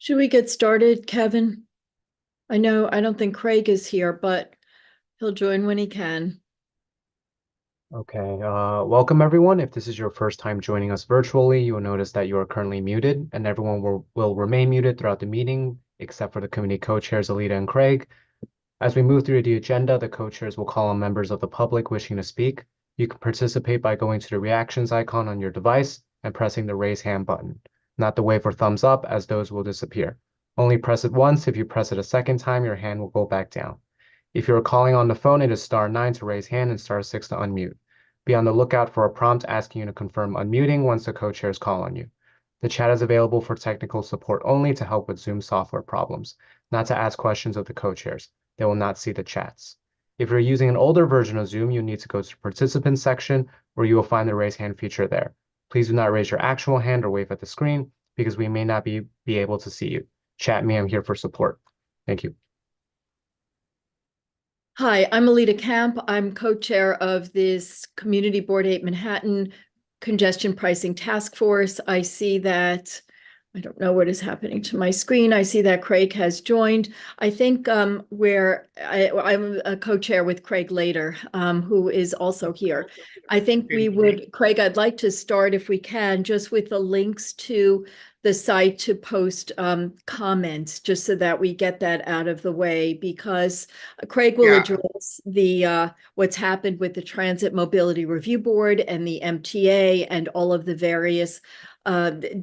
Should we get started, Kevin? I know I don't think Craig is here, but he'll join when he can. Okay, welcome everyone. If this is your first time joining us virtually, you will notice that you are currently muted and everyone will remain muted throughout the meeting, except for the committee co-chairs, Alita and Craig. As we move through the agenda, the co-chairs will call on members of the public wishing to speak. You can participate by going to the reactions icon on your device and pressing the raise hand button, not the wave or thumbs up, as those will disappear. Only press it once. If you press it a second time, your hand will go back down. If you are calling on the phone, it is *9 to raise hand and *6 to unmute. Be on the lookout for a prompt asking you to confirm unmuting once the co-chairs call on you. The chat is available for technical support only to help with Zoom software problems, not to ask questions of the co-chairs. They will not see the chats. If you're using an older version of Zoom, you need to go to the participants section where you will find the raise hand feature there. Please do not raise your actual hand or wave at the screen because we may not be able to see you. Chat me, I'm here for support. Thank you. Hi, I'm Alita Camp. I'm co-chair of this Community Board 8 Manhattan Congestion Pricing Task Force. I see that, I don't know what is happening to my screen. I see that Craig has joined. I think I'm a co-chair with Craig later, who is also here. I think Craig, I'd like to start if we can, just with the links to the site to post comments, just so that we get that out of the way, because Craig will Yeah, address the what's happened with the Transit Mobility Review Board and the MTA and all of the various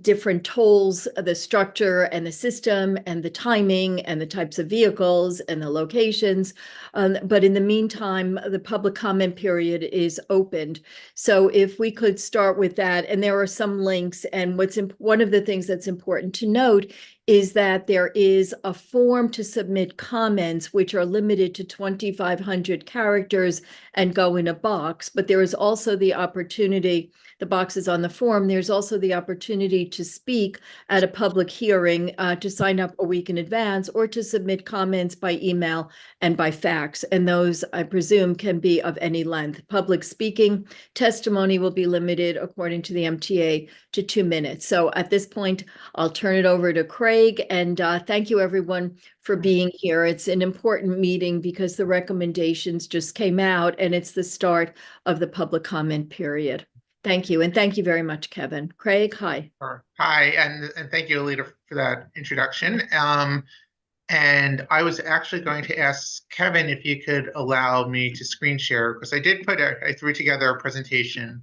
different tolls, the structure and the system and the timing and the types of vehicles and the locations. But in the meantime, the public comment period is opened. So if we could start with that, and there are some links, and one of the things that's important to note is that there is a form to submit comments, which are limited to 2,500 characters and go in a box. But there is also the opportunity, the box is on the form, there's also the opportunity to speak at a public hearing, to sign up a week in advance, or to submit comments by email and by fax. And those, I presume, can be of any length. Public speaking testimony will be limited, according to the MTA, to 2 minutes. So at this point, I'll turn it over to Craig, and thank you everyone for being here. It's an important meeting because the recommendations just came out and it's the start of the public comment period. Thank you. And thank you very much, Kevin. Craig, hi. sure. Hi, and thank you, Alita, for that introduction. And I was actually going to ask Kevin if you could allow me to screen share, because I threw together a presentation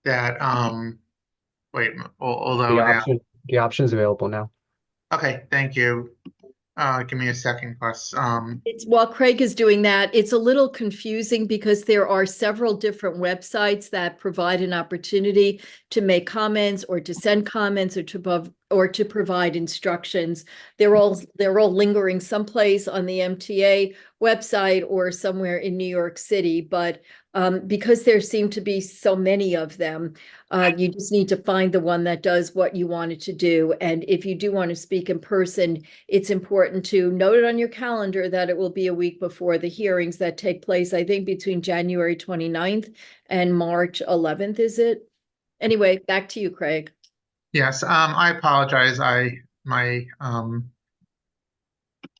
that, wait, The although now, option, the option is available now. okay, thank you. Give me a second, plus, While Craig is doing that, it's a little confusing because there are several different websites that provide an opportunity to make comments or to send comments or to provide instructions. They're all lingering someplace on the MTA website or somewhere in New York City, but because there seem to be so many of them, you just need to find the one that does what you want it to do. And if you do want to speak in person, it's important to note it on your calendar that it will be a week before the hearings that take place, I think, between January 29th and March 11th, is it? Anyway, back to you, Craig. yes, I apologize.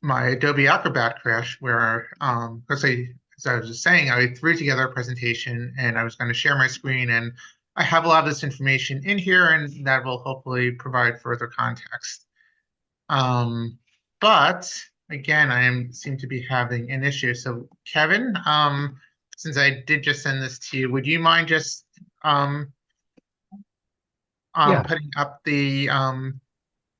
My Adobe Acrobat crashed where, because as I was just saying, I threw together a presentation and I was going to share my screen, and I have a lot of this information in here, and that will hopefully provide further context. But again, seem to be having an issue. So Kevin, since I did just send this to you, would you mind just Yeah, putting up the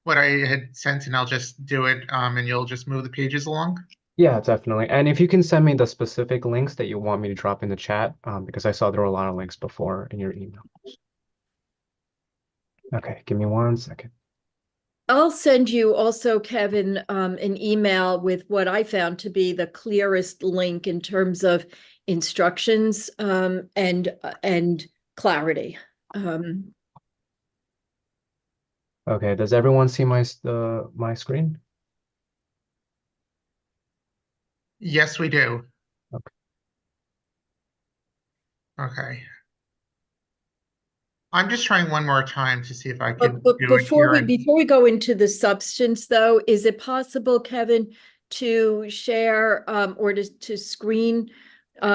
what I had sent, and I'll just do it, and you'll just move the pages along? yeah, definitely. And if you can send me the specific links that you want me to drop in the chat, because I saw there were a lot of links before in your email. Okay, give me 1 second. I'll send you also, Kevin, an email with what I found to be the clearest link in terms of instructions, and clarity. Okay, does everyone see my screen? Yes, we do. Okay. Okay. I'm just trying one more time to see if I can But do it here. before we go into the substance, though, is it possible, Kevin, to share or to screen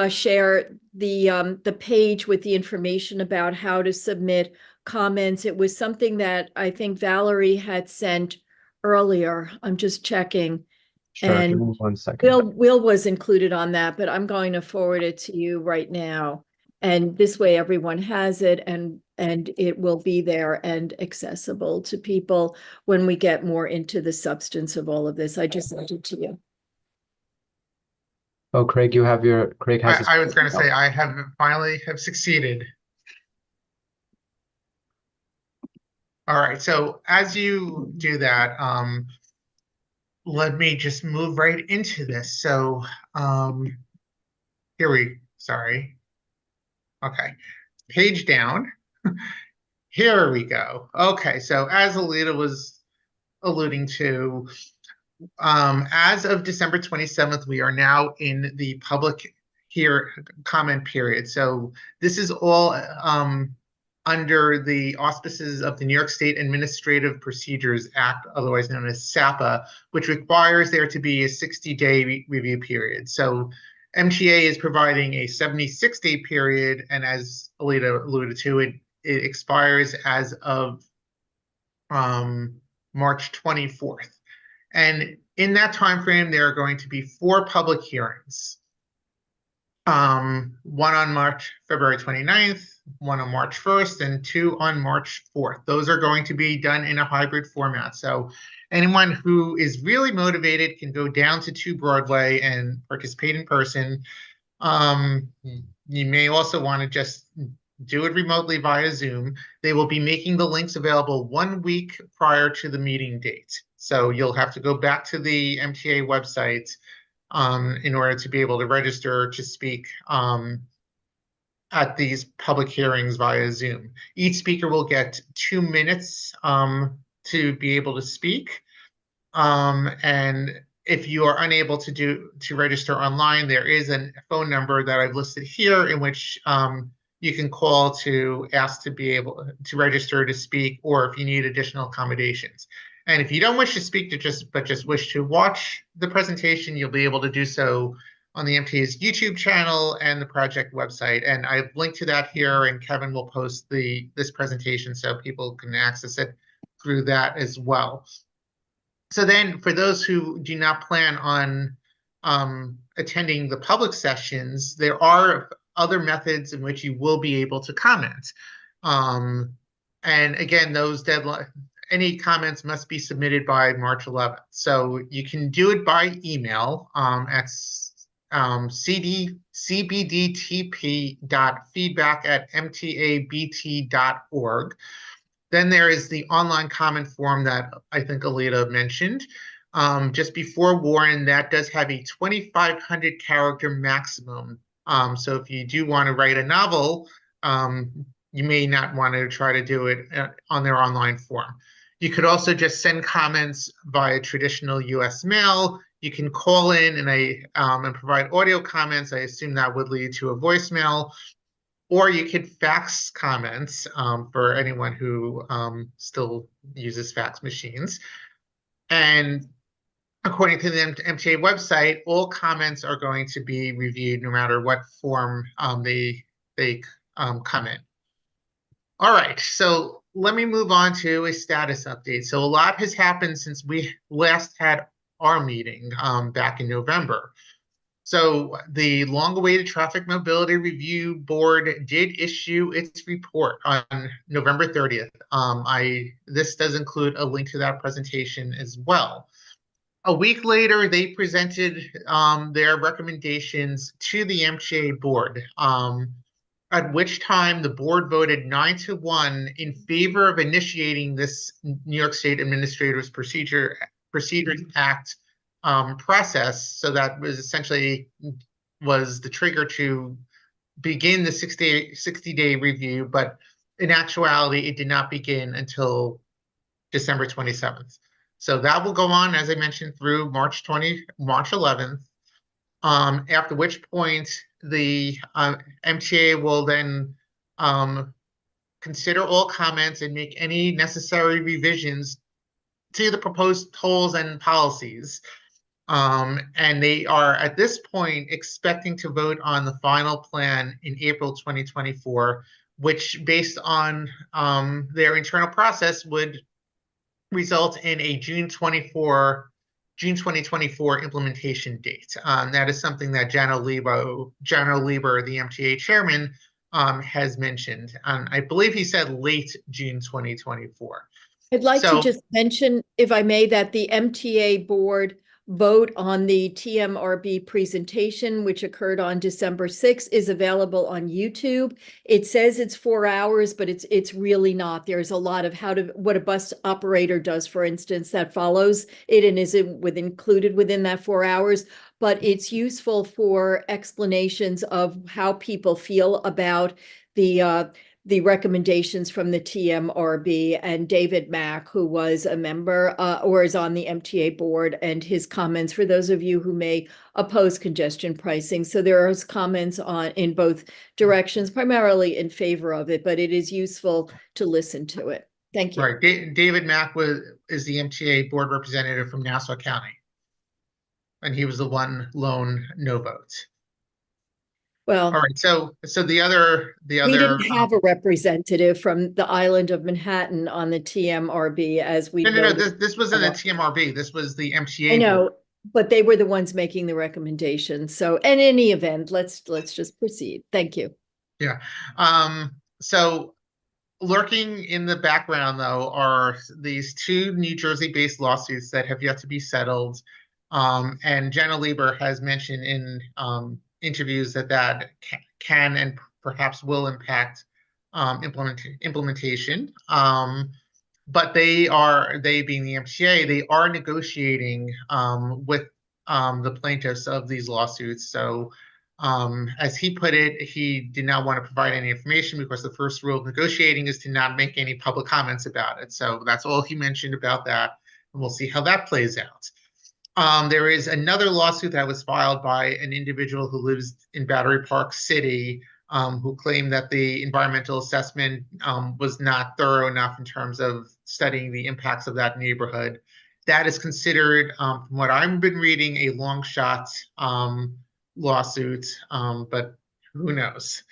share the page with the information about how to submit comments? It was something that I think Valerie had sent earlier. I'm just checking. Sure, give And me 1 second. Will was included on that, but I'm going to forward it to you right now. And this way everyone has it and it will be there and accessible to people when we get more into the substance of all of this. I just sent it to you. Oh, Craig has his. I was going to say I have finally have succeeded. All right, so as you do that, let me just move right into this. So sorry. Okay, page down. Here we go. Okay, so as Alita was alluding to, as of December 27th, we are now in the public comment period. So this is all under the auspices of the New York State Administrative Procedures Act, otherwise known as SAPA, which requires there to be a 60-day review period. So MTA is providing a 76-day period, and as Alita alluded to, it expires as of March 24th. And in that time frame, there are going to be 4 public hearings. One on February 29th, one on March 1st, and 2 on March 4th. Those are going to be done in a hybrid format. So anyone who is really motivated can go down to 2 Broadway and participate in person. You may also want to just do it remotely via Zoom. They will be making the links available 1 week prior to the meeting date. So you'll have to go back to the MTA website in order to be able to register to speak at these public hearings via Zoom. Each speaker will get 2 minutes to be able to speak. And if you are unable to register online, there is a phone number that I've listed here in which you can call to ask to be able to register to speak, or if you need additional accommodations. And if you don't wish to speak but just wish to watch the presentation, you'll be able to do so on the MTA's YouTube channel and the project website. And I've linked to that here, and Kevin will post this presentation so people can access it through that as well. So then for those who do not plan on attending the public sessions, there are other methods in which you will be able to comment. And again, those deadline, any comments must be submitted by March 11th. So you can do it by email at cbdtp.feedback@mtabt.org. Then there is the online comment form that I think Alita mentioned. Just before Warren, that does have a 2,500 character maximum. So if you do want to write a novel, you may not want to try to do it on their online form. You could also just send comments via traditional US mail. You can call in and provide audio comments. I assume that would lead to a voicemail. Or you could fax comments for anyone who still uses fax machines. And according to the MTA website, all comments are going to be reviewed no matter what form they come in. All right, so let me move on to a status update. So a lot has happened since we last had our meeting back in November. So the long-awaited Traffic Mobility Review Board did issue its report on November 30th. This does include a link to that presentation as well. A week later, they presented their recommendations to the MTA board, at which time the board voted 9-1 in favor of initiating this New York State Administrative Procedures Act process. So that was essentially the trigger to begin the 60-day review, but in actuality, it did not begin until December 27th. So that will go on, as I mentioned, through March 11th, after which point the MTA will then consider all comments and make any necessary revisions to the proposed tolls and policies. And they are at this point expecting to vote on the final plan in April 2024, which based on their internal process would result in a June 2024 implementation date. That is something that Janno Lieber, the MTA chairman, has mentioned. I believe he said late June 2024. I'd like to So, just mention, if I may, that the MTA board vote on the TMRB presentation, which occurred on December 6th, is available on YouTube. It says it's 4 hours, but it's really not. There's a lot of what a bus operator does, for instance, that follows it and is included within that 4 hours. But it's useful for explanations of how people feel about the recommendations from the TMRB, and David Mack, who was a member or is on the MTA board, and his comments for those of you who may oppose congestion pricing. So there are comments in both directions, primarily in favor of it, but it is useful to listen to it. Thank you. right, David Mack is the MTA board representative from Nassau County, and he was the one lone no vote. Well, all right. So the other we didn't have a representative from the island of Manhattan on the TMRB as we. No. This wasn't the TMRB. This was the MTA. I know, but they were the ones making the recommendation. So, in any event, let's just proceed. Thank you. Yeah. So lurking in the background, though, are these two New Jersey-based lawsuits that have yet to be settled. And Janno Lieber has mentioned in interviews that can and perhaps will impact implementation. But they being the MTA, they are negotiating with the plaintiffs of these lawsuits. So as he put it, he did not want to provide any information because the first rule of negotiating is to not make any public comments about it. So that's all he mentioned about that. And we'll see how that plays out. There is another lawsuit that was filed by an individual who lives in Battery Park City, who claimed that the environmental assessment was not thorough enough in terms of studying the impacts of that neighborhood. That is considered, from what I've been reading, a long shot lawsuit, but who knows?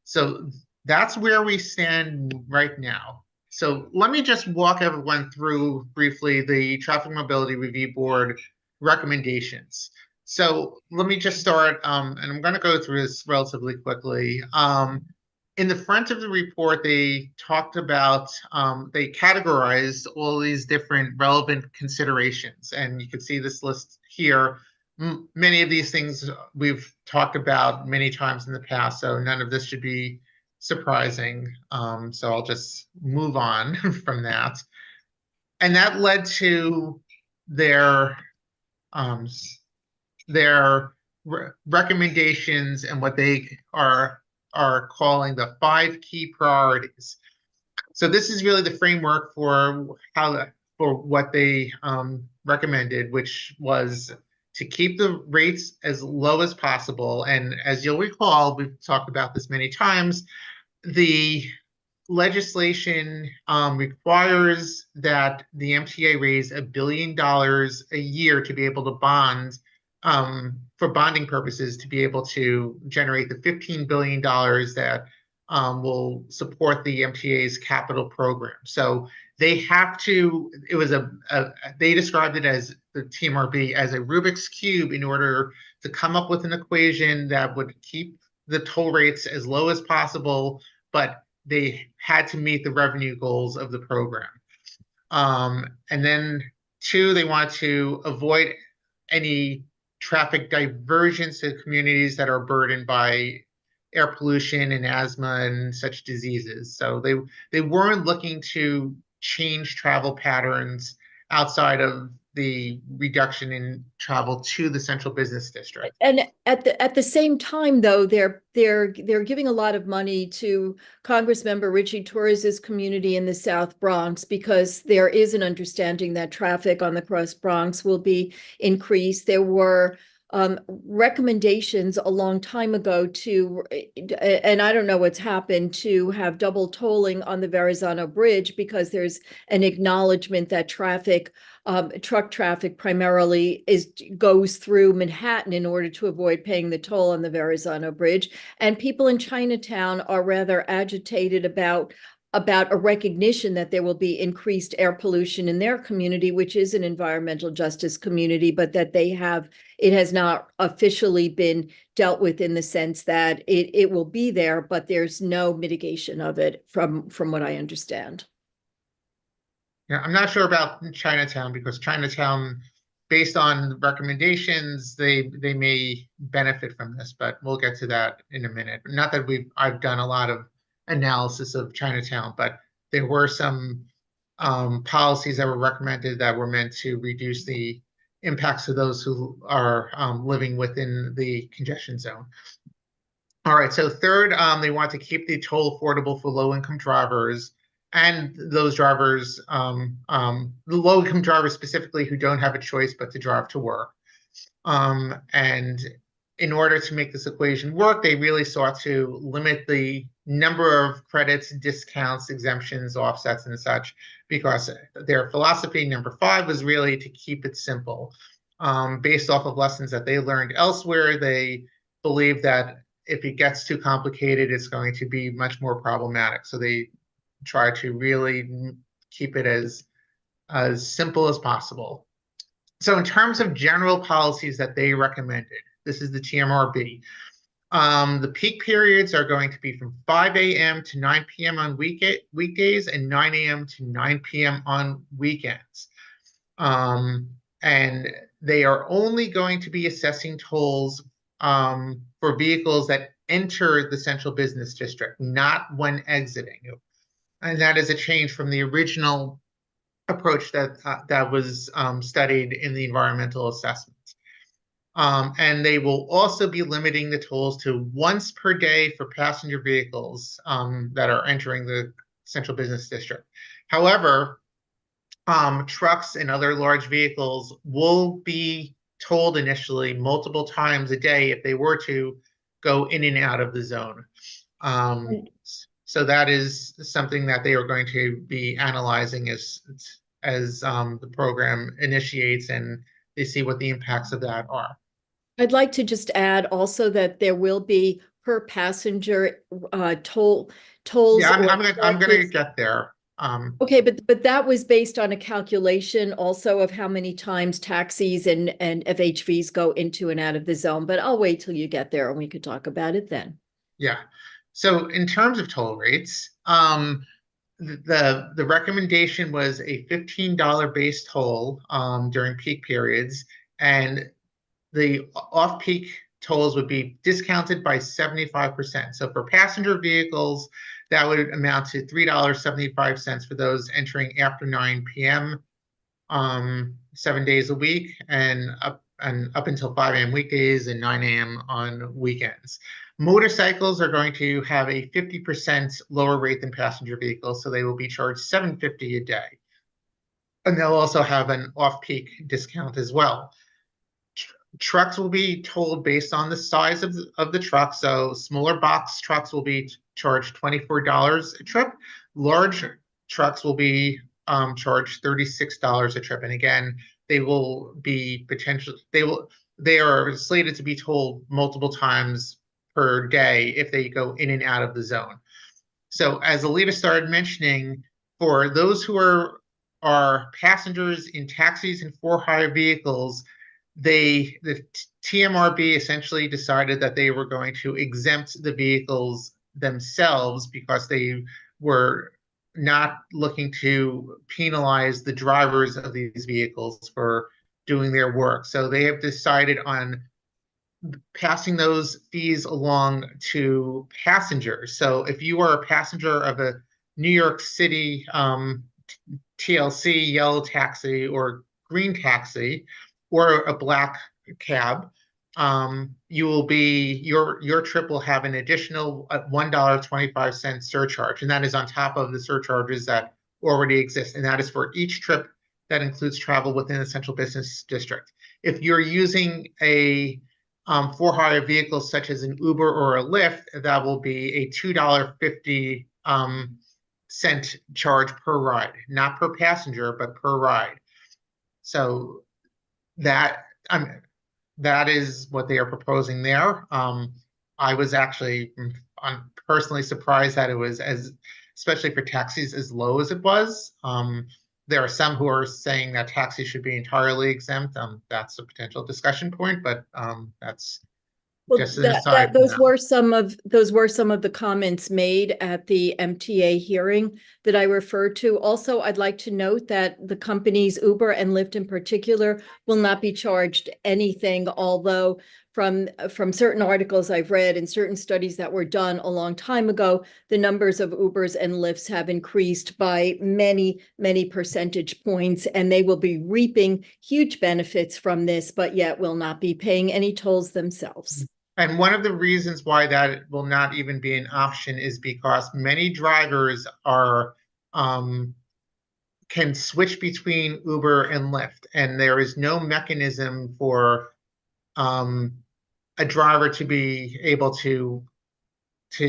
So that's where we stand right now. So let me just walk everyone through briefly the Traffic Mobility Review Board recommendations. So let me just start, and I'm going to go through this relatively quickly. In the front of the report, they talked about, they categorized all these different relevant considerations, and you can see this list here. Many of these things we've talked about many times in the past, so none of this should be surprising. So I'll just move on from that. And that led to their recommendations and what they are calling the 5 key priorities. So this is really the framework for what they recommended, which was to keep the rates as low as possible. And as you'll recall, we've talked about this many times, the legislation requires that the MTA raise $1 billion a year to be able to bond, for bonding purposes, to be able to generate the $15 billion that will support the MTA's capital program. So they have to, it was they described it as, the TMRB, as a Rubik's Cube in order to come up with an equation that would keep the toll rates as low as possible, but they had to meet the revenue goals of the program. And then 2, they want to avoid any traffic diversions to communities that are burdened by air pollution and asthma and such diseases. So they weren't looking to change travel patterns outside of the reduction in travel to the central business district. And at the same time, though, they're giving a lot of money to Congressmember Richie Torres's community in the South Bronx, because there is an understanding that traffic on the Cross Bronx will be increased. There were recommendations a long time ago to, and I don't know what's happened, to have double tolling on the Verrazano Bridge because there's an acknowledgement that truck traffic primarily goes through Manhattan in order to avoid paying the toll on the Verrazano Bridge. And people in Chinatown are rather agitated about a recognition that there will be increased air pollution in their community, which is an environmental justice community, but that it has not officially been dealt with in the sense that it will be there, but there's no mitigation of it from what I understand. Yeah, I'm not sure about Chinatown because Chinatown, based on recommendations, they may benefit from this, but we'll get to that in a minute. Not that I've done a lot of analysis of Chinatown, but there were some policies that were recommended that were meant to reduce the impacts of those who are living within the congestion zone. All right, so third, they want to keep the toll affordable for low-income drivers and those drivers, the low-income drivers specifically who don't have a choice but to drive to work. And in order to make this equation work, they really sought to limit the number of credits, discounts, exemptions, offsets, and such, because their philosophy, number 5, was really to keep it simple. Based off of lessons that they learned elsewhere, they believe that if it gets too complicated, it's going to be much more problematic. So they try to really keep it as simple as possible. So in terms of general policies that they recommended, this is the TMRB. The peak periods are going to be from 5 a.m. to 9 p.m. on weekdays and 9 a.m. to 9 p.m. on weekends. And they are only going to be assessing tolls for vehicles that enter the central business district, not when exiting. And that is a change from the original approach that was studied in the environmental assessments. And they will also be limiting the tolls to once per day for passenger vehicles that are entering the central business district. However, trucks and other large vehicles will be tolled initially multiple times a day if they were to go in and out of the zone. So that is something that they are going to be analyzing as the program initiates and they see what the impacts of that are. I'd like to just add also that there will be per passenger tolls. Yeah, I'm gonna get there. Okay, but that was based on a calculation also of how many times taxis and FHVs go into and out of the zone. But I'll wait till you get there and we could talk about it then. Yeah. So in terms of toll rates, the recommendation was a $15 base toll during peak periods, and the off-peak tolls would be discounted by 75%. So for passenger vehicles, that would amount to $3.75 for those entering after 9 p.m. 7 days a week, and up until 5 a.m. weekdays and 9 a.m. on weekends. Motorcycles are going to have a 50% lower rate than passenger vehicles, so they will be charged $7.50 a day. And they'll also have an off-peak discount as well. Trucks will be tolled based on the size of the truck. So smaller box trucks will be charged $24 a trip. Large trucks will be charged $36 a trip. And again, they will be they are slated to be tolled multiple times per day if they go in and out of the zone. So as Alita started mentioning, for those who are passengers in taxis and for-hire vehicles, the TMRB essentially decided that they were going to exempt the vehicles themselves because they were not looking to penalize the drivers of these vehicles for doing their work. So they have decided on passing those fees along to passengers. So if you are a passenger of a New York City TLC, yellow taxi, or green taxi, or a black cab, you will be your trip will have an additional $1.25 surcharge, and that is on top of the surcharges that already exist, and that is for each trip that includes travel within the central business district. If you're using a for-hire vehicle such as an Uber or a Lyft, that will be a $2.50 cent charge per ride, not per passenger, but per ride. So that that is what they are proposing there. I was actually personally surprised that it was especially for taxis, as low as it was. There are some who are saying that taxis should be entirely exempt. That's a potential discussion point, but that's Well, just an aside. those were some of the comments made at the MTA hearing that I referred to. Also, I'd like to note that the companies Uber and Lyft in particular will not be charged anything, although from certain articles I've read and certain studies that were done a long time ago, the numbers of Ubers and Lyfts have increased by many, many percentage points, and they will be reaping huge benefits from this, but yet will not be paying any tolls themselves. And one of the reasons why that will not even be an option is because many drivers can switch between Uber and Lyft, and there is no mechanism for a driver to be able to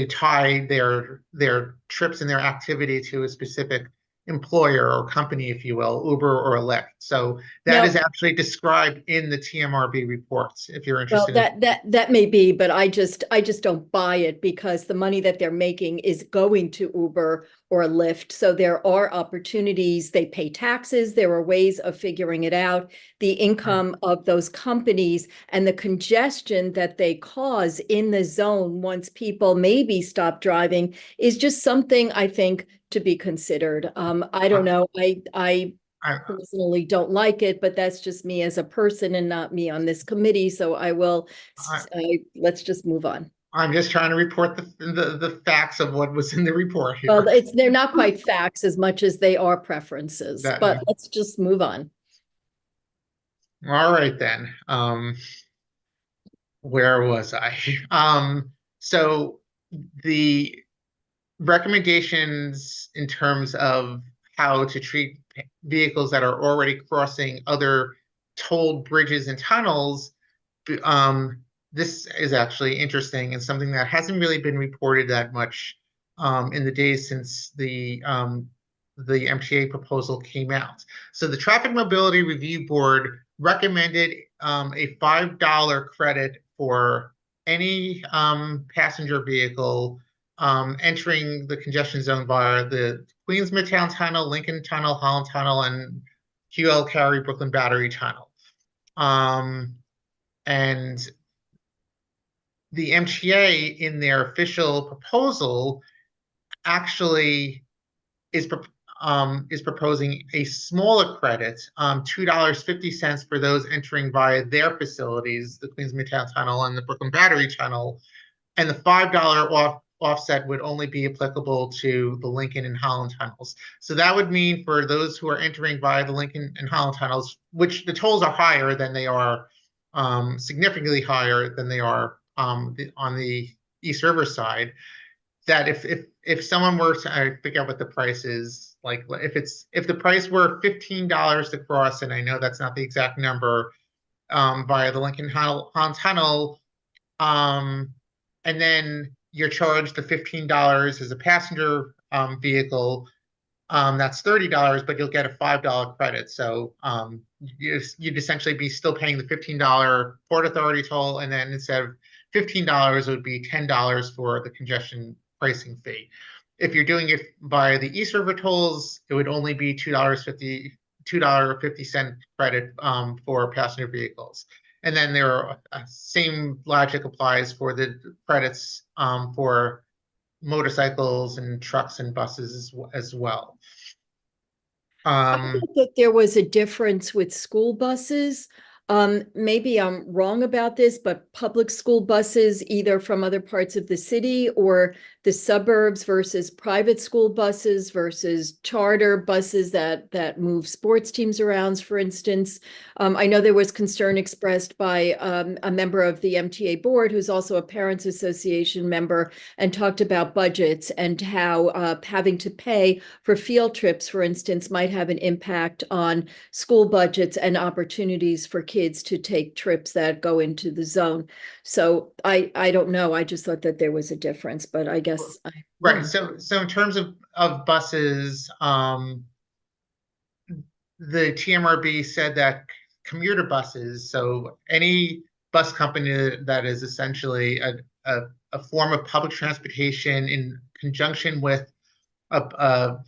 tie their trips and their activity to a specific employer or company, if you will, Uber or Lyft. So that is actually described in the TMRB reports, if you're interested. Well, that may be, but I just don't buy it, because the money that they're making is going to Uber or Lyft. So there are opportunities. They pay taxes. There are ways of figuring it out. The income of those companies and the congestion that they cause in the zone once people maybe stop driving is just something I think to be considered. I don't know. I personally don't like it, but that's just me as a person and not me on this committee. So let's just move on. I'm just trying to report the facts of what was in the report here. Well, they're not quite facts as much as they are preferences, but let's just move on. All right then. Where was I? So the recommendations in terms of how to treat vehicles that are already crossing other tolled bridges and tunnels, this is actually interesting and something that hasn't really been reported that much in the days since the MTA proposal came out. So the Traffic Mobility Review Board recommended a $5 credit for any passenger vehicle entering the congestion zone via the Queens Midtown Tunnel, Lincoln Tunnel, Holland Tunnel, and QL Cary Brooklyn Battery Tunnel. And the MTA in their official proposal actually is proposing a smaller credit, $2.50 for those entering via their facilities, the Queens Midtown Tunnel and the Brooklyn Battery Tunnel, and the $5 offset would only be applicable to the Lincoln and Holland tunnels. So that would mean for those who are entering via the Lincoln and Holland tunnels, which the tolls are higher than they are, significantly higher than they are on the East River side, that if someone were to, I forget what the price is, like if the price were $15 to cross, and I know that's not the exact number, via the Lincoln Holland tunnel, and then you're charged the $15 as a passenger vehicle, that's $30, but you'll get a $5 credit. So you'd essentially be still paying the $15 Port Authority toll, and then instead of $15, it would be $10 for the congestion pricing fee. If you're doing it by the East River tolls, it would only be $2.50 credit for passenger vehicles. And then there are same logic applies for the credits for motorcycles and trucks and buses as well. I think that there was a difference with school buses. Maybe I'm wrong about this, but public school buses, either from other parts of the city or the suburbs versus private school buses versus charter buses that move sports teams around, for instance. I know there was concern expressed by a member of the MTA board who's also a Parents Association member, and talked about budgets and how having to pay for field trips, for instance, might have an impact on school budgets and opportunities for kids to take trips that go into the zone. So I don't know. I just thought that there was a difference, but I guess Right. So in terms of buses, the TMRB said that commuter buses, so any bus company that is essentially a form of public transportation in conjunction with a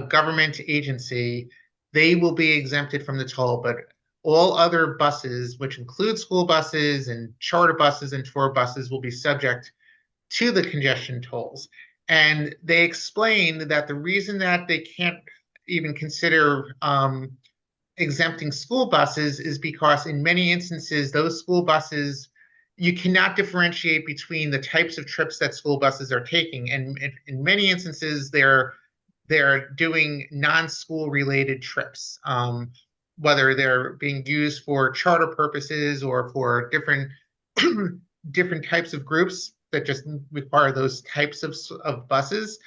government agency, they will be exempted from the toll, but all other buses, which include school buses and charter buses and tour buses, will be subject to the congestion tolls. And they explained that the reason that they can't even consider exempting school buses is because in many instances, those school buses, you cannot differentiate between the types of trips that school buses are taking. And in many instances, they're doing non-school related trips, whether they're being used for charter purposes or for different different types of groups that just require those types of buses.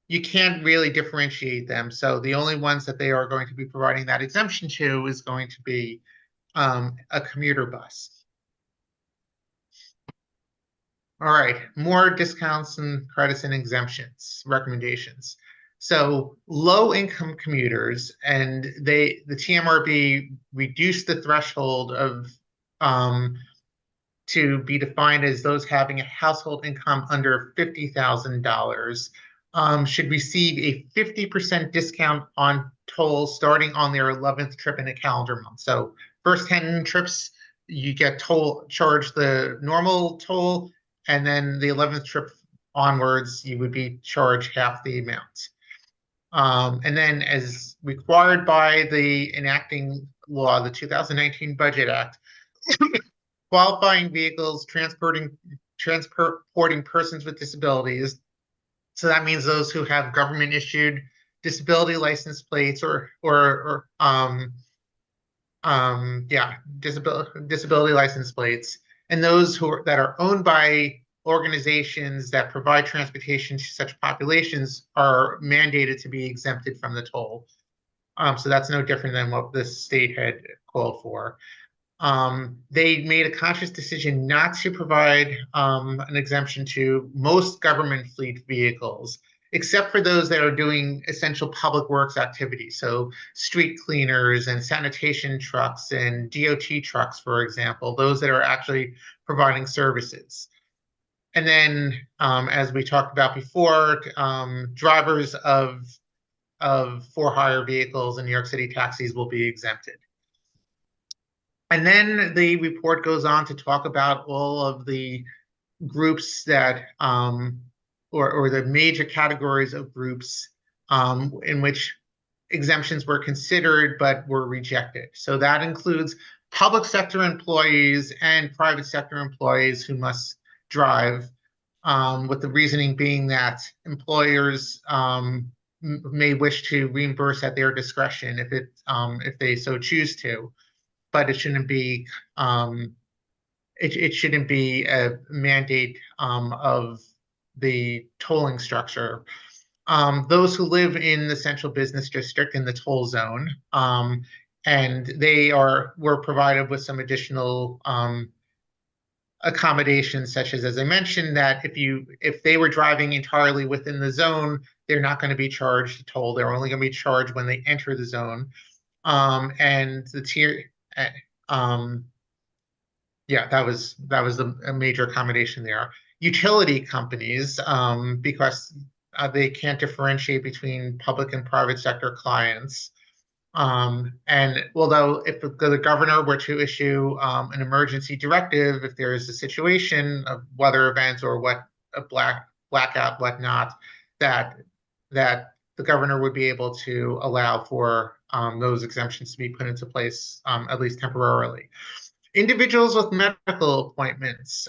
You can't really differentiate them. So the only ones that they are going to be providing that exemption to is going to be a commuter bus. All right, more discounts and credits and exemptions recommendations. So low-income commuters, and the TMRB reduced the threshold of to be defined as those having a household income under $50,000 should receive a 50% discount on tolls starting on their 11th trip in a calendar month. So first 10 trips, you get charged the normal toll, and then the 11th trip onwards, you would be charged half the amount. And then as required by the enacting law, the 2019 Budget Act, qualifying vehicles transporting persons with disabilities. So that means those who have government issued disability license plates or disability license plates, and those that are owned by organizations that provide transportation to such populations are mandated to be exempted from the toll. So that's no different than what the state had called for. They made a conscious decision not to provide an exemption to most government fleet vehicles, except for those that are doing essential public works activities. So street cleaners and sanitation trucks and DOT trucks, for example, those that are actually providing services. And then, as we talked about before, drivers of for-hire vehicles in New York City taxis will be exempted. And then the report goes on to talk about all of the groups that, or the major categories of groups in which exemptions were considered but were rejected. So that includes public sector employees and private sector employees who must drive, with the reasoning being that employers may wish to reimburse at their discretion if they so choose to. But it shouldn't be it shouldn't be a mandate of the tolling structure. Those who live in the central business district in the toll zone, and they were provided with some additional accommodations, such as I mentioned, that if they were driving entirely within the zone, they're not going to be charged a toll. They're only going to be charged when they enter the zone. And the tier. That was a major accommodation there. Utility companies, because they can't differentiate between public and private sector clients. And although if the governor were to issue an emergency directive, if there is a situation of weather events or a blackout, whatnot, that the governor would be able to allow for those exemptions to be put into place, at least temporarily. Individuals with medical appointments,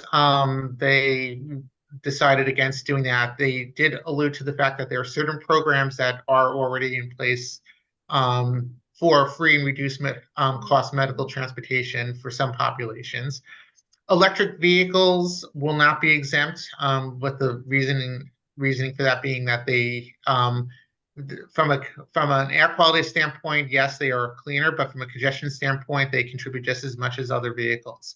decided against doing that. They did allude to the fact that there are certain programs that are already in place for free and reduced cost medical transportation for some populations. Electric vehicles will not be exempt, with the reasoning for that being that they from an air quality standpoint, yes, they are cleaner, but from a congestion standpoint, they contribute just as much as other vehicles.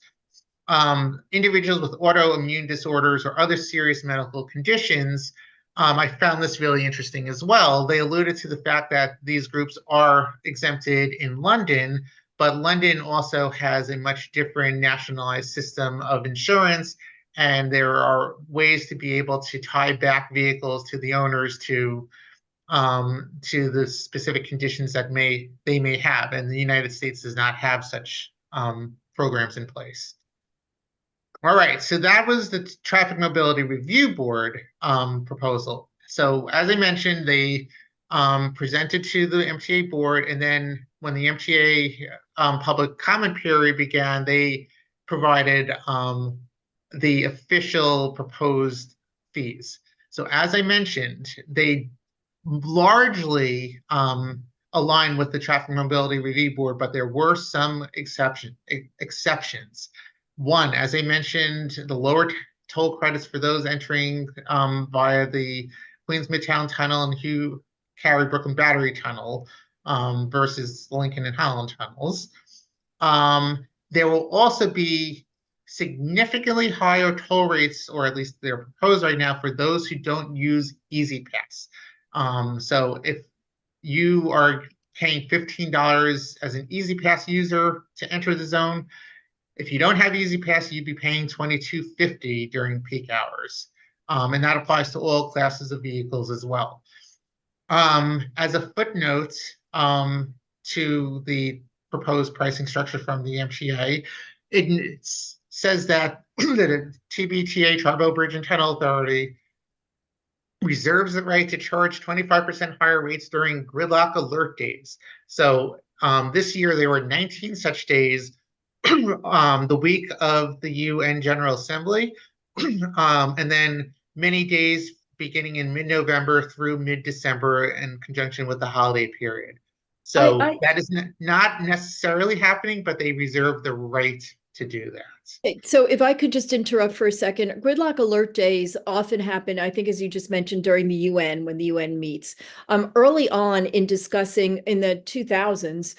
Individuals with autoimmune disorders or other serious medical conditions, I found this really interesting as well. They alluded to the fact that these groups are exempted in London, but London also has a much different nationalized system of insurance, and there are ways to be able to tie back vehicles to the owners to the specific conditions that they may have, and the United States does not have such programs in place. All right, so that was the Traffic Mobility Review Board proposal. So as I mentioned, they presented to the MTA board, and then when the MTA public comment period began, they provided the official proposed fees. So as I mentioned, they largely align with the Traffic Mobility Review Board, but there were some exceptions. One, as I mentioned, the lower toll credits for those entering via the Queens Midtown Tunnel and Hugh Carey Brooklyn Battery Tunnel versus the Lincoln and Holland tunnels. There will also be significantly higher toll rates, or at least they're proposed right now, for those who don't use E-ZPass. So if you are paying $15 as an E-ZPass user to enter the zone, if you don't have E-ZPass, you'd be paying $22.50 during peak hours. And that applies to all classes of vehicles as well. As a footnote to the proposed pricing structure from the MTA, it says that the TBTA, Tribal Bridge and Tunnel Authority, reserves the right to charge 25% higher rates during gridlock alert days. So this year there were 19 such days, the week of the UN General Assembly, and then many days beginning in mid-November through mid-December in conjunction with the holiday period. So that is not necessarily happening, but they reserve the right to do that. So if I could just interrupt for a second, gridlock alert days often happen, I think, as you just mentioned, during the UN, when the UN meets. Early on in discussing in the 2000s,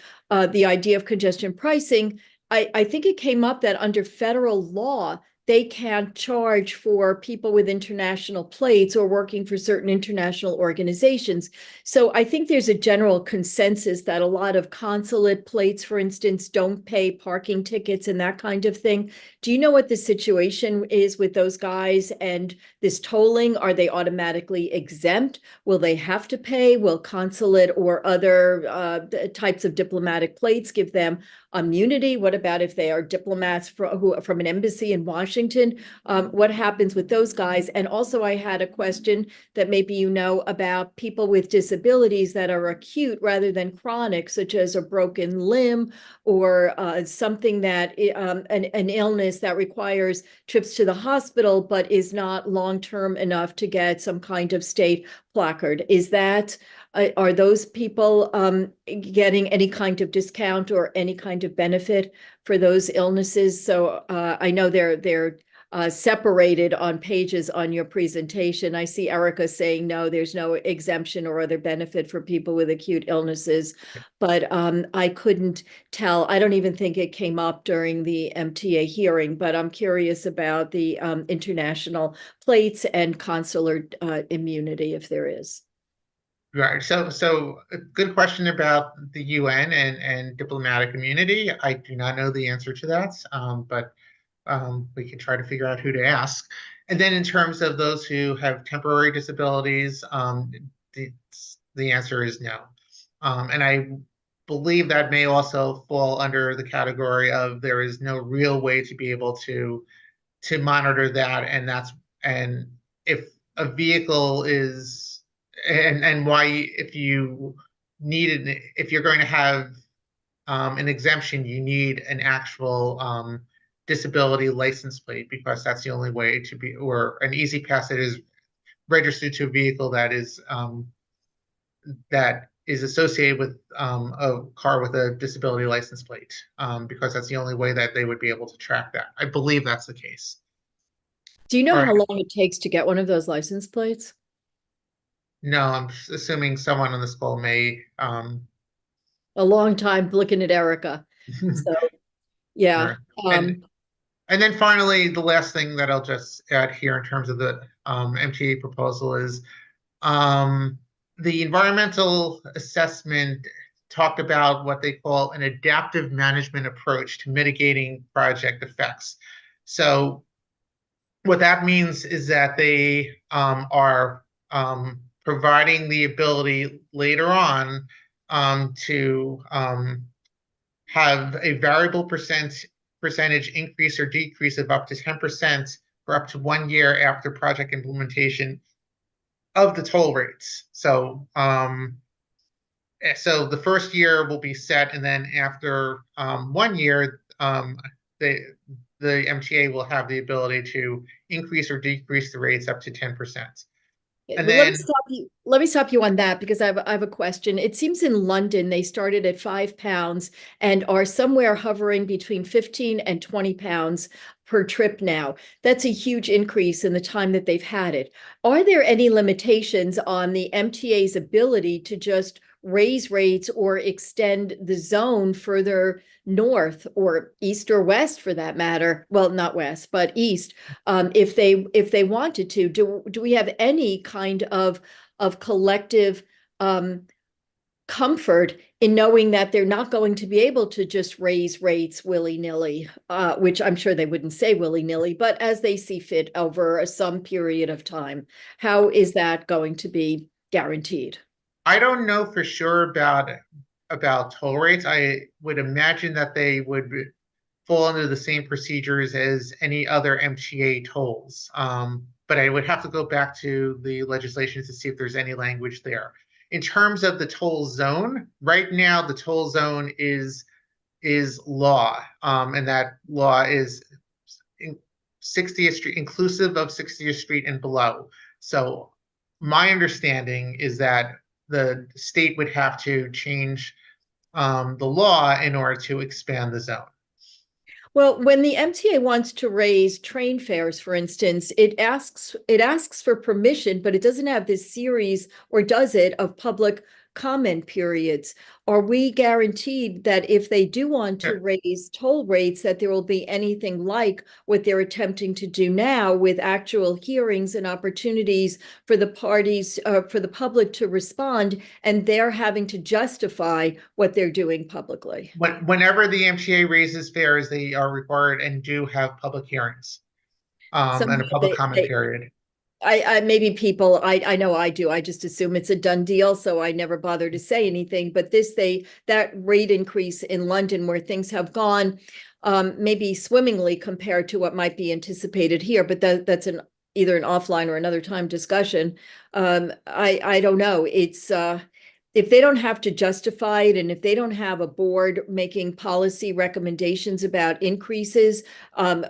the idea of congestion pricing, I think it came up that under federal law, they can't charge for people with international plates or working for certain international organizations. So I think there's a general consensus that a lot of consulate plates, for instance, don't pay parking tickets and that kind of thing. Do you know what the situation is with those guys and this tolling? Are they automatically exempt? Will they have to pay? Will consulate or other types of diplomatic plates give them immunity? What about if they are diplomats from an embassy in Washington? What happens with those guys? And also I had a question that maybe you know about people with disabilities that are acute rather than chronic, such as a broken limb or something that an illness that requires trips to the hospital but is not long-term enough to get some kind of state placard. Is that are those people getting any kind of discount or any kind of benefit for those illnesses? So I know they're separated on pages on your presentation. I see Erica saying, no, there's no exemption or other benefit for people with acute illnesses, but I couldn't tell. I don't even think it came up during the MTA hearing, but I'm curious about the international plates and consular immunity, if there is. Right. So a good question about the UN and diplomatic immunity. I do not know the answer to that, but we can try to figure out who to ask. And then in terms of those who have temporary disabilities, the answer is no. And I believe that may also fall under the category of there is no real way to be able to monitor that, and if a vehicle is and why if you're going to have an exemption, you need an actual disability license plate, because that's the only way to be, or an easy pass that is registered to a vehicle that is associated with a car with a disability license plate, because that's the only way that they would be able to track that. I believe that's the case. Do you know All how right. long it takes to get one of those license plates? No, I'm assuming someone on this call may. A long time looking at Erica. So, yeah. Right. And then finally, the last thing that I'll just add here in terms of the MTA proposal is the environmental assessment talked about what they call an adaptive management approach to mitigating project effects. So what that means is that they are providing the ability later on to have a variable percentage increase or decrease of up to 10% for up to 1 year after project implementation of the toll rates. So the first year will be set, and then after 1 year, the MTA will have the ability to increase or decrease the rates up to 10%. And But then let me stop you on that, because I have a question. It seems in London they started at £5 and are somewhere hovering between 15 and 20 pounds per trip now. That's a huge increase in the time that they've had it. Are there any limitations on the MTA's ability to just raise rates or extend the zone further north or east or west, for that matter? Well, not west, but east, if they wanted to? Do we have any kind of collective comfort in knowing that they're not going to be able to just raise rates willy-nilly, which I'm sure they wouldn't say willy-nilly, but as they see fit over some period of time? How is that going to be guaranteed? I don't know for sure about toll rates. I would imagine that they would fall under the same procedures as any other MTA tolls. But I would have to go back to the legislation to see if there's any language there. In terms of the toll zone, right now the toll zone is law, and that law is 60th Street, inclusive of 60th Street and below. So my understanding is that the state would have to change the law in order to expand the zone. Well, when the MTA wants to raise train fares, for instance, it asks for permission, but it doesn't have this series, or does it, of public comment periods. Are we guaranteed that if they do want to raise toll rates, that there will be anything like what they're attempting to do now, with actual hearings and opportunities for the parties, for the public to respond, and they're having to justify what they're doing publicly? Whenever the MTA raises fares, they are required and do have public hearings and a public comment period. Maybe people, I know I do. I just assume it's a done deal, so I never bother to say anything. But that rate increase in London, where things have gone maybe swimmingly compared to what might be anticipated here, but that's either an offline or another time discussion. I don't know. It's if they don't have to justify it, and if they don't have a board making policy recommendations about increases,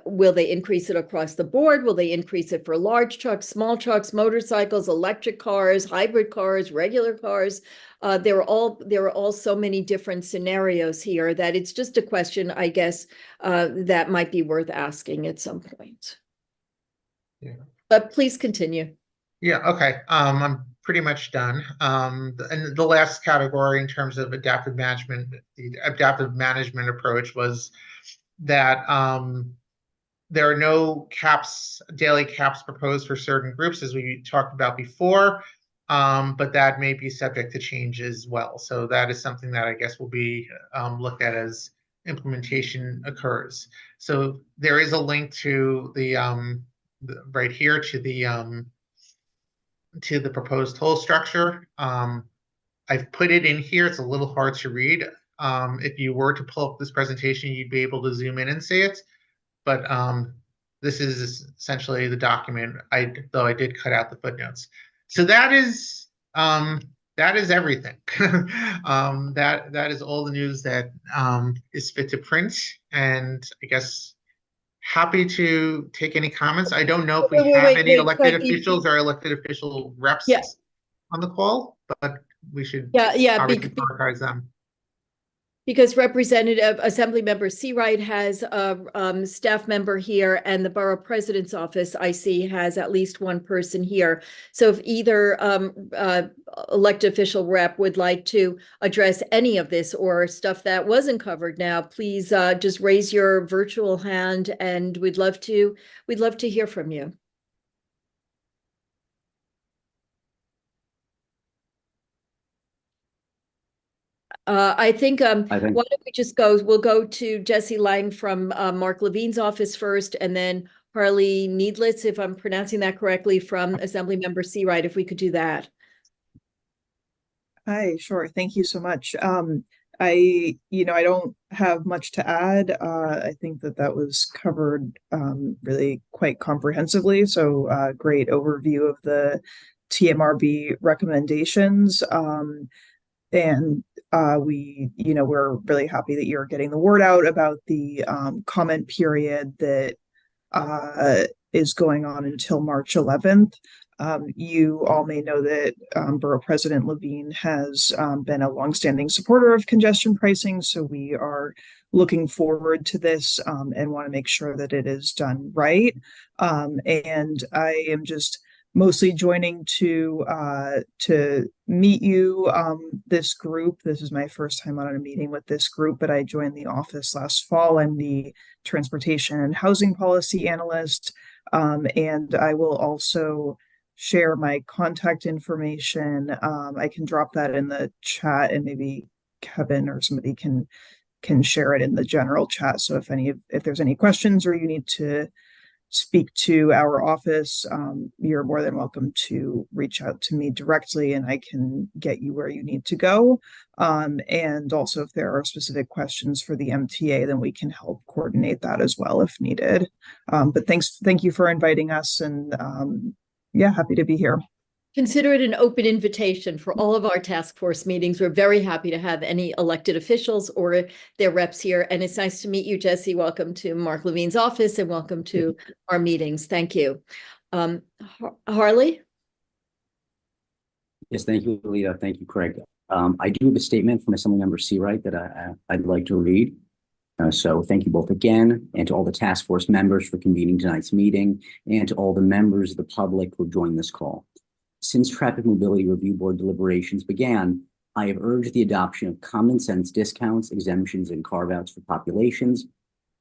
will they increase it across the board? Will they increase it for large trucks, small trucks, motorcycles, electric cars, hybrid cars, regular cars? There are all so many different scenarios here that it's just a question, I guess, that might be worth asking at some point. Yeah. But please continue. Yeah, okay. I'm pretty much done. And the last category in terms of adaptive management, the adaptive management approach, was that there are no daily caps proposed for certain groups, as we talked about before, but that may be subject to change as well. So that is something that I guess will be looked at as implementation occurs. So there is a link to right here to the proposed toll structure. I've put it in here. It's a little hard to read. If you were to pull up this presentation, you'd be able to zoom in and see it. But this is essentially the document, though I did cut out the footnotes. So that is everything. That is all the news that is fit to print. And I guess happy to take any comments. I don't know if we Wait, have any wait, elected Craig, officials or elected official reps yeah, on the call, but we should yeah, obviously prioritize them. because Representative Assemblymember Seawright has a staff member here, and the Borough President's Office, I see, has at least one person here. So if either elected official rep would like to address any of this or stuff that wasn't covered now, please just raise your virtual hand, and we'd love to hear from you. I think why don't we just we'll go to Jesse Lang from Mark Levine's office first, and then Harley Needlitz, if I'm pronouncing that correctly, from Assemblymember Seawright, if we could do that. Hi, sure. Thank you so much. I don't have much to add. I think that was covered really quite comprehensively. So great overview of the TMRB recommendations. And we're really happy that you're getting the word out about the comment period that is going on until March 11th. You all may know that Borough President Levine has been a longstanding supporter of congestion pricing, so we are looking forward to this and want to make sure that it is done right. And I am just mostly joining to meet you. This group, this is my first time on a meeting with this group, but I joined the office last fall. I'm the transportation and housing policy analyst, and I will also share my contact information. I can drop that in the chat, and maybe Kevin or somebody can share it in the general chat. So if there's any questions or you need to speak to our office, you're more than welcome to reach out to me directly, and I can get you where you need to go. And also, if there are specific questions for the MTA, then we can help coordinate that as well if needed. But thank you for inviting us, and yeah, happy to be here. Consider it an open invitation for all of our task force meetings. We're very happy to have any elected officials or their reps here. And it's nice to meet you, Jesse. Welcome to Mark Levine's office, and welcome to our meetings. Thank you. Harley? Yes, thank you, Leah. Thank you, Craig. I do have a statement from Assemblymember Seawright that I'd like to read. So thank you both again, and to all the task force members for convening tonight's meeting, and to all the members of the public who joined this call. Since Traffic Mobility Review Board deliberations began, I have urged the adoption of common sense discounts, exemptions, and carve-outs for populations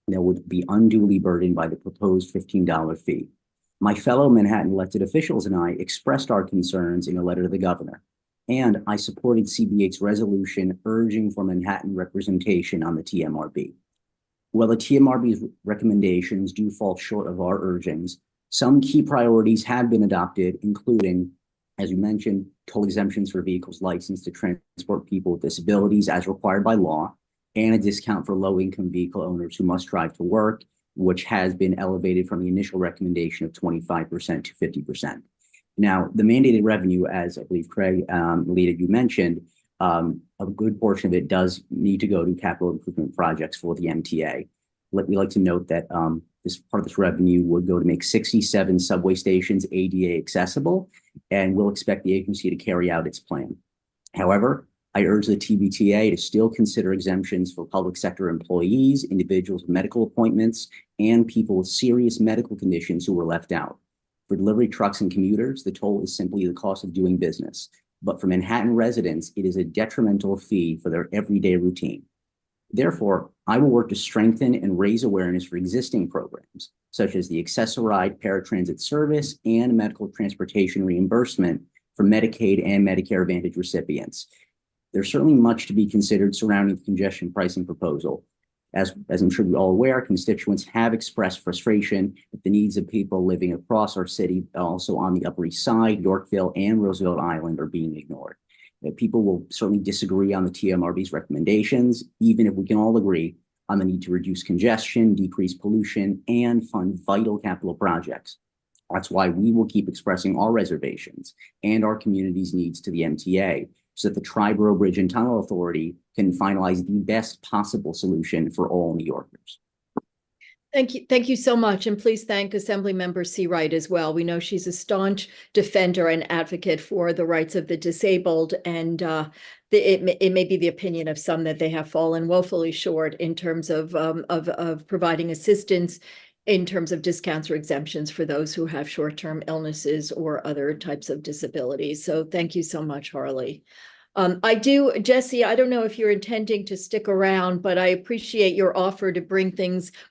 that would be unduly burdened by the proposed $15 fee. My fellow Manhattan elected officials and I expressed our concerns in a letter to the governor, and I supported CB8's resolution urging for Manhattan representation on the TMRB. While the TMRB's recommendations do fall short of our urgings, some key priorities have been adopted, including, as you mentioned, toll exemptions for vehicles licensed to transport people with disabilities as required by law, and a discount for low-income vehicle owners who must drive to work, which has been elevated from the initial recommendation of 25% to 50%. Now, the mandated revenue, as I believe Craig, Lita, you mentioned, a good portion of it does need to go to capital improvement projects for the MTA. We like to note that this part of this revenue would go to make 67 subway stations ADA accessible, and we'll expect the agency to carry out its plan. However, I urge the TBTA to still consider exemptions for public sector employees, individuals with medical appointments, and people with serious medical conditions who were left out. For delivery trucks and commuters, the toll is simply the cost of doing business. But for Manhattan residents, it is a detrimental fee for their everyday routine. Therefore, I will work to strengthen and raise awareness for existing programs, such as the Access-a-Ride paratransit service and medical transportation reimbursement for Medicaid and Medicare Advantage recipients. There's certainly much to be considered surrounding the congestion pricing proposal. As I'm sure you're all aware, constituents have expressed frustration that the needs of people living across our city, also on the Upper East Side, Yorkville, and Roosevelt Island, are being ignored. People will certainly disagree on the TMRB's recommendations, even if we can all agree on the need to reduce congestion, decrease pollution, and fund vital capital projects. That's why we will keep expressing our reservations and our community's needs to the MTA, so that the Triborough Bridge and Tunnel Authority can finalize the best possible solution for all New Yorkers. Thank you so much. And please thank Assemblymember Seawright as well. We know she's a staunch defender and advocate for the rights of the disabled. And it may be the opinion of some that they have fallen woefully short in terms of providing assistance in terms of discounts or exemptions for those who have short-term illnesses or other types of disabilities. So thank you so much, Harley. Jesse, I don't know if you're intending to stick around, but I appreciate your offer to bring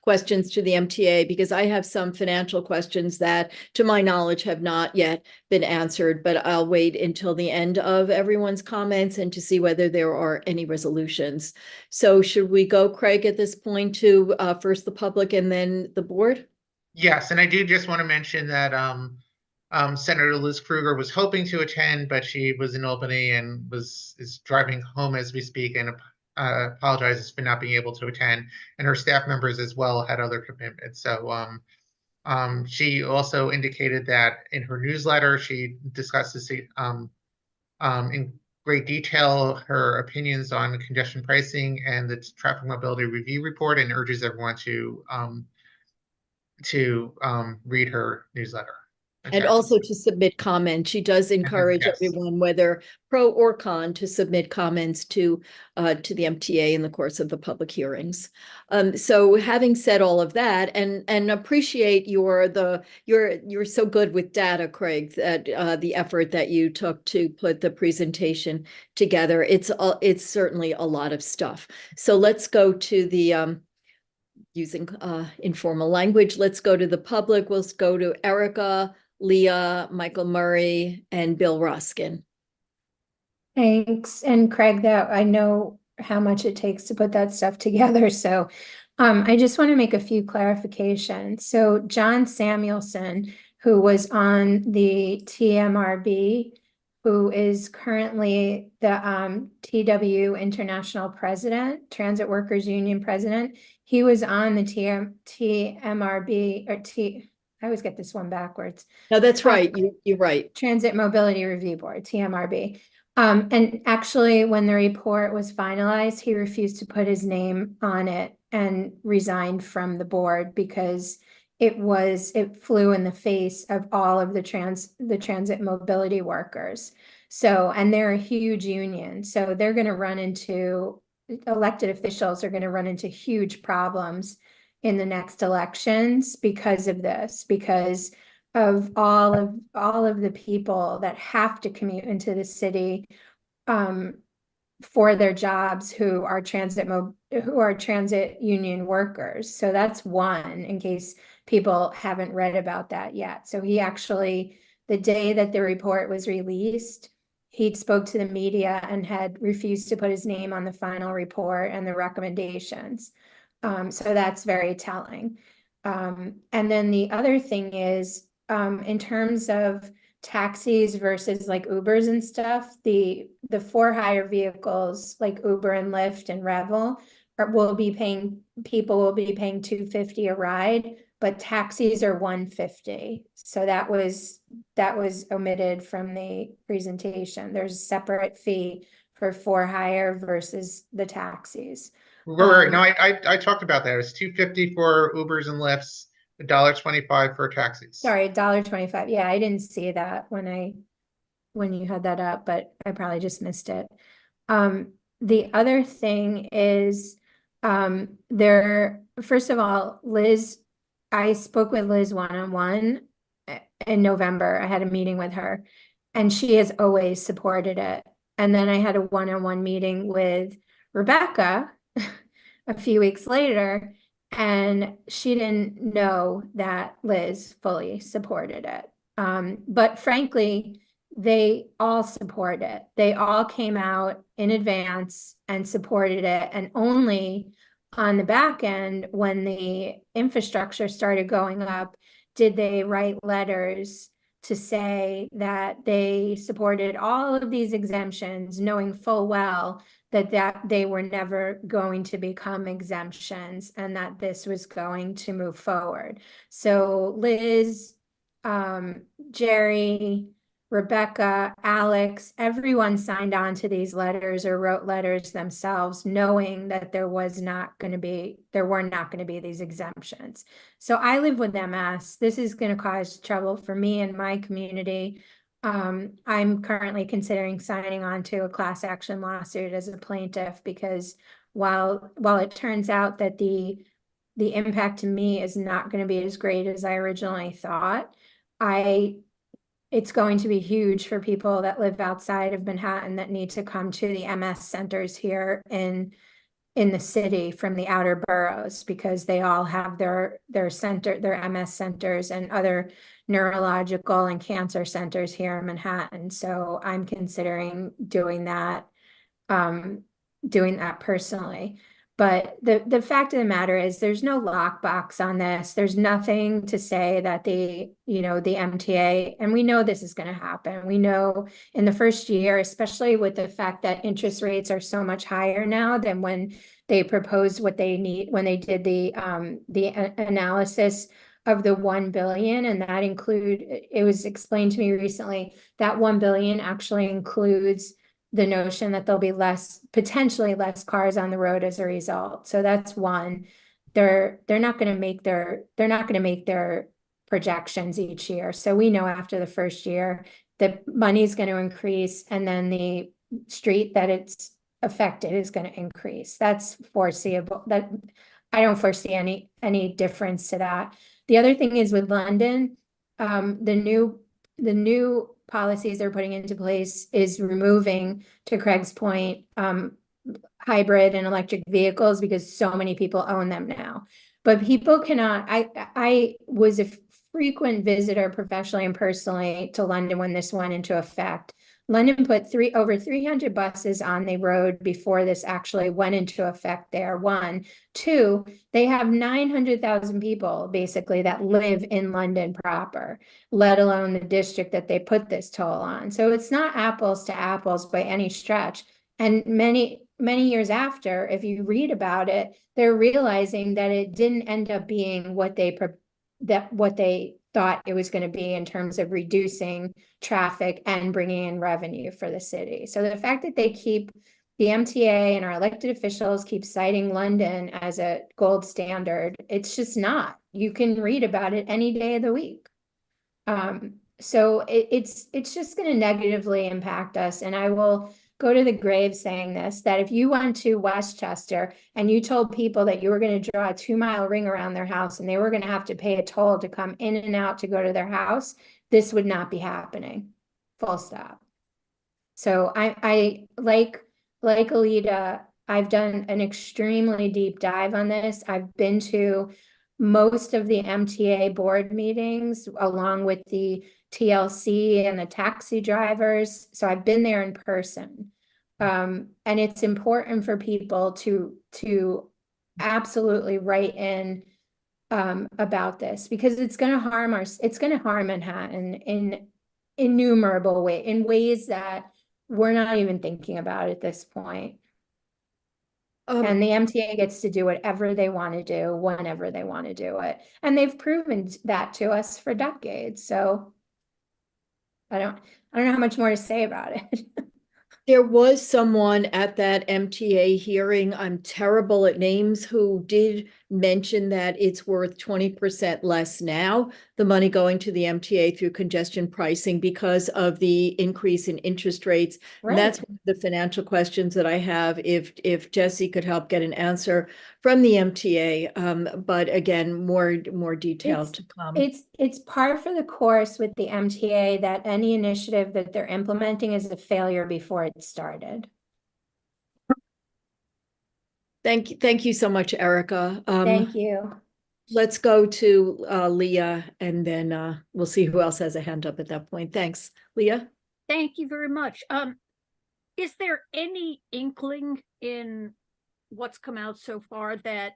questions to the MTA, because I have some financial questions that, to my knowledge, have not yet been answered, but I'll wait until the end of everyone's comments and to see whether there are any resolutions. So should we go, Craig, at this point to first the public and then the board? Yes, and I do just want to mention that Senator Liz Krueger was hoping to attend, but she was in Albany and is driving home as we speak, and apologizes for not being able to attend. And her staff members as well had other commitments. So she also indicated that in her newsletter she discusses in great detail her opinions on congestion pricing and the traffic mobility review report, and urges everyone to read her newsletter. And also to submit comments. She does encourage Yes. everyone, whether pro or con, to submit comments to the MTA in the course of the public hearings. So having said all of that, and appreciate you're so good with data, Craig, that the effort that you took to put the presentation together. It's certainly a lot of stuff. So let's go to the using informal language. Let's go to the public. We'll go to Erica, Leah, Michael Murray, and Bill Ruskin. Thanks. And Craig, that I know how much it takes to put that stuff together. So I just want to make a few clarifications. So John Samuelson, who was on the TMRB, who is currently the TW International President, Transit Workers Union President, he was on the TMRB, or I always get this one backwards. No, that's right. You're right. Transit Mobility Review Board, TMRB. And actually, when the report was finalized, he refused to put his name on it and resigned from the board because it flew in the face of all of the transit mobility workers. So, and they're a huge union. So they're going to run into, elected officials are going to run into huge problems in the next elections because of this, because of all of the people that have to commute into the city for their jobs who are transit union workers. So that's one, in case people haven't read about that yet. So he actually, the day that the report was released, he spoke to the media and had refused to put his name on the final report and the recommendations. So that's very telling. And then the other thing is, in terms of taxis versus like Ubers and stuff, the for hire vehicles like Uber and Lyft and Revel people will be paying $250 a ride, but taxis are $150. So that was omitted from the presentation. There's a separate fee for hire versus the taxis. Right. No, I talked about that. It's $250 for Ubers and Lyfts, $1.25 for taxis. Sorry, $1.25. Yeah, I didn't see that when you had that up, but I probably just missed it. The other thing is, first of all, Liz, I spoke with Liz one-on-one in November. I had a meeting with her, and she has always supported it. And then I had a one-on-one meeting with Rebecca a few weeks later, and she didn't know that Liz fully supported it. But frankly, they all support it. They all came out in advance and supported it. And only on the back end, when the infrastructure started going up, did they write letters to say that they supported all of these exemptions, knowing full well that they were never going to become exemptions and that this was going to move forward. So Liz, Jerry, Rebecca, Alex, everyone signed on to these letters or wrote letters themselves, knowing that there were not going to be these exemptions. So I live with MS. This is going to cause trouble for me and my community. I'm currently considering signing on to a class action lawsuit as a plaintiff, because while it turns out that the impact to me is not going to be as great as I originally thought, it's going to be huge for people that live outside of Manhattan that need to come to the MS centers here in the city from the outer boroughs, because they all have their MS centers and other neurological and cancer centers here in Manhattan. So I'm considering doing that personally. But the fact of the matter is there's no lockbox on this. There's nothing to say that the MTA, and we know this is going to happen. We know in the first year, especially with the fact that interest rates are so much higher now than when they proposed what they need, when they did the analysis of the 1 billion, and that it was explained to me recently that 1 billion actually includes the notion that there'll be potentially less cars on the road as a result. So that's one. They're not going to make their projections each year. So we know after the first year, the money's going to increase, and then the street that it's affected is going to increase. That's foreseeable. That I don't foresee any difference to that. The other thing is with London, the new policies they're putting into place is removing, to Craig's point, hybrid and electric vehicles, because so many people own them now. But people cannot. I was a frequent visitor professionally and personally to London when this went into effect. London put over 300 buses on the road before this actually went into effect there. One. Two, they have 900,000 people basically that live in London proper, let alone the district that they put this toll on. So it's not apples to apples by any stretch. And many years after, if you read about it, they're realizing that it didn't end up being what they thought it was going to be in terms of reducing traffic and bringing in revenue for the city. So the fact that the MTA and our elected officials keep citing London as a gold standard, it's just not. You can read about it any day of the week. So it's just going to negatively impact us. And I will go to the grave saying this, that if you went to Westchester and you told people that you were going to draw a 2-mile ring around their house and they were going to have to pay a toll to come in and out to go to their house, this would not be happening. Full stop. So I like Alita, I've done an extremely deep dive on this. I've been to most of the MTA board meetings along with the TLC and the taxi drivers. So I've been there in person. And it's important for people to absolutely write in about this, because it's going to harm Manhattan in innumerable ways, in ways that we're not even thinking about at this point. And the MTA gets to do whatever they want to do, whenever they want to do it. And they've proven that to us for decades. So I don't know how much more to say about it. There was someone at that MTA hearing, I'm terrible at names, who did mention that it's worth 20% less now, the money going to the MTA through congestion pricing, because of the increase in interest rates. Right. And that's one of the financial questions that I have, if Jesse could help get an answer from the MTA. But again, more details to come. It's par for the course with the MTA that any initiative that they're implementing is a failure before it started. Thank you so much, Erica. Thank you. Let's go to Leah, and then we'll see who else has a hand up at that point. Thanks, Leah. Thank you very much. Is there any inkling in what's come out so far that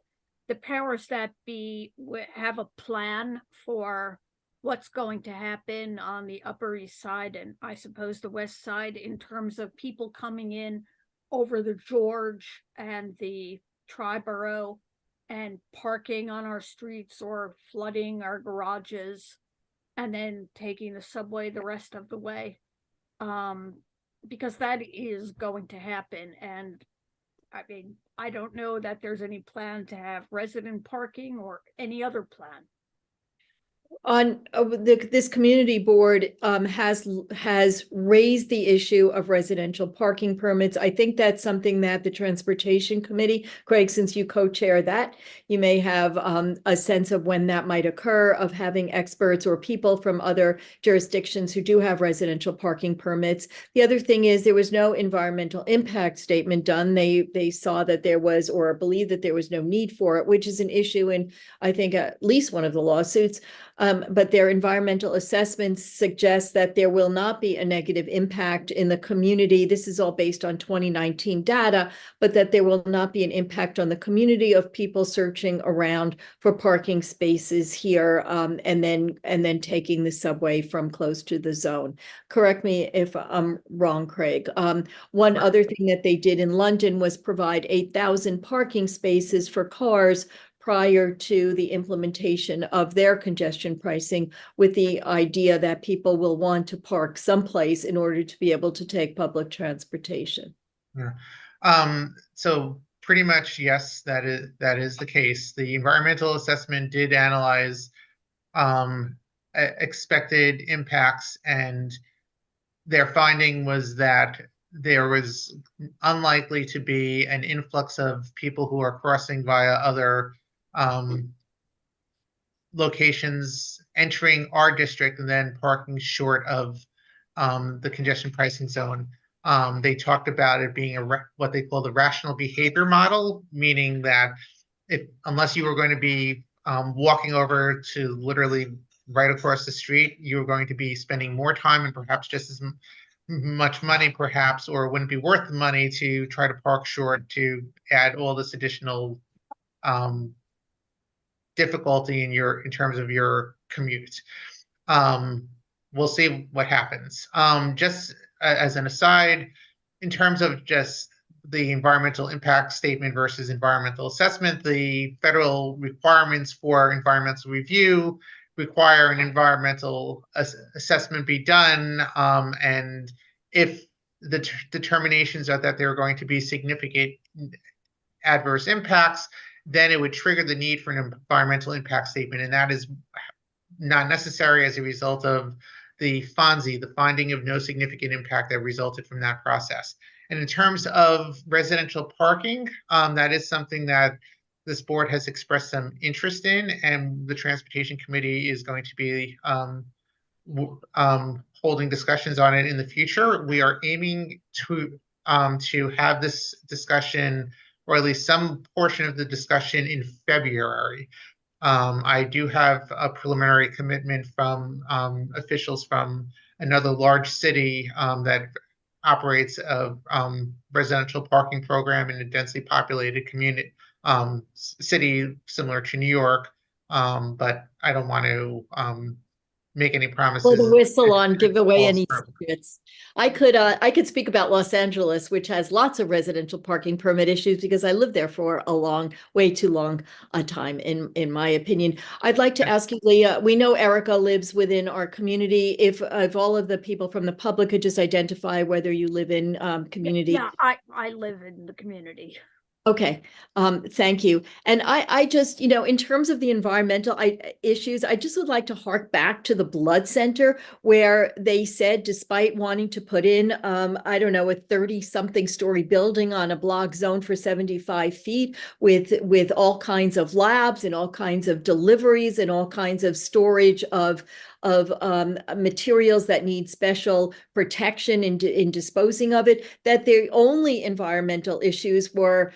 the powers that be have a plan for what's going to happen on the Upper East Side and I suppose the West Side in terms of people coming in over the George and the Triborough and parking on our streets or flooding our garages and then taking the subway the rest of the way? because that is going to happen. And I mean, I don't know that there's any plan to have resident parking or any other plan. On this community board has raised the issue of residential parking permits. I think that's something that the Transportation Committee, Craig, since you co-chair that, you may have a sense of when that might occur, of having experts or people from other jurisdictions who do have residential parking permits. The other thing is there was no environmental impact statement done. They saw that there was, or believed that there was no need for it, which is an issue in, I think, at least one of the lawsuits. But their environmental assessments suggest that there will not be a negative impact in the community. This is all based on 2019 data, but that there will not be an impact on the community of people searching around for parking spaces here, and then taking the subway from close to the zone. Correct me if I'm wrong, Craig. One other thing that they did in London was provide 8,000 parking spaces for cars prior to the implementation of their congestion pricing, with the idea that people will want to park someplace in order to be able to take public transportation. Yeah. So pretty much, yes, that is the case. The environmental assessment did analyze expected impacts, and their finding was that there was unlikely to be an influx of people who are crossing via other locations entering our district and then parking short of the congestion pricing zone. They talked about it being what they call the rational behavior model, meaning that unless you were going to be walking over to literally right across the street, you were going to be spending more time and perhaps just as much money, perhaps, or it wouldn't be worth the money to try to park short to add all this additional difficulty in terms of your commute. We'll see what happens. Just as an aside, in terms of just the environmental impact statement versus environmental assessment, the federal requirements for environmental review require an environmental assessment be done, and if the determinations are that there are going to be significant adverse impacts, then it would trigger the need for an environmental impact statement, and that is not necessary as a result of the FONSI, the finding of no significant impact that resulted from that process. And in terms of residential parking, that is something that this board has expressed some interest in, and the Transportation Committee is going to be holding discussions on it in the future. We are aiming to have this discussion, or at least some portion of the discussion, in February. I do have a preliminary commitment from officials from another large city that operates a residential parking program in a densely populated community city similar to New York, but I don't want to make any promises. Well, the whistle on, give away any secrets. I could speak about Los Angeles, which has lots of residential parking permit issues, because I lived there for way too long a time, in my opinion. I'd like to ask you, Leah, we know Erica lives within our community. If all of the people from the public could just identify whether you live in community. Yeah, I live in the community. Okay, thank you. And I just, in terms of the environmental issues, I just would like to hark back to the blood center, where they said, despite wanting to put in, I don't know, a 30-something story building on a block zone for 75 feet with all kinds of labs and all kinds of deliveries and all kinds of storage of materials that need special protection in disposing of it, that the only environmental issues were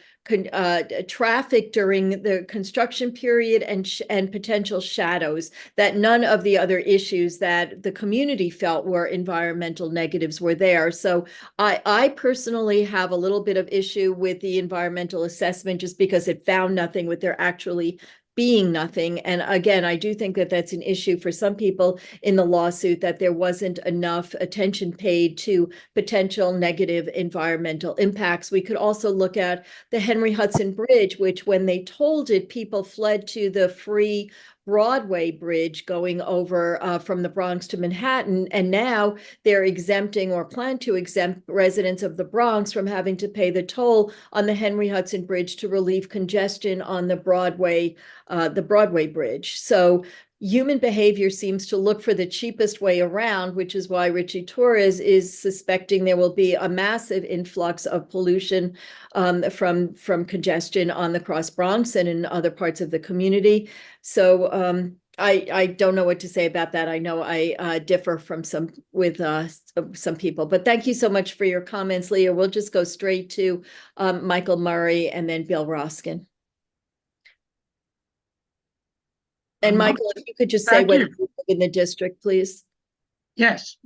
traffic during the construction period and potential shadows, that none of the other issues that the community felt were environmental negatives were there. So I personally have a little bit of issue with the environmental assessment, just because it found nothing with there actually being nothing. And again, I do think that that's an issue for some people in the lawsuit, that there wasn't enough attention paid to potential negative environmental impacts. We could also look at the Henry Hudson Bridge, which, when they told it, people fled to the free Broadway bridge going over from the Bronx to Manhattan. And now they're exempting or plan to exempt residents of the Bronx from having to pay the toll on the Henry Hudson Bridge to relieve congestion on the Broadway bridge. So human behavior seems to look for the cheapest way around, which is why Richie Torres is suspecting there will be a massive influx of pollution from congestion on the Cross Bronx and in other parts of the community. So I don't know what to say about that. I know I differ from some people, but thank you so much for your comments, Leah. We'll just go straight to Michael Murray and then Bill Roskin. And Michael, if you could just say whether you live in the district, please. Yes.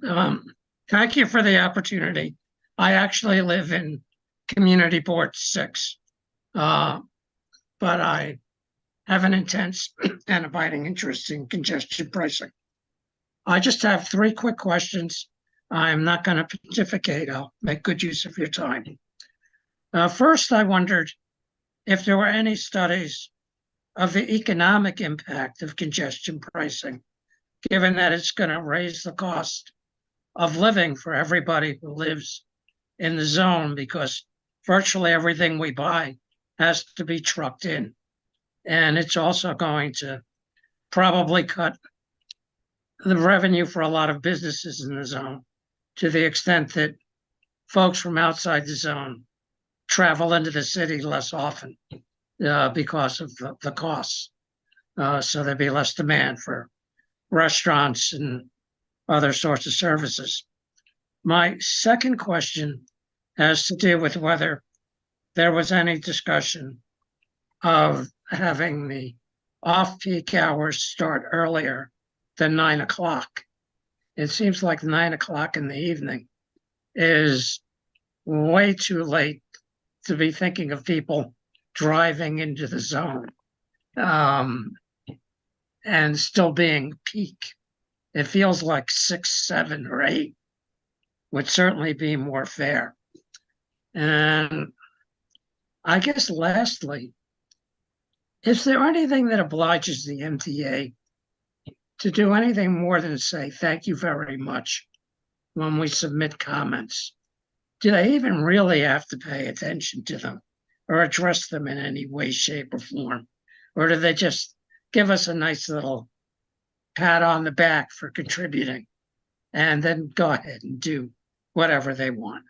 Thank you for the opportunity. I actually live in Community Board 6, but I have an intense and abiding interest in congestion pricing. I just have 3 quick questions. I'm not going to pontificate. I'll make good use of your time. First, I wondered if there were any studies of the economic impact of congestion pricing, given that it's going to raise the cost of living for everybody who lives in the zone, because virtually everything we buy has to be trucked in. And it's also going to probably cut the revenue for a lot of businesses in the zone, to the extent that folks from outside the zone travel into the city less often because of the costs. So there'd be less demand for restaurants and other sorts of services. My second question has to do with whether there was any discussion of having the off-peak hours start earlier than 9 o'clock. It seems like 9 o'clock in the evening is way too late to be thinking of people driving into the zone and still being peak. It feels like 6, 7, or 8 would certainly be more fair. And I guess lastly, is there anything that obliges the MTA to do anything more than say thank you very much when we submit comments? Do they even really have to pay attention to them or address them in any way, shape, or form? Or do they just give us a nice little pat on the back for contributing and then go ahead and do whatever they want?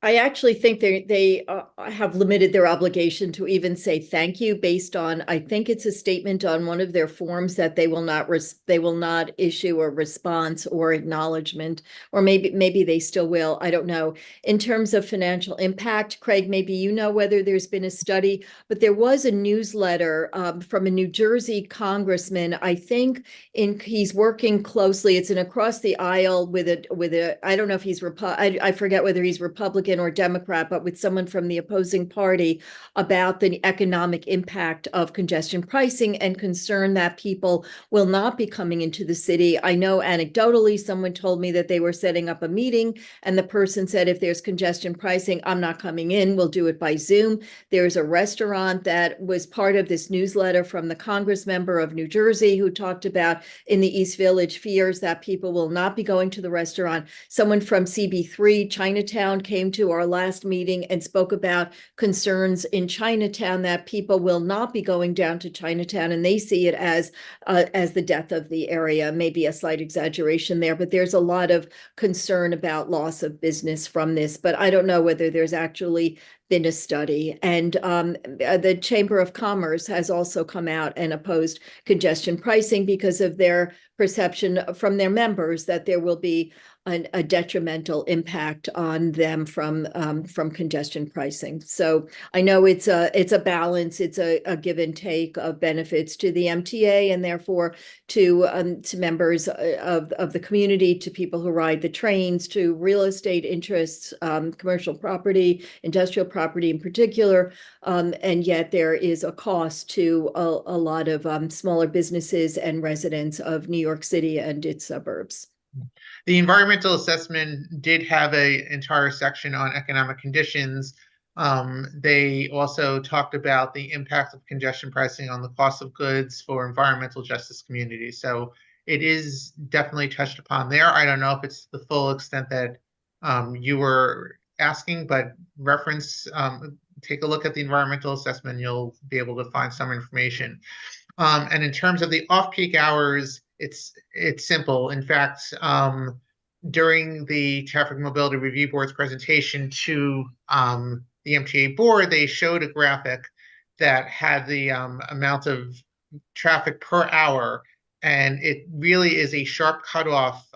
I actually think they have limited their obligation to even say thank you based on, I think it's a statement on one of their forms that they will not issue a response or acknowledgement, or maybe they still will. I don't know. In terms of financial impact, Craig, maybe you know whether there's been a study, but there was a newsletter from a New Jersey congressman. I think he's working closely. It's an across the aisle with a I don't know if he's I forget whether he's Republican or Democrat, but with someone from the opposing party, about the economic impact of congestion pricing and concern that people will not be coming into the city. I know anecdotally someone told me that they were setting up a meeting and the person said, if there's congestion pricing, I'm not coming in, we'll do it by Zoom. There's a restaurant that was part of this newsletter from the Congress member of New Jersey who talked about in the East Village fears that people will not be going to the restaurant. Someone from CB3 Chinatown came to our last meeting and spoke about concerns in Chinatown that people will not be going down to Chinatown, and they see it as the death of the area. Maybe a slight exaggeration there, but there's a lot of concern about loss of business from this. But I don't know whether there's actually been a study. And the Chamber of Commerce has also come out and opposed congestion pricing because of their perception from their members that there will be a detrimental impact on them from congestion pricing. So I know it's a balance, it's a give and take of benefits to the MTA and therefore to members of the community, to people who ride the trains, to real estate interests, commercial property, industrial property in particular, and yet there is a cost to a lot of smaller businesses and residents of New York City and its suburbs. The environmental assessment did have an entire section on economic conditions. They also talked about the impact of congestion pricing on the cost of goods for environmental justice communities. So it is definitely touched upon there. I don't know if it's the full extent that you were asking, but take a look at the environmental assessment. You'll be able to find some information. And in terms of the off-peak hours, it's simple. In fact, during the Traffic Mobility Review Board's presentation to the MTA board, they showed a graphic that had the amount of traffic per hour, and it really is a sharp cutoff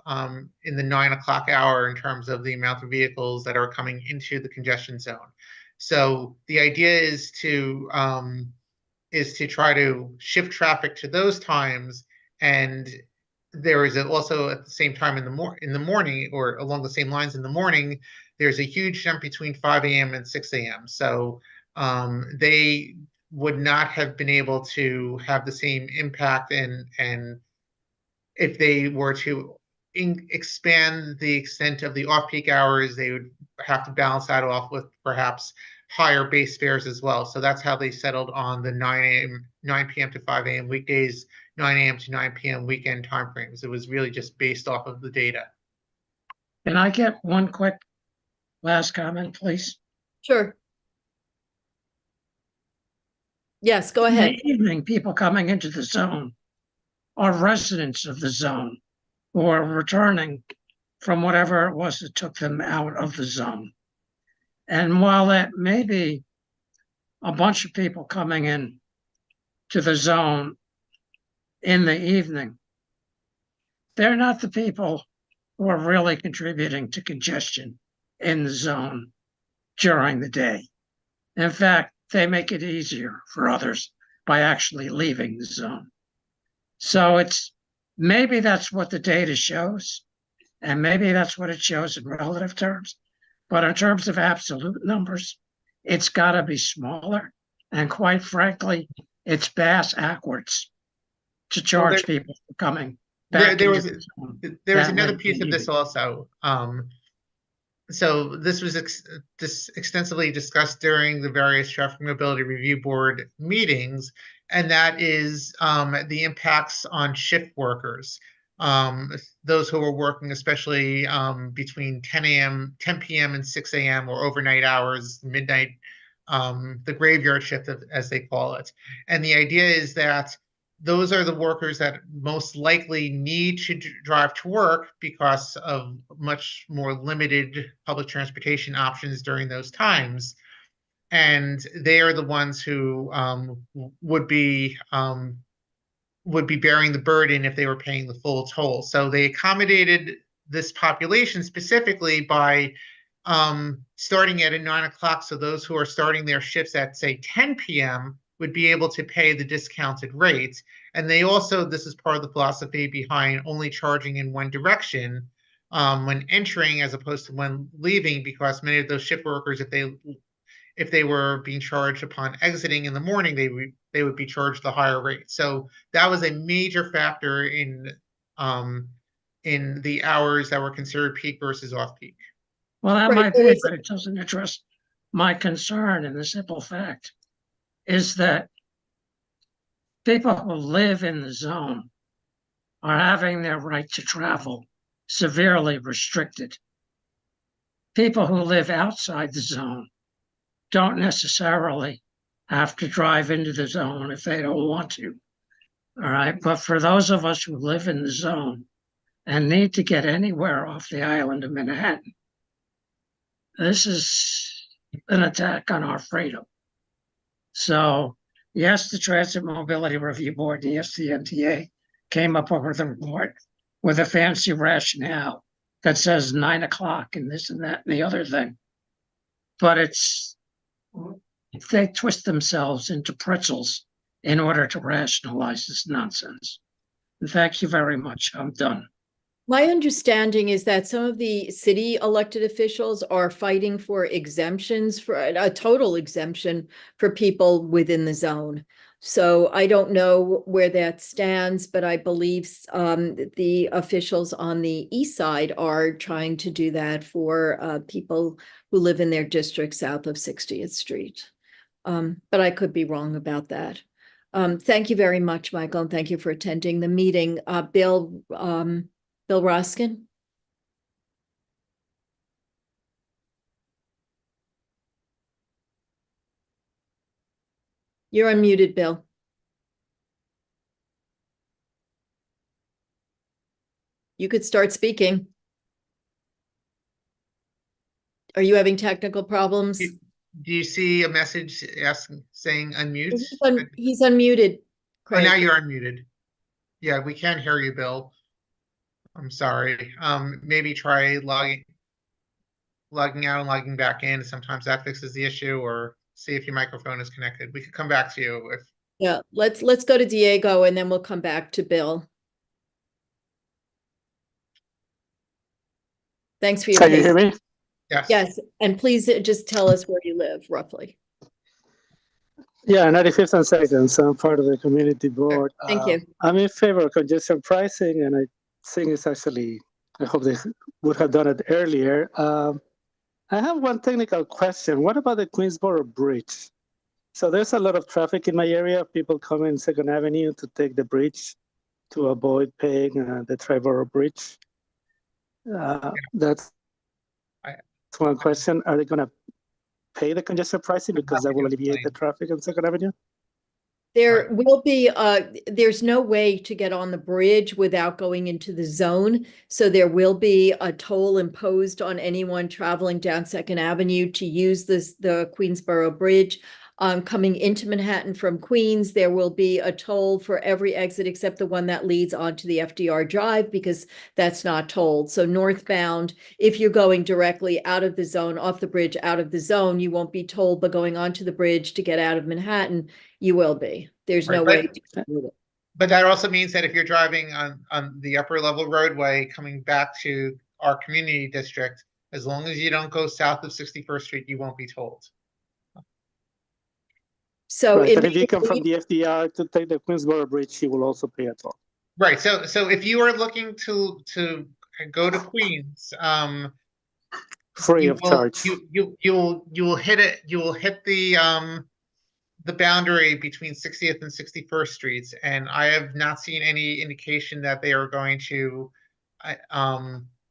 in the 9 o'clock hour in terms of the amount of vehicles that are coming into the congestion zone. So the idea is to try to shift traffic to those times, and there is also at the same time in the morning, or along the same lines in the morning, there's a huge jump between 5 a.m. and 6 a.m. So they would not have been able to have the same impact, and if they were to expand the extent of the off-peak hours, they would have to balance that off with perhaps higher base fares as well. So that's how they settled on the 9 p.m. to 5 a.m. weekdays, 9 a.m. to 9 p.m. weekend timeframes. It was really just based off of the data. Can I get one quick last comment, please? Sure. Yes, go In ahead. the evening, people coming into the zone are residents of the zone who are returning from whatever it was that took them out of the zone. And while that may be a bunch of people coming in to the zone in the evening, they're not the people who are really contributing to congestion in the zone during the day. In fact, they make it easier for others by actually leaving the zone. So maybe that's what the data shows, and maybe that's what it shows in relative terms. But in terms of absolute numbers, it's got to be smaller. And quite frankly, it's bass-ackwards to charge people for coming back. There was another piece of this also. So this was extensively discussed during the various Traffic Mobility Review Board meetings, and that is the impacts on shift workers. Those who are working, especially between 10 p.m. and 6 a.m. or overnight hours, midnight, the graveyard shift, as they call it. And the idea is that those are the workers that most likely need to drive to work because of much more limited public transportation options during those times. And they are the ones who would be bearing the burden if they were paying the full toll. So they accommodated this population specifically by starting at 9 o'clock. So those who are starting their shifts at, say, 10 p.m. would be able to pay the discounted rate. And they also, this is part of the philosophy behind only charging in one direction when entering as opposed to when leaving, because many of those shift workers, if they were being charged upon exiting in the morning, they would be charged the higher rate. So that was a major factor in the hours that were considered peak versus off-peak. Well, that might be, but it doesn't address my concern. And the simple fact is that people who live in the zone are having their right to travel severely restricted. People who live outside the zone don't necessarily have to drive into the zone if they don't want to. All right. But for those of us who live in the zone and need to get anywhere off the island of Manhattan, this is an attack on our freedom. So, yes, the Transit Mobility Review Board, and yes, the MTA came up with a report with a fancy rationale that says 9 o'clock and this and that and the other thing. But they twist themselves into pretzels in order to rationalize this nonsense. And thank you very much. I'm done. My understanding is that some of the city elected officials are fighting for exemptions, for a total exemption for people within the zone. So I don't know where that stands, but I believe the officials on the east side are trying to do that for people who live in their district south of 60th Street. But I could be wrong about that. Thank you very much, Michael, and thank you for attending the meeting. Bill Roskin? You're unmuted, Bill. You could start speaking. Are you having technical problems? Do you see a message saying unmute? He's unmuted, Oh, Craig. now you're unmuted. Yeah, we can't hear you, Bill. I'm sorry. Maybe try logging out and logging back in. Sometimes that fixes the issue, or see if your microphone is connected. We could come back to you if. Yeah, let's go to Diego and then we'll come back to Bill. Thanks for your Can you hear patience. me? Yes. Yes, and please just tell us where you live, roughly. Yeah, 95th and 2nd, so I'm part of the community board. Thank you. I'm in favor of congestion pricing, and I think it's actually, I hope they would have done it earlier. I have one technical question. What about the Queensboro Bridge? So there's a lot of traffic in my area, people coming 2nd Avenue to take the bridge to avoid paying the Triborough Bridge. That's one question. Are they going to pay the congestion pricing because that will alleviate the traffic on 2nd Avenue? There will be, there's no way to get on the bridge without going into the zone. So there will be a toll imposed on anyone traveling down 2nd Avenue to use the Queensboro Bridge. Coming into Manhattan from Queens, there will be a toll for every exit except the one that leads onto the FDR Drive because that's not tolled. So northbound, if you're going directly out of the zone, off the bridge, out of the zone, you won't be tolled, but going onto the bridge to get out of Manhattan, you will be. There's no way to do it. But that also means that if you're driving on the upper level roadway coming back to our community district, as long as you don't go south of 61st Street, you won't be tolled. So right, and if you come from the FDR to take the Queensboro Bridge, you will also pay a toll. Right. So if you are looking to go to Queens, free of charge. You will hit it. You will hit the boundary between 60th and 61st Streets, and I have not seen any indication that they are going to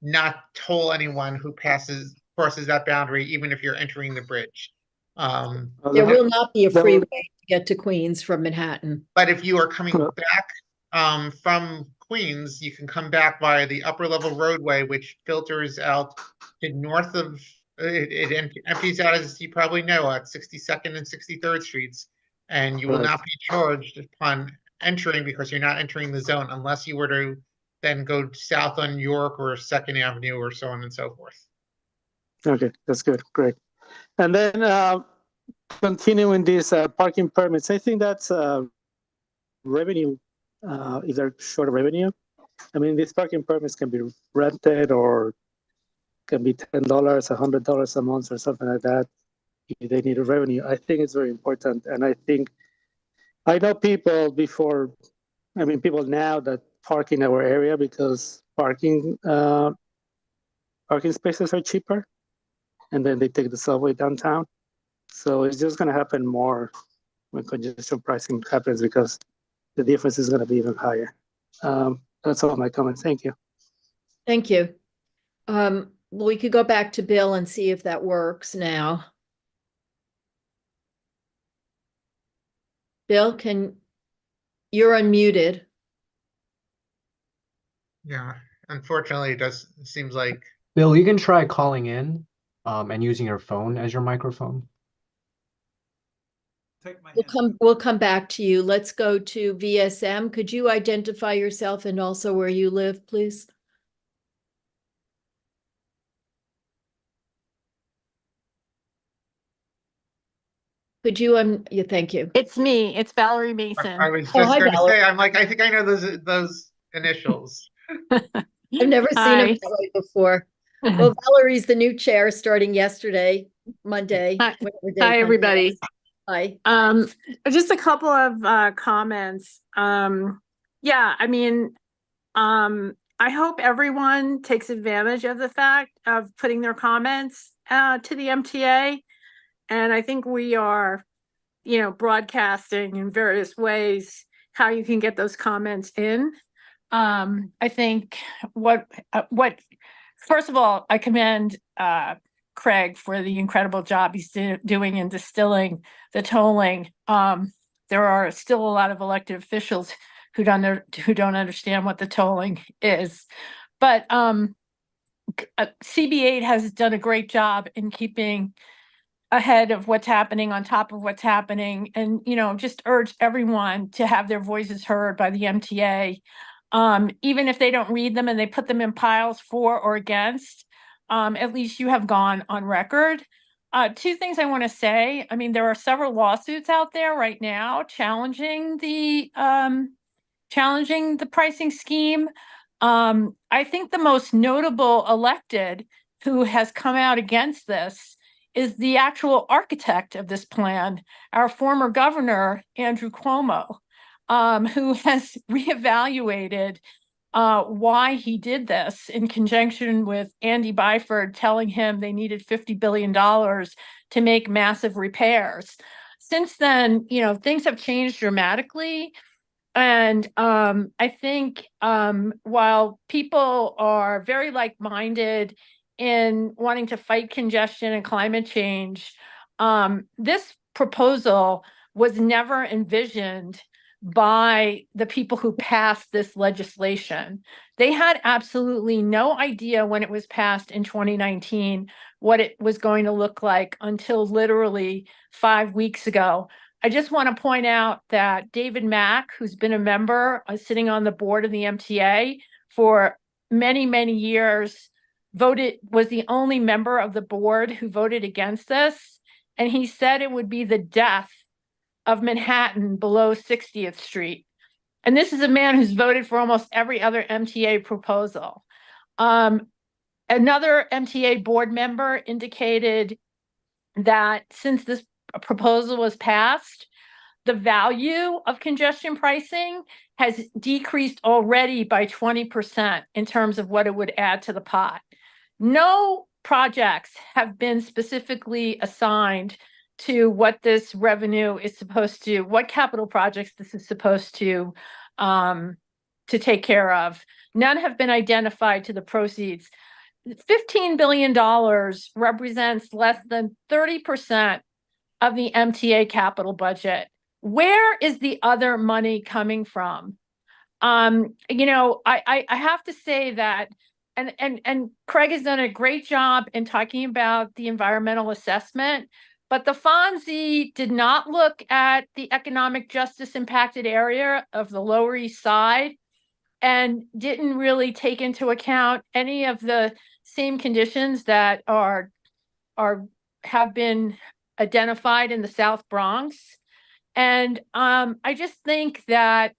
not toll anyone who crosses that boundary, even if you're entering the bridge. There will not be a freeway to get to Queens from Manhattan. But if you are coming back from Queens, you can come back via the upper level roadway, which filters out to north of, it empties out, as you probably know, at 62nd and 63rd Streets. And you will not be charged upon entering because you're not entering the zone unless you were to then go south on York or 2nd Avenue or so on and so forth. Okay, that's good. Great. And then continuing these parking permits, I think that's revenue, if they're short of revenue. I mean, these parking permits can be rented or can be $10, $100 a month or something like that. If they need a revenue, I think it's very important. And I think, I know people now that park in our area because parking spaces are cheaper. And then they take the subway downtown. So it's just going to happen more when congestion pricing happens because the difference is going to be even higher. That's all my comments. Thank you. Thank you. We could go back to Bill and see if that works now. Bill, you're unmuted. Yeah, unfortunately, it seems like. Bill, you can try calling in and using your phone as your microphone. We'll come back to you. Let's go to VSM. Could you identify yourself and also where you live, please? Could you thank you. It's me. It's Valerie Mason. I was just going to say, I'm like, I think I know those initials. I've never seen him that way before. Well, Valerie's the new chair starting yesterday, Monday. Hi everybody. Aye. Just a couple of comments. Yeah, I mean, I hope everyone takes advantage of the fact of putting their comments to the MTA. And I think we are, broadcasting in various ways how you can get those comments in. I think first of all, I commend Craig for the incredible job he's doing in distilling the tolling. There are still a lot of elected officials who don't understand what the tolling is, but CB8 has done a great job in keeping ahead of what's happening, on top of what's happening, and just urge everyone to have their voices heard by the MTA, even if they don't read them and they put them in piles for or against. At least you have gone on record. Two things I want to say. I mean, there are several lawsuits out there right now challenging the pricing scheme. I think the most notable elected who has come out against this is the actual architect of this plan, our former governor, Andrew Cuomo, who has reevaluated why he did this in conjunction with Andy Byford telling him they needed $50 billion to make massive repairs. Since then, things have changed dramatically. And I think while people are very like-minded in wanting to fight congestion and climate change, this proposal was never envisioned by the people who passed this legislation. They had absolutely no idea when it was passed in 2019 what it was going to look like until literally 5 weeks ago. I just want to point out that David Mack, who's been a member sitting on the board of the MTA for many, many years, was the only member of the board who voted against this. And he said it would be the death of Manhattan below 60th Street. And this is a man who's voted for almost every other MTA proposal. Another MTA board member indicated that since this proposal was passed, the value of congestion pricing has decreased already by 20% in terms of what it would add to the pot. No projects have been specifically assigned to what this revenue is supposed to, what capital projects this is supposed to take care of. None have been identified to the proceeds. $15 billion represents less than 30% of the MTA capital budget. Where is the other money coming from? I have to say that, and Craig has done a great job in talking about the environmental assessment, but the FONSI did not look at the economic justice impacted area of the Lower East Side and didn't really take into account any of the same conditions that have been identified in the South Bronx. And I just think that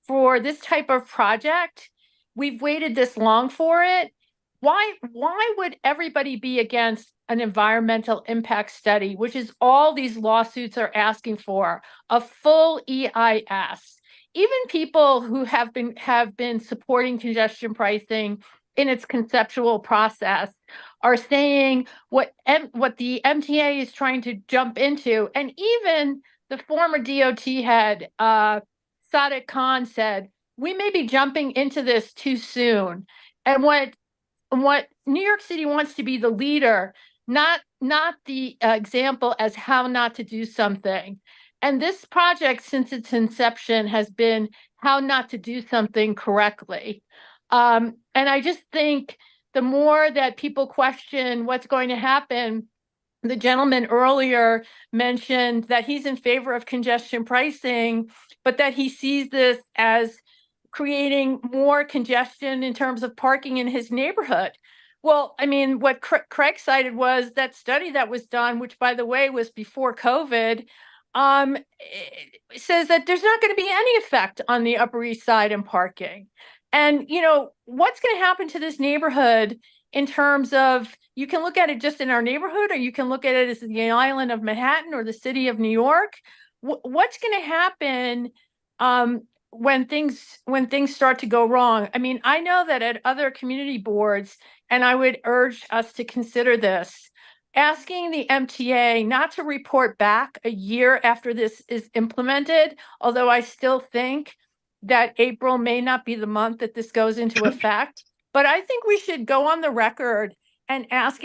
for this type of project, we've waited this long for it. Why would everybody be against an environmental impact study, which is all these lawsuits are asking for, a full EIS? Even people who have been supporting congestion pricing in its conceptual process are saying what the MTA is trying to jump into. And even the former DOT head, Sadiq Khan, said, we may be jumping into this too soon. And what New York City wants to be the leader, not the example as how not to do something. And this project, since its inception, has been how not to do something correctly. And I just think the more that people question what's going to happen, the gentleman earlier mentioned that he's in favor of congestion pricing, but that he sees this as creating more congestion in terms of parking in his neighborhood. Well, I mean, what Craig cited was that study that was done, which, by the way, was before COVID, says that there's not going to be any effect on the Upper East Side and parking. And, what's going to happen to this neighborhood in terms of, you can look at it just in our neighborhood, or you can look at it as the island of Manhattan or the city of New York. What's going to happen when things start to go wrong? I mean, I know that at other community boards, and I would urge us to consider this, asking the MTA not to report back a year after this is implemented, although I still think that April may not be the month that this goes into effect. But I think we should go on the record and ask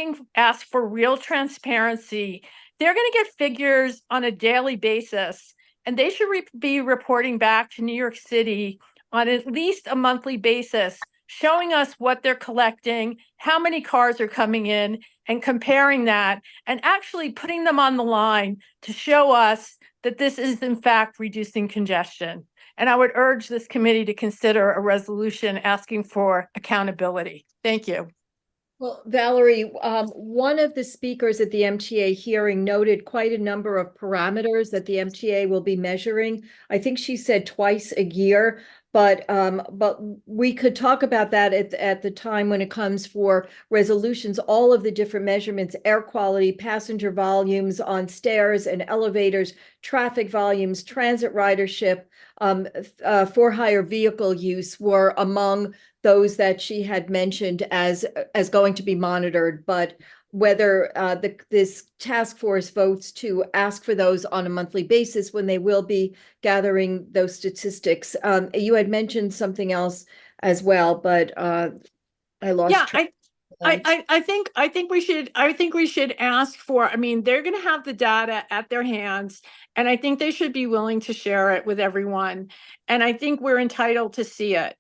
for real transparency. They're going to get figures on a daily basis, and they should be reporting back to New York City on at least a monthly basis, showing us what they're collecting, how many cars are coming in, and comparing that, and actually putting them on the line to show us that this is in fact reducing congestion. And I would urge this committee to consider a resolution asking for accountability. Thank you. Well, Valerie, one of the speakers at the MTA hearing noted quite a number of parameters that the MTA will be measuring. I think she said twice a year, but we could talk about that at the time when it comes for resolutions, all of the different measurements: air quality, passenger volumes on stairs and elevators, traffic volumes, transit ridership, for-hire vehicle use were among those that she had mentioned as going to be monitored. But whether this task force votes to ask for those on a monthly basis when they will be gathering those statistics. You had mentioned something else as well, but I lost track. I think we should ask for, I mean, they're going to have the data at their hands, and I think they should be willing to share it with everyone. And I think we're entitled to see it.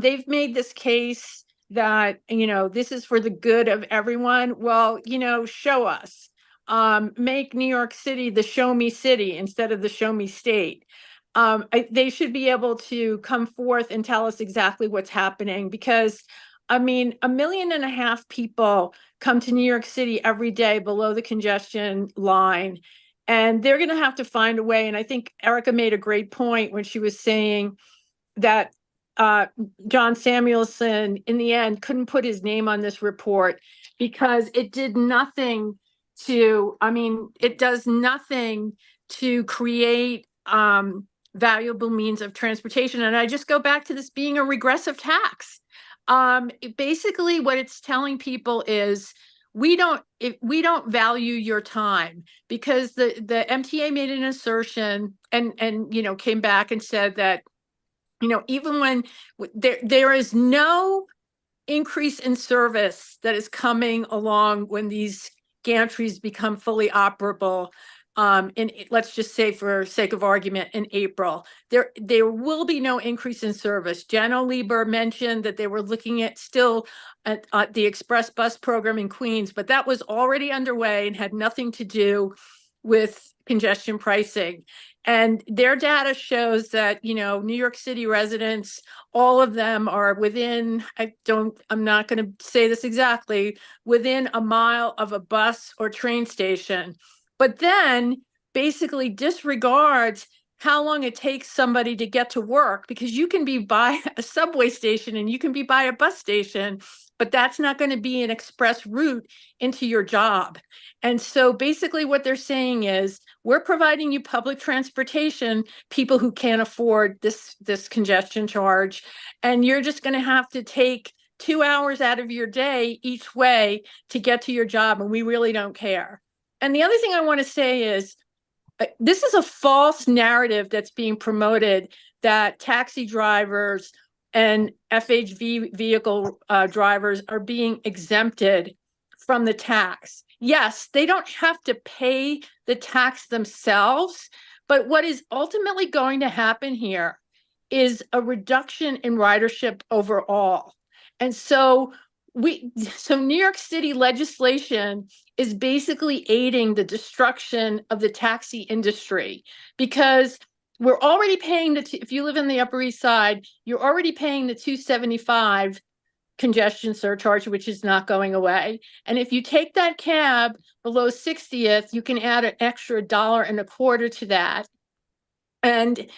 They've made this case that, this is for the good of everyone. Well, show us. Make New York City the show me city instead of the show me state. They should be able to come forth and tell us exactly what's happening, because, I mean, 1.5 million people come to New York City every day below the congestion line, and they're going to have to find a way. And I think Erica made a great point when she was saying that John Samuelson, in the end, couldn't put his name on this report because it did nothing to, it does nothing to create valuable means of transportation. And I just go back to this being a regressive tax. Basically, what it's telling people is we don't value your time, because the MTA made an assertion and came back and said that even when there is no increase in service that is coming along when these gantries become fully operable, let's just say, for sake of argument, in April, there will be no increase in service. Jano Lieber mentioned that they were looking at still at the express bus program in Queens, but that was already underway and had nothing to do with congestion pricing. And their data shows that, New York City residents, all of them are within, I'm not going to say this exactly, within a mile of a bus or train station, but then basically disregards how long it takes somebody to get to work, because you can be by a subway station and you can be by a bus station, but that's not going to be an express route into your job. And so basically what they're saying is, we're providing you public transportation, people who can't afford this congestion charge, and you're just going to have to take 2 hours out of your day each way to get to your job, and we really don't care. And the other thing I want to say is, this is a false narrative that's being promoted, that taxi drivers and FHV vehicle drivers are being exempted from the tax. Yes, they don't have to pay the tax themselves, but what is ultimately going to happen here is a reduction in ridership overall. And so New York City legislation is basically aiding the destruction of the taxi industry, because we're already paying if you live in the Upper East Side, you're already paying the $2.75 congestion surcharge, which is not going away. And if you take that cab below 60th, you can add an extra $1.25 to that. And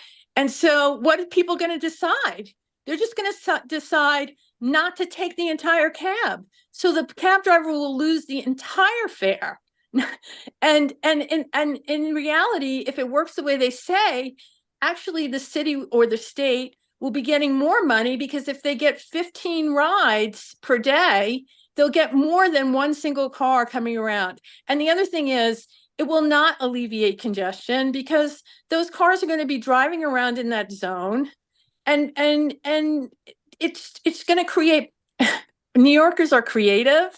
so what are people going to decide? They're just going to decide not to take the entire cab. So the cab driver will lose the entire fare. And in reality, if it works the way they say, actually the city or the state will be getting more money, because if they get 15 rides per day, they'll get more than one single car coming around. And the other thing is, it will not alleviate congestion, because those cars are going to be driving around in that zone, and it's going to create. New Yorkers are creative,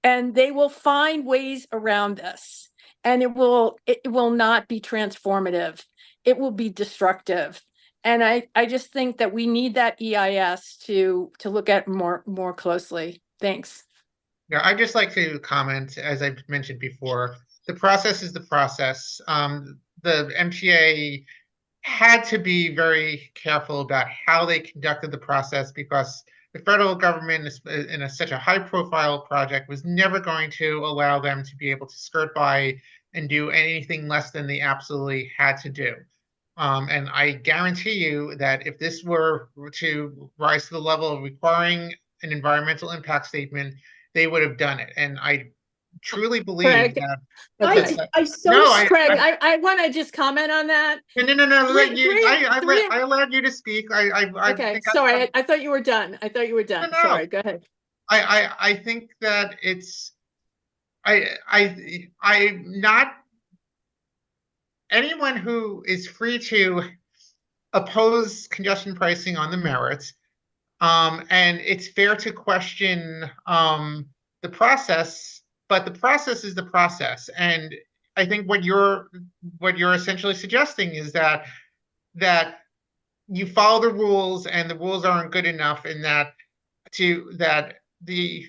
and they will find ways around this, and it will not be transformative. It will be destructive. And I just think that we need that EIS to look at more closely. Thanks. Yeah, I'd just like to comment, as I've mentioned before, the process is the process. The MTA had to be very careful about how they conducted the process, because the federal government, in such a high-profile project, was never going to allow them to be able to skirt by and do anything less than they absolutely had to do. And I guarantee you that if this were to rise to the level of requiring an environmental impact statement, they would have done it. And I truly believe Craig, that. Craig, I want to just comment on that. No. I allowed you to speak. Okay, sorry. I thought you were done. No. Sorry, go ahead. I think that it's I'm not anyone who is free to oppose congestion pricing on the merits. And it's fair to question the process, but the process is the process. And I think what you're essentially suggesting is that you follow the rules, and the rules aren't good enough, in that the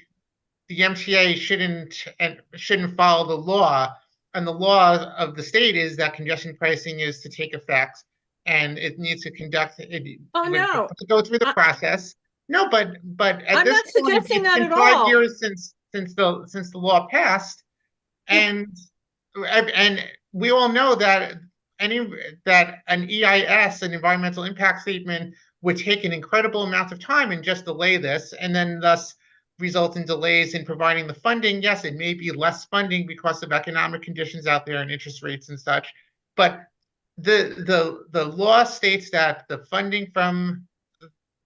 MTA shouldn't follow the law. And the law of the state is that congestion pricing is to take effect, and it needs to conduct it. To go through the process. No, but at I'm this not point, suggesting it's that been at 5 all. years since the law passed, and we all know that an EIS, an environmental impact statement, would take an incredible amount of time and just delay this, and then thus result in delays in providing the funding. Yes, it may be less funding because of economic conditions out there and interest rates and such, but the law states that the funding from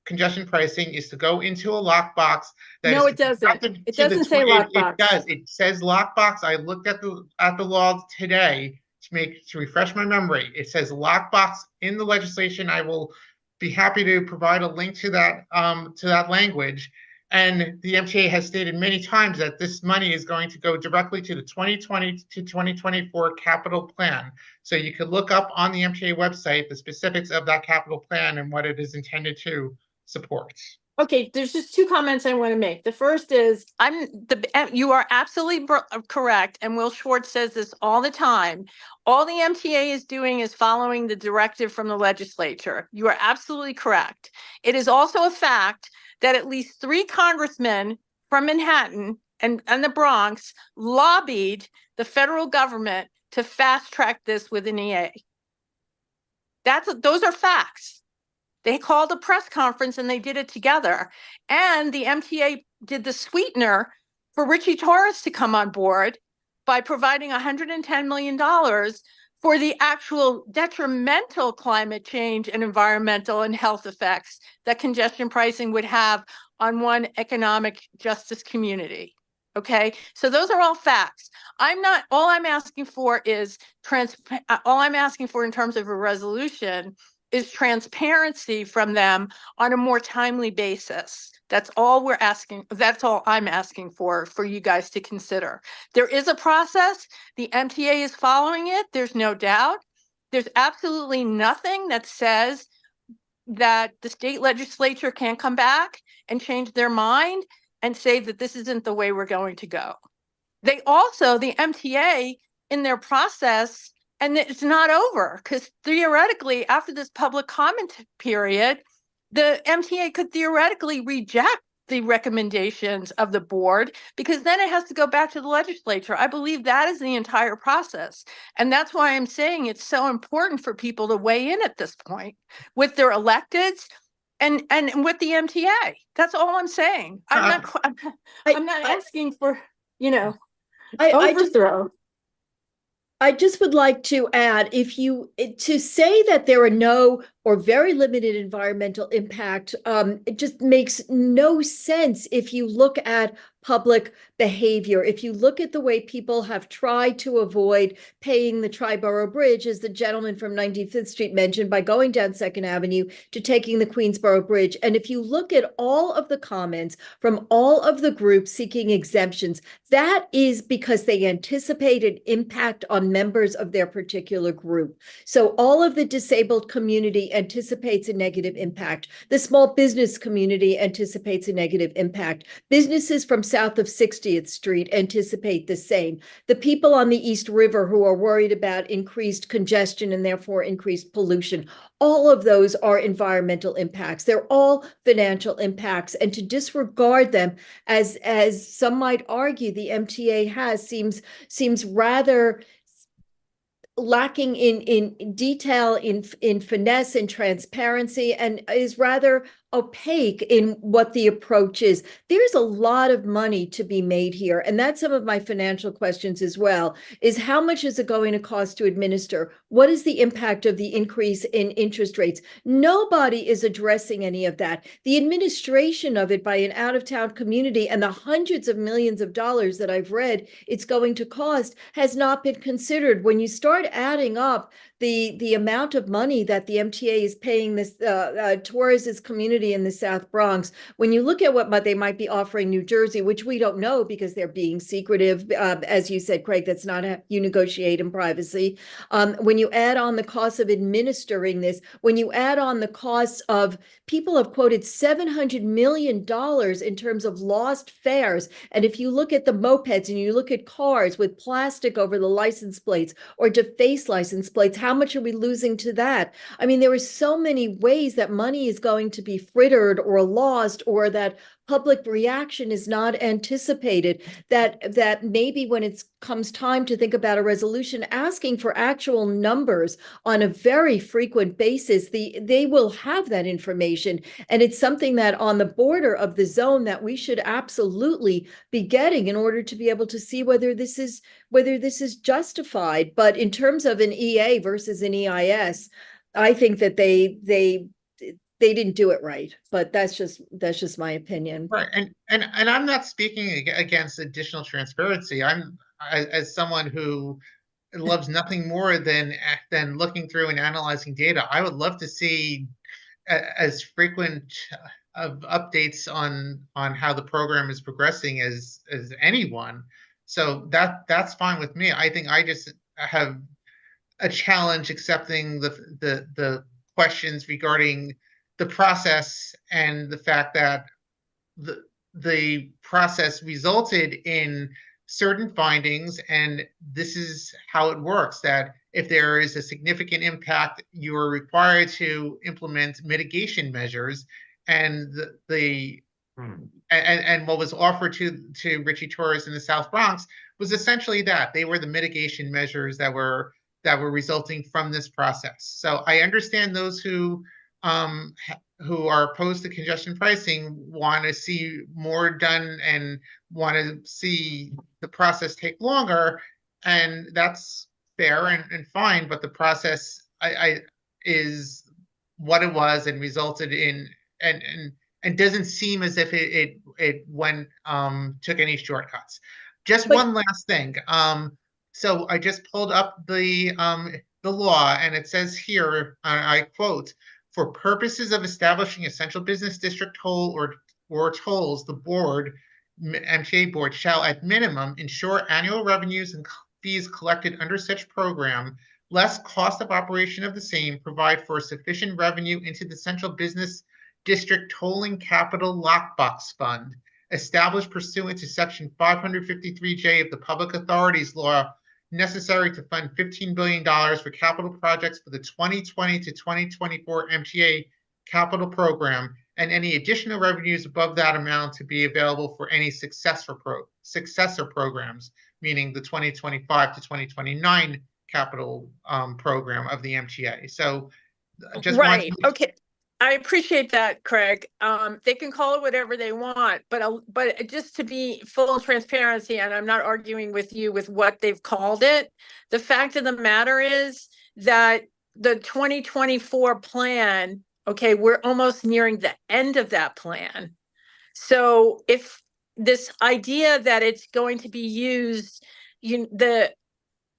congestion pricing is to go into a lockbox. No, it doesn't. It doesn't say lockbox. It does. It says lockbox. I looked at the law today to refresh my memory. It says lockbox in the legislation. I will be happy to provide a link to that language. And the MTA has stated many times that this money is going to go directly to the 2020 to 2024 capital plan. So you could look up on the MTA website the specifics of that capital plan and what it is intended to support. Okay, there's just two comments I want to make. The first is, you are absolutely correct, and Will Schwartz says this all the time. All the MTA is doing is following the directive from the legislature. You are absolutely correct. It is also a fact that at least 3 congressmen from Manhattan and the Bronx lobbied the federal government to fast track this with an EA. Those are facts. They called a press conference and they did it together. And the MTA did the sweetener for Richie Torres to come on board by providing $110 million for the actual detrimental climate change and environmental and health effects that congestion pricing would have on one economic justice community. Okay, so those are all facts. All I'm asking for is all I'm asking for in terms of a resolution is transparency from them on a more timely basis. That's all we're asking. That's all I'm asking for you guys to consider. There is a process. The MTA is following it. There's no doubt. There's absolutely nothing that says that the state legislature can't come back and change their mind and say that this isn't the way we're going to go. They also, the MTA, in their process, and it's not over, because theoretically, after this public comment period, the MTA could theoretically reject the recommendations of the board, because then it has to go back to the legislature. I believe that is the entire process. And that's why I'm saying it's so important for people to weigh in at this point with their electeds and with the MTA. That's all I'm saying. I'm not asking for, I just overthrow. I just would like to add, to say that there are no or very limited environmental impact, it just makes no sense if you look at public behavior. If you look at the way people have tried to avoid paying the Triborough Bridge, as the gentleman from 95th Street mentioned, by going down 2nd Avenue to taking the Queensboro Bridge. And if you look at all of the comments from all of the groups seeking exemptions, that is because they anticipated impact on members of their particular group. So all of the disabled community anticipates a negative impact. The small business community anticipates a negative impact. Businesses from south of 60th Street anticipate the same. The people on the East River who are worried about increased congestion and therefore increased pollution, all of those are environmental impacts. They're all financial impacts, and to disregard them, as some might argue the MTA has, seems rather lacking in detail, in finesse and transparency, and is rather opaque in what the approach is. There's a lot of money to be made here, and that's some of my financial questions as well, is how much is it going to cost to administer? What is the impact of the increase in interest rates? Nobody is addressing any of that. The administration of it by an out-of-town community and the hundreds of millions of dollars that I've read it's going to cost has not been considered. When you start adding up the amount of money that the MTA is paying this towards community in the South Bronx, when you look at what they might be offering New Jersey, which we don't know because they're being secretive, as you said, Craig, that's not how you negotiate in privacy. When you add on the cost of administering this, when you add on the costs of, people have quoted $700 million in terms of lost fares. And if you look at the mopeds and you look at cars with plastic over the license plates or defaced license plates, how much are we losing to that? I mean, there are so many ways that money is going to be frittered or lost, or that public reaction is not anticipated, that maybe when it comes time to think about a resolution, asking for actual numbers on a very frequent basis, they will have that information. And it's something that on the border of the zone that we should absolutely be getting in order to be able to see whether this is justified. But in terms of an EA versus an EIS, I think that they didn't do it right, but that's just my opinion. Right, and I'm not speaking against additional transparency. I'm, as someone who loves nothing more than looking through and analyzing data, I would love to see as frequent of updates on how the program is progressing as anyone. So that's fine with me. I think I just have a challenge accepting the questions regarding the process and the fact that the process resulted in certain findings, and this is how it works, that if there is a significant impact, you are required to implement mitigation measures. And and what was offered to Richie Torres in the South Bronx was essentially that they were the mitigation measures that were resulting from this process. So I understand those who are opposed to congestion pricing want to see more done and want to see the process take longer, and that's fair and fine. But the process is what it was and resulted in, and doesn't seem as if it took any shortcuts. Just one last thing. So I just pulled up the law, and it says here, I quote, "For purposes of establishing a central business district toll or tolls, the MTA board shall at minimum ensure annual revenues and fees collected under such program, less cost of operation of the same, provide for sufficient revenue into the central business district tolling capital lockbox fund, established pursuant to section 553J of the Public Authorities Law, necessary to fund $15 billion for capital projects for the 2020 to 2024 MTA capital program, and any additional revenues above that amount to be available for any successor programs, meaning the 2025 to 2029 capital program of the MTA." So just right. Okay. I appreciate that, Craig. They can call it whatever they want, but just to be full transparency, and I'm not arguing with you with what they've called it. The fact of the matter is that the 2024 plan, okay, we're almost nearing the end of that plan. So if this idea that it's going to be used,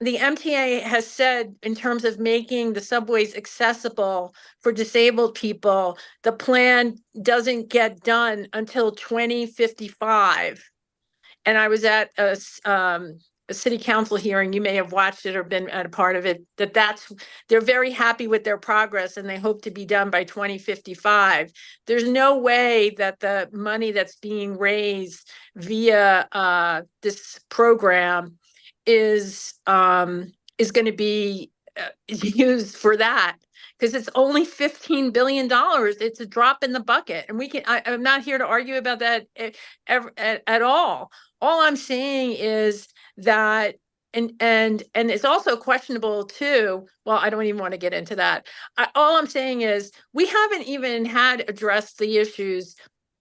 the MTA has said in terms of making the subways accessible for disabled people, the plan doesn't get done until 2055. And I was at a city council hearing, you may have watched it or been a part of it, they're very happy with their progress and they hope to be done by 2055. There's no way that the money that's being raised via this program is going to be used for that, because it's only $15 billion. It's a drop in the bucket, and I'm not here to argue about that at all. All I'm saying is that, and it's also questionable too. Well, I don't even want to get into that. All I'm saying is we haven't even had addressed the issues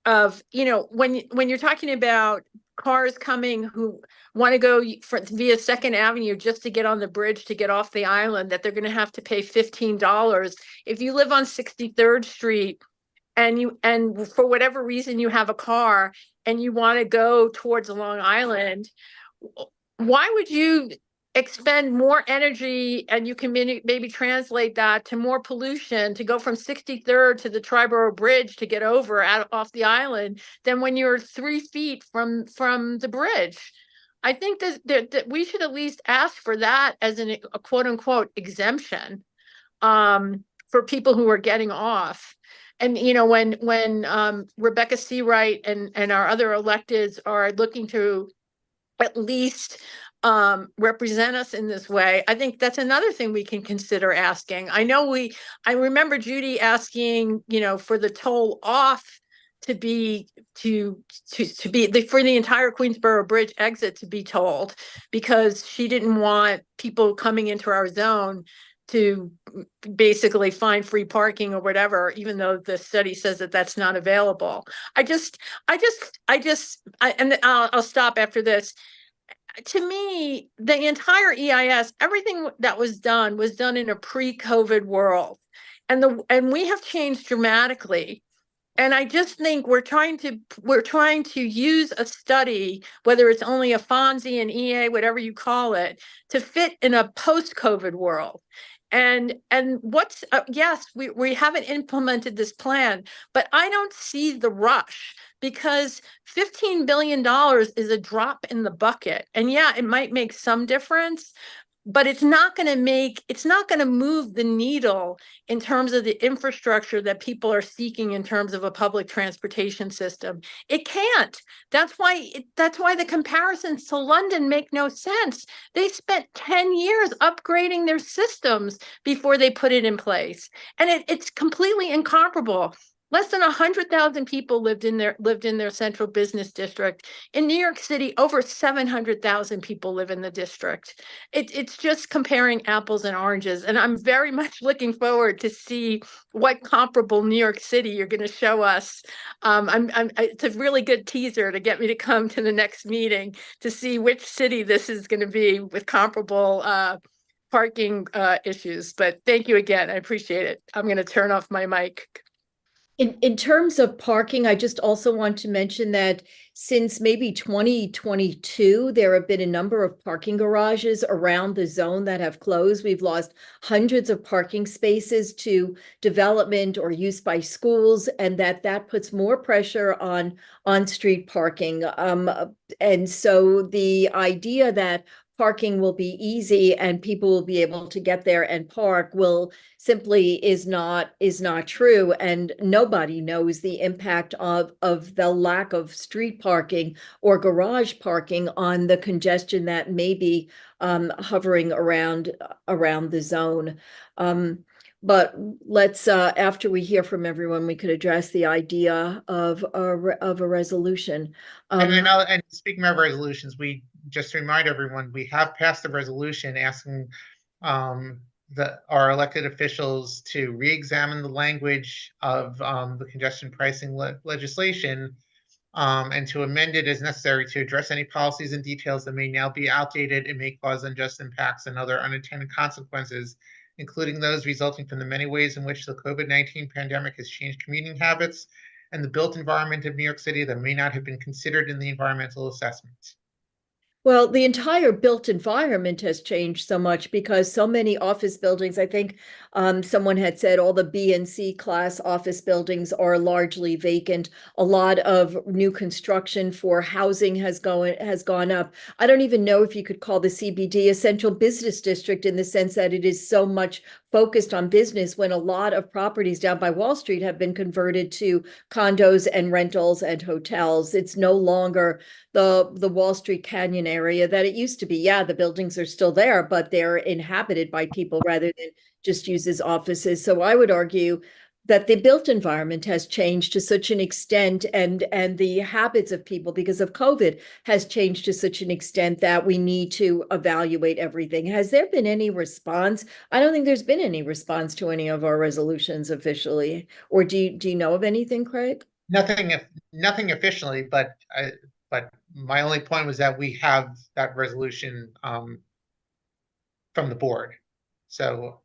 of, when you're talking about cars coming who want to go via Second Avenue just to get on the bridge to get off the island, that they're going to have to pay $15. If you live on 63rd Street and for whatever reason you have a car and you want to go towards Long Island, why would you expend more energy, and you can maybe translate that to more pollution to go from 63rd to the Triborough Bridge to get off the island than when you're 3 feet from the bridge? I think that we should at least ask for that as a quote unquote exemption for people who are getting off. And when Rebecca Seawright and our other electeds are looking to at least represent us in this way, I think that's another thing we can consider asking. I remember Judy asking, for the toll off to be for the entire Queensboro Bridge exit to be tolled, because she didn't want people coming into our zone to basically find free parking or whatever, even though the study says that that's not available. I'll stop after this. To me, the entire EIS, everything that was done in a pre-COVID world, and we have changed dramatically. And I just think we're trying to use a study, whether it's only a FONSI, an EA, whatever you call it, to fit in a post-COVID world. And yes, we haven't implemented this plan, but I don't see the rush, because $15 billion is a drop in the bucket. And yeah, it might make some difference, but it's not going to move the needle in terms of the infrastructure that people are seeking in terms of a public transportation system. It can't. That's why the comparisons to London make no sense. They spent 10 years upgrading their systems before they put it in place. And it's completely incomparable. Less than 100,000 people lived in their central business district. In New York City, over 700,000 people live in the district. It's just comparing apples and oranges. And I'm very much looking forward to see what comparable New York City you're going to show us. It's a really good teaser to get me to come to the next meeting to see which city this is going to be with comparable parking issues. But thank you again. I appreciate it. I'm going to turn off my mic. In terms of parking, I just also want to mention that since maybe 2022, there have been a number of parking garages around the zone that have closed. We've lost hundreds of parking spaces to development or use by schools, and that puts more pressure on on-street parking. And so the idea that parking will be easy and people will be able to get there and park is not true. And nobody knows the impact of the lack of street parking or garage parking on the congestion that may be hovering around the zone. But let's, after we hear from everyone, we could address the idea of a resolution. And speaking of resolutions, just to remind everyone, we have passed a resolution asking our elected officials to re-examine the language of the congestion pricing legislation and to amend it as necessary to address any policies and details that may now be outdated and may cause unjust impacts and other unintended consequences, including those resulting from the many ways in which the COVID-19 pandemic has changed commuting habits and the built environment of New York City that may not have been considered in the environmental assessment. Well, the entire built environment has changed so much because so many office buildings, I think someone had said all the B and C class office buildings are largely vacant. A lot of new construction for housing has gone up. I don't even know if you could call the CBD a central business district in the sense that it is so much focused on business when a lot of properties down by Wall Street have been converted to condos and rentals and hotels. It's no longer the Wall Street Canyon area that it used to be. Yeah, the buildings are still there, but they're inhabited by people rather than just used as offices. So I would argue that the built environment has changed to such an extent, and the habits of people because of COVID has changed to such an extent that we need to evaluate everything. Has there been any response? I don't think there's been any response to any of our resolutions officially. Or do you know of anything, Craig? Nothing officially, but my only point was that we have that resolution from the board. So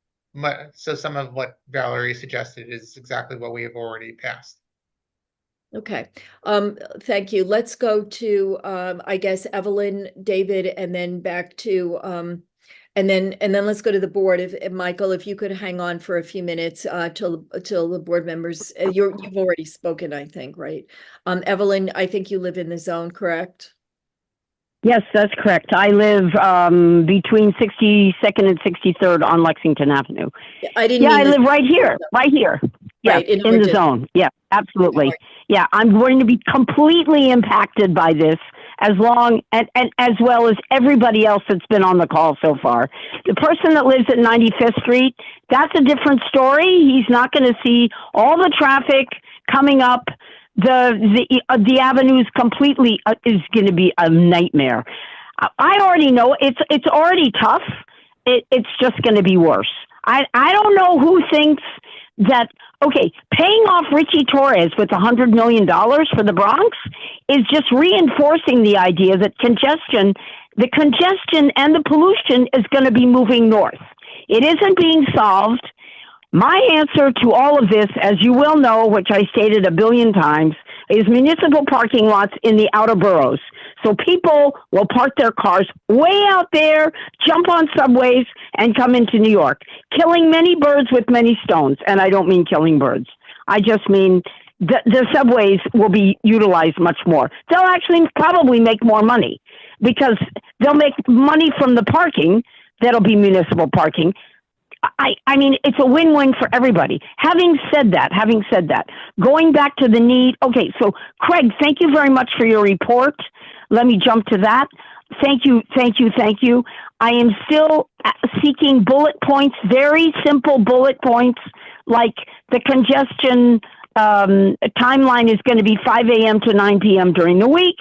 some of what Valerie suggested is exactly what we have already passed. Okay. Thank you. Let's go to I guess Evelyn, David, and then back to and then let's go to the board. If Michael, if you could hang on for a few minutes till the board members, you've already spoken, I think, right? Evelyn, I think you live in the zone, correct? Yes, that's correct. I live between 62nd and 63rd on Lexington Avenue. I didn't. Yeah, I live right here. Yeah, right, in the zone. Yeah, absolutely. Yeah, I'm going to be completely impacted by this as long and as well as everybody else that's been on the call so far. The person that lives at 95th Street, that's a different story. He's not going to see all the traffic coming up. The avenues completely is going to be a nightmare. I already know it's already tough. It's just going to be worse. I don't know who thinks that, okay, paying off Richie Torres with $100 million for the Bronx is just reinforcing the idea that the congestion and the pollution is going to be moving north. It isn't being solved. My answer to all of this, as you will know, which I stated 1 billion times, is municipal parking lots in the outer boroughs. So people will park their cars way out there, jump on subways, and come into New York, killing many birds with many stones. And I don't mean killing birds. I just mean the subways will be utilized much more. They'll actually probably make more money because they'll make money from the parking. That'll be municipal parking. I mean, it's a win-win for everybody. Having said that, going back to the need, okay, so Craig, thank you very much for your report. Let me jump to that. Thank you. I am still seeking bullet points, very simple bullet points, like the congestion timeline is going to be 5 a.m. to 9 p.m. during the week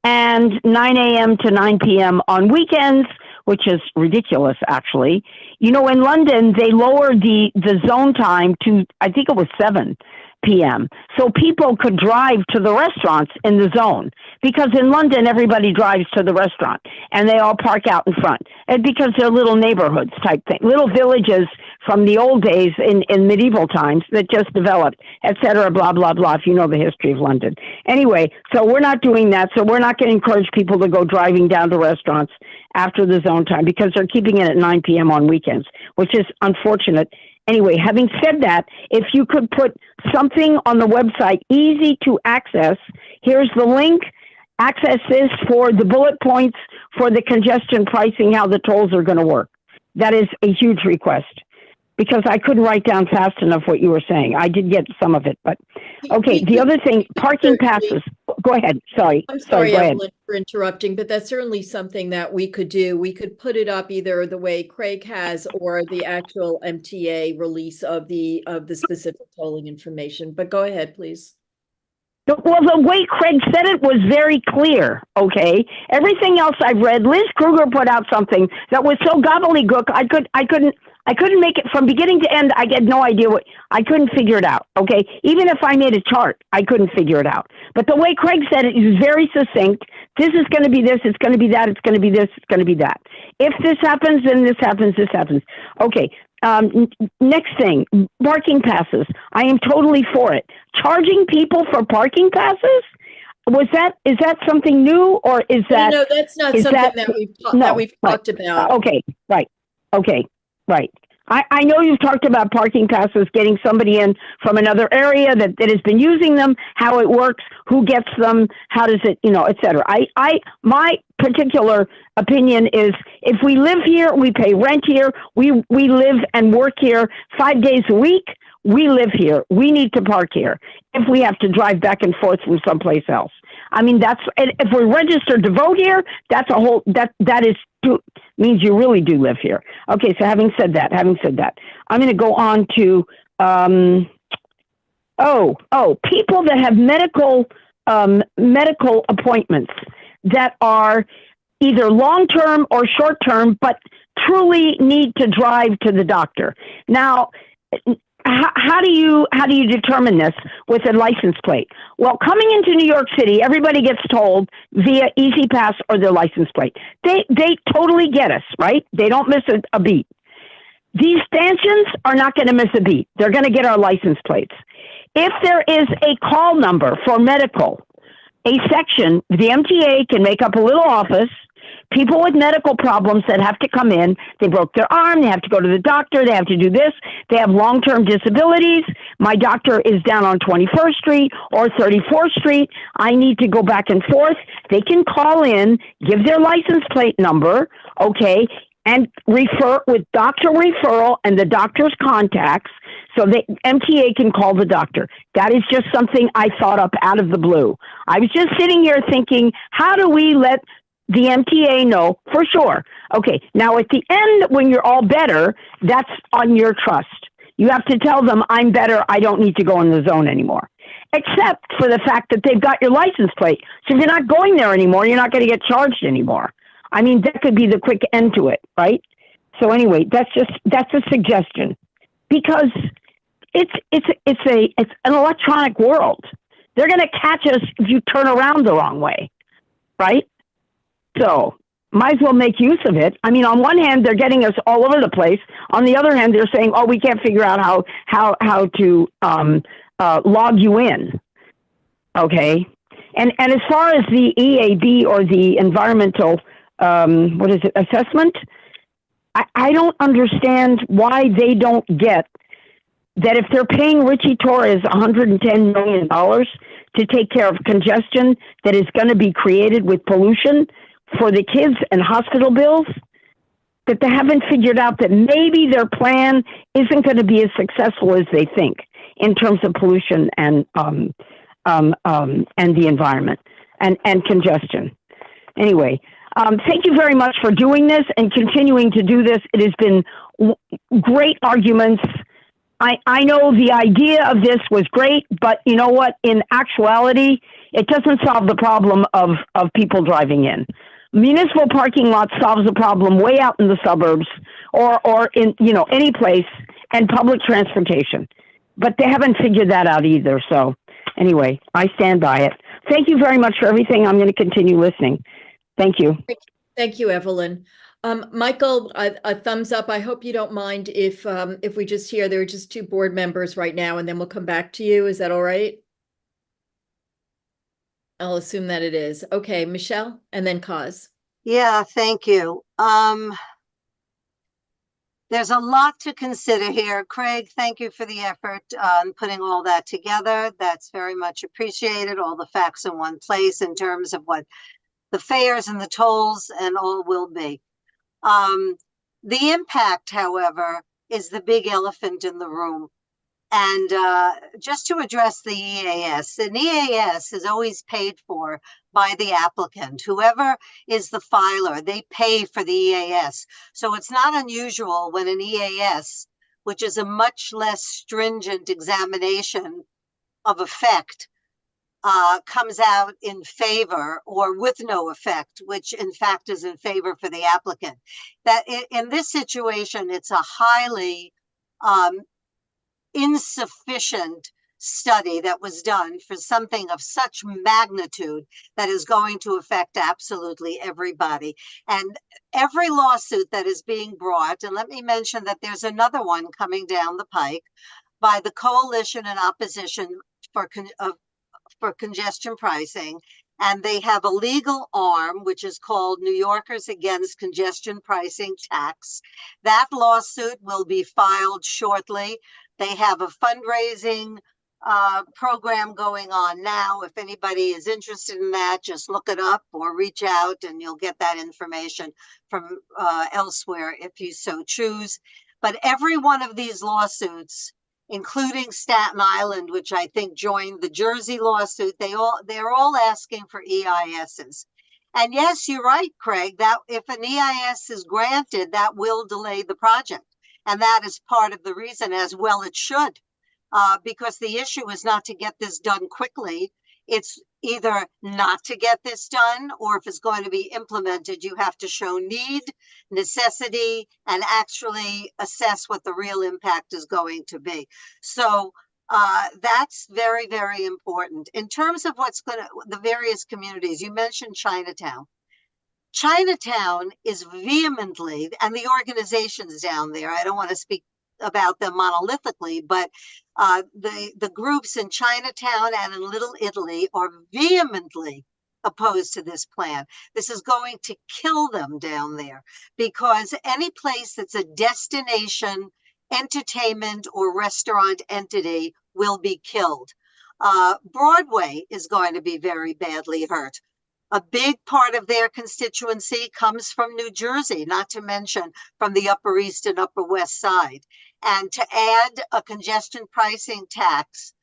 and 9 a.m. to 9 p.m. on weekends, which is ridiculous, actually. You know, in London, they lowered the zone time to, I think it was 7 p.m. So people could drive to the restaurants in the zone, because in London, everybody drives to the restaurant and they all park out in front. And because they're little neighborhoods type thing, little villages from the old days in medieval times that just developed, et cetera, blah, blah, blah, if you know the history of London. Anyway, so we're not doing that. So we're not going to encourage people to go driving down to restaurants after the zone time, because they're keeping it at 9 p.m. on weekends, which is unfortunate. Anyway, having said that, if you could put something on the website easy to access, here's the link. Access this for the bullet points for the congestion pricing, how the tolls are going to work. That is a huge request, because I couldn't write down fast enough what you were saying. I did get some of it, but okay. The other thing, parking passes. Go ahead. Sorry. I'm sorry, Go ahead. Evelyn, for interrupting, but that's certainly something that we could do. We could put it up either the way Craig has or the actual MTA release of the specific tolling information. But go ahead, please. Well, the way Craig said it was very clear, okay? Everything else I've read, Liz Kruger put out something that was so gobbledygook, I I couldn't make it from beginning to end. I had no idea I couldn't figure it out. Okay. Even if I made a chart, I couldn't figure it out. But the way Craig said it, he was very succinct. This is going to be this. It's going to be that. It's going to be this. It's going to be that. If this happens, then this happens. This happens. Okay. Next thing, parking passes. I am totally for it. Charging people for parking passes? Is that something new, or is that? No, that's not something that we've talked about. Okay, right. Okay, right. I know you've talked about parking passes, getting somebody in from another area that has been using them, how it works, who gets them, how does it, et cetera. My particular opinion is if we live here, we pay rent here, we live and work here 5 days a week, we live here, we need to park here. If we have to drive back and forth from someplace else. I mean, if we're registered to vote here, that's a whole, means you really do live here. Okay, so having said that, I'm going to go on to, people that have medical appointments that are either long-term or short-term, but truly need to drive to the doctor. Now, how do you determine this with a license plate? Well, coming into New York City, everybody gets told via Easy Pass or their license plate. They totally get us, right? They don't miss a beat. These stanchions are not going to miss a beat. They're going to get our license plates. If there is a call number for medical, a section, the MTA can make up a little office. People with medical problems that have to come in, they broke their arm, they have to go to the doctor, they have to do this, they have long-term disabilities. My doctor is down on 21st Street or 34th Street. I need to go back and forth. They can call in, give their license plate number, okay, and refer with doctor referral and the doctor's contacts so the MTA can call the doctor. That is just something I thought up out of the blue. I was just sitting here thinking, how do we let the MTA know for sure? Okay, now at the end, when you're all better, that's on your trust. You have to tell them, I'm better, I don't need to go in the zone anymore. Except for the fact that they've got your license plate. So if you're not going there anymore, you're not going to get charged anymore. I mean, that could be the quick end to it, right? So anyway, that's a suggestion. Because it's an electronic world. They're going to catch us if you turn around the wrong way, right? So might as well make use of it. I mean, on one hand, they're getting us all over the place. On the other hand, they're saying, "Oh, we can't figure out how to log you in." Okay, and as far as the EAB or the environmental assessment, I don't understand why they don't get that if they're paying Richie Torres $110 million to take care of congestion that is going to be created with pollution for the kids and hospital bills, that they haven't figured out that maybe their plan isn't going to be as successful as they think in terms of pollution and the environment and congestion. Anyway, thank you very much for doing this and continuing to do this. It has been great arguments. I know the idea of this was great, but you know what? In actuality, it doesn't solve the problem of people driving in. Municipal parking lots solves a problem way out in the suburbs or in, any place, and public transportation. But they haven't figured that out either. So anyway, I stand by it. Thank you very much for everything. I'm going to continue listening. Thank you. Thank you, Evelyn. Michael, a thumbs up. I hope you don't mind if we just hear there are just 2 board members right now, and then we'll come back to you. Is that all right? I'll assume that it is. Okay, Michelle, and then Kaz. Yeah, thank you. There's a lot to consider here. Craig, thank you for the effort on putting all that together. That's very much appreciated. All the facts in one place in terms of what the fares and the tolls and all will be. The impact, however, is the big elephant in the room. And just to address the EAS, an EAS is always paid for by the applicant. Whoever is the filer, they pay for the EAS. So it's not unusual when an EAS, which is a much less stringent examination of effect, comes out in favor or with no effect, which in fact is in favor for the applicant. That in this situation, it's a highly insufficient study that was done for something of such magnitude that is going to affect absolutely everybody. And every lawsuit that is being brought, and let me mention that there's another one coming down the pike by the Coalition in Opposition for Congestion Pricing, and they have a legal arm which is called New Yorkers Against Congestion Pricing Tax. That lawsuit will be filed shortly. They have a fundraising program going on now. If anybody is interested in that, just look it up or reach out and you'll get that information from elsewhere if you so choose. But every one of these lawsuits, including Staten Island, which I think joined the Jersey lawsuit, they're all asking for EISs. And yes, you're right, Craig, that if an EIS is granted, that will delay the project. And that is part of the reason, as well it should, because the issue is not to get this done quickly. It's either not to get this done, or if it's going to be implemented, you have to show need, necessity, and actually assess what the real impact is going to be. So that's very, very important. In terms of the various communities, you mentioned Chinatown. Chinatown is vehemently, and the organizations down there, I don't want to speak about them monolithically, but the groups in Chinatown and in Little Italy are vehemently opposed to this plan. This is going to kill them down there, because any place that's a destination entertainment or restaurant entity will be killed. Broadway is going to be very badly hurt. A big part of their constituency comes from New Jersey, not to mention from the Upper East and Upper West Side. And to add a congestion pricing tax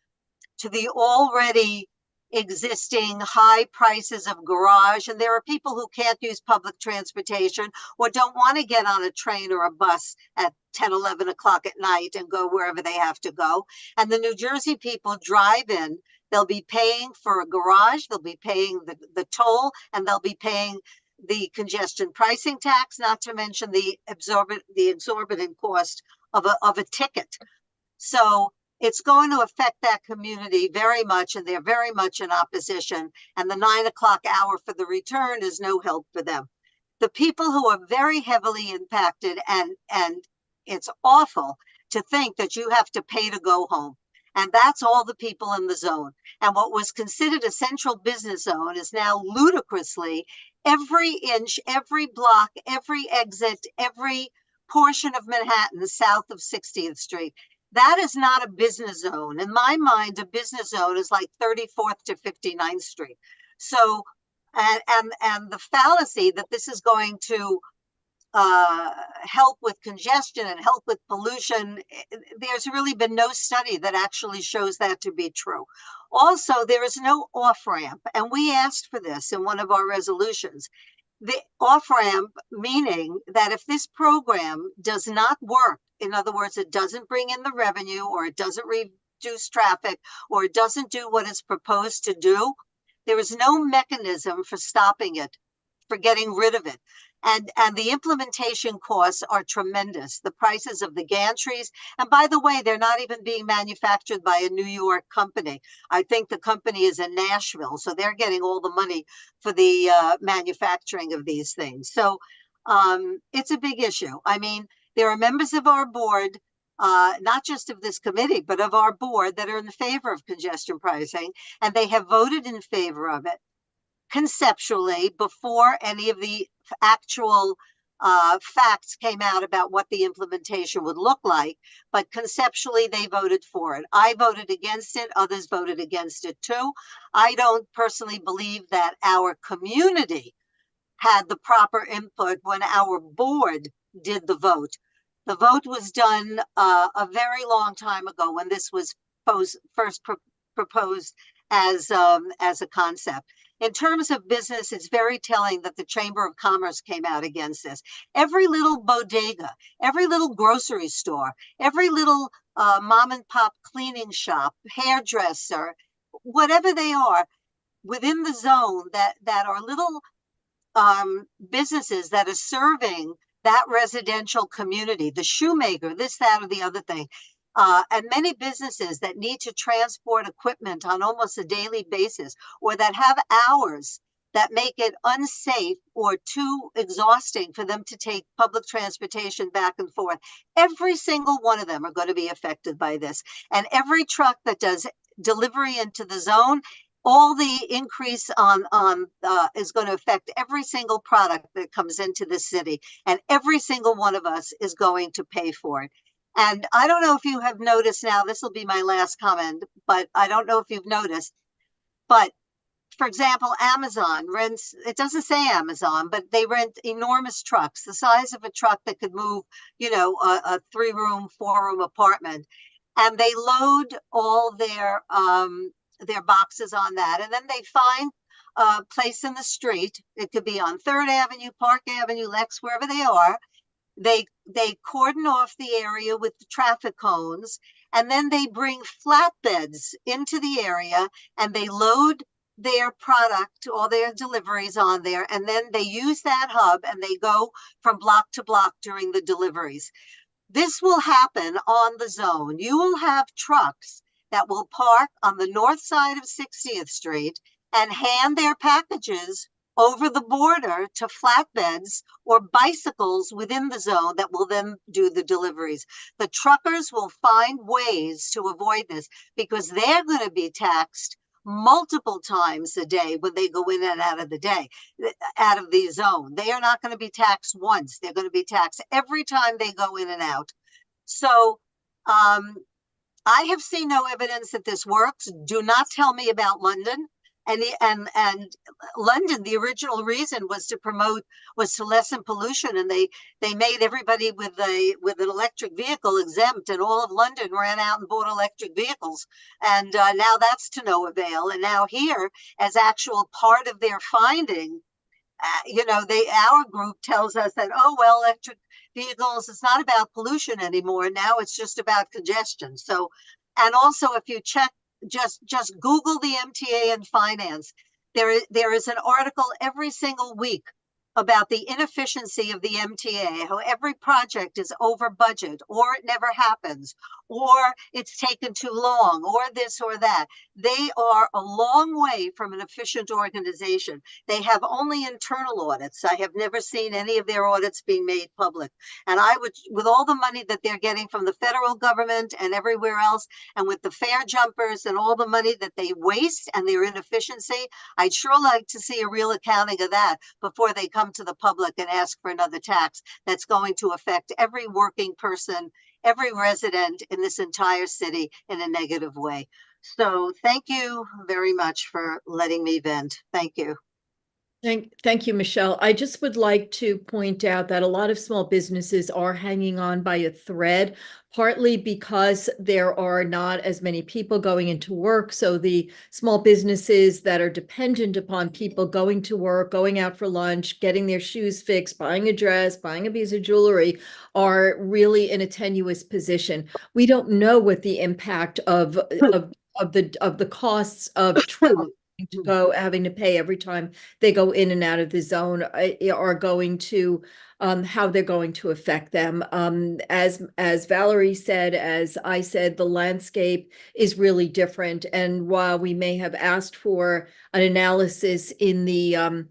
to the already existing high prices of garage, and there are people who can't use public transportation or don't want to get on a train or a bus at 10, 11 o'clock at night and go wherever they have to go. And the New Jersey people drive in. They'll be paying for a garage, they'll be paying the toll, and they'll be paying the congestion pricing tax, not to mention the exorbitant cost of a ticket. So it's going to affect that community very much, and they're very much in opposition. And the 9 o'clock hour for the return is no help for them. The people who are very heavily impacted, and it's awful to think that you have to pay to go home. And that's all the people in the zone. And what was considered a central business zone is now ludicrously every inch, every block, every exit, every portion of Manhattan south of 60th Street. That is not a business zone. In my mind, a business zone is like 34th to 59th Street. So, and the fallacy that this is going to help with congestion and help with pollution, there's really been no study that actually shows that to be true. Also, there is no off-ramp, and we asked for this in one of our resolutions. The off-ramp, meaning that if this program does not work, in other words, it doesn't bring in the revenue, or it doesn't reduce traffic, or it doesn't do what it's proposed to do, there is no mechanism for stopping it, for getting rid of it. And the implementation costs are tremendous. The prices of the gantries, and by the way, they're not even being manufactured by a New York company. I think the company is in Nashville, so they're getting all the money for the manufacturing of these things. So it's a big issue. I mean, there are members of our board, not just of this committee, but of our board, that are in favor of congestion pricing, and they have voted in favor of it conceptually before any of the actual facts came out about what the implementation would look like. But conceptually, they voted for it. I voted against it. Others voted against it too. I don't personally believe that our community had the proper input when our board did the vote. The vote was done a very long time ago when this was first proposed as a concept. In terms of business, it's very telling that the Chamber of Commerce came out against this. Every little bodega, every little grocery store, every little mom and pop cleaning shop, hairdresser, whatever they are within the zone that are little businesses that are serving that residential community, the shoemaker, this, that, or the other thing. And many businesses that need to transport equipment on almost a daily basis, or that have hours that make it unsafe or too exhausting for them to take public transportation back and forth. Every single one of them are going to be affected by this. And every truck that does delivery into the zone, all the increase is going to affect every single product that comes into the city. And every single one of us is going to pay for it. And I don't know if you have noticed now, this will be my last comment, but I don't know if you've noticed, but for example, Amazon rents, it doesn't say Amazon, but they rent enormous trucks, the size of a truck that could move, you know, a 3-room, 4-room apartment. And they load all their boxes on that. And then they find a place in the street. It could be on 3rd Avenue, Park Avenue, Lex, wherever they are. They cordon off the area with the traffic cones, and then they bring flatbeds into the area and they load their product, all their deliveries on there, and then they use that hub and they go from block to block during the deliveries. This will happen on the zone. You will have trucks that will park on the north side of 60th Street and hand their packages over the border to flatbeds or bicycles within the zone that will then do the deliveries. The truckers will find ways to avoid this because they're going to be taxed multiple times a day when they go in and out of the zone. They are not going to be taxed once. They're going to be taxed every time they go in and out. So I have seen no evidence that this works. Do not tell me about London. And London, the original reason was to lessen pollution, and they made everybody with an electric vehicle exempt, and all of London ran out and bought electric vehicles, and now that's to no avail. And now here, as actual part of their finding, our group tells us that, oh well, electric vehicles, it's not about pollution anymore. Now it's just about congestion. So, and also if you check. Just Google the MTA and finance. There is an article every single week about the inefficiency of the MTA, how every project is over budget, or it never happens, or it's taken too long, or this or that. They are a long way from an efficient organization. They have only internal audits. I have never seen any of their audits being made public. And I would, with all the money that they're getting from the federal government and everywhere else, and with the fare jumpers and all the money that they waste and their inefficiency, I'd sure like to see a real accounting of that before they come to the public and ask for another tax that's going to affect every working person, every resident in this entire city in a negative way. So thank you very much for letting me vent. Thank you. Thank you, Michelle. I just would like to point out that a lot of small businesses are hanging on by a thread, partly because there are not as many people going into work. So the small businesses that are dependent upon people going to work, going out for lunch, getting their shoes fixed, buying a dress, buying a piece of jewelry, are really in a tenuous position. We don't know what the impact of the costs of travel to go having to pay every time they go in and out of the zone are going to how they're going to affect them. As Valerie said, as I said, the landscape is really different. And while we may have asked for an analysis in the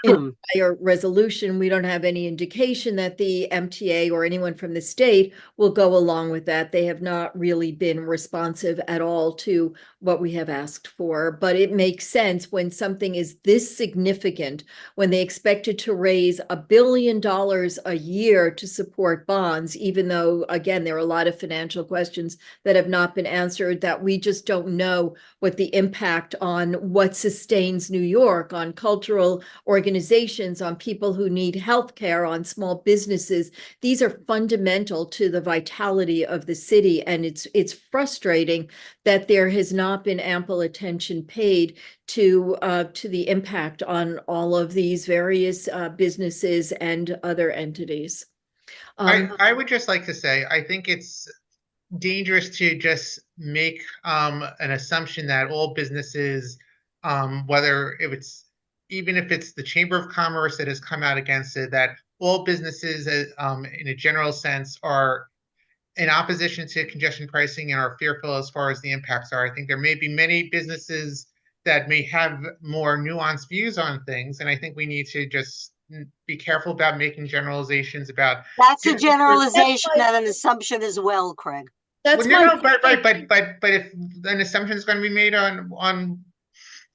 in prior resolution, we don't have any indication that the MTA or anyone from the state will go along with that. They have not really been responsive at all to what we have asked for. But it makes sense when something is this significant, when they expected to raise $1 billion a year to support bonds, even though, again, there are a lot of financial questions that have not been answered, that we just don't know what the impact on what sustains New York, on cultural organizations, on people who need health care, on small businesses. These are fundamental to the vitality of the city. And it's frustrating that there has not been ample attention paid to the impact on all of these various businesses and other entities. I would just like to say, I think it's dangerous to just make an assumption that all businesses, whether if it's even if it's the Chamber of Commerce that has come out against it, that all businesses, in a general sense, are in opposition to congestion pricing and are fearful as far as the impacts are. I think there may be many businesses that may have more nuanced views on things, and I think we need to just be careful about making generalizations about. That's a That's generalization my- and an assumption as well, Craig. That's Well, no, my but if an assumption is going to be made on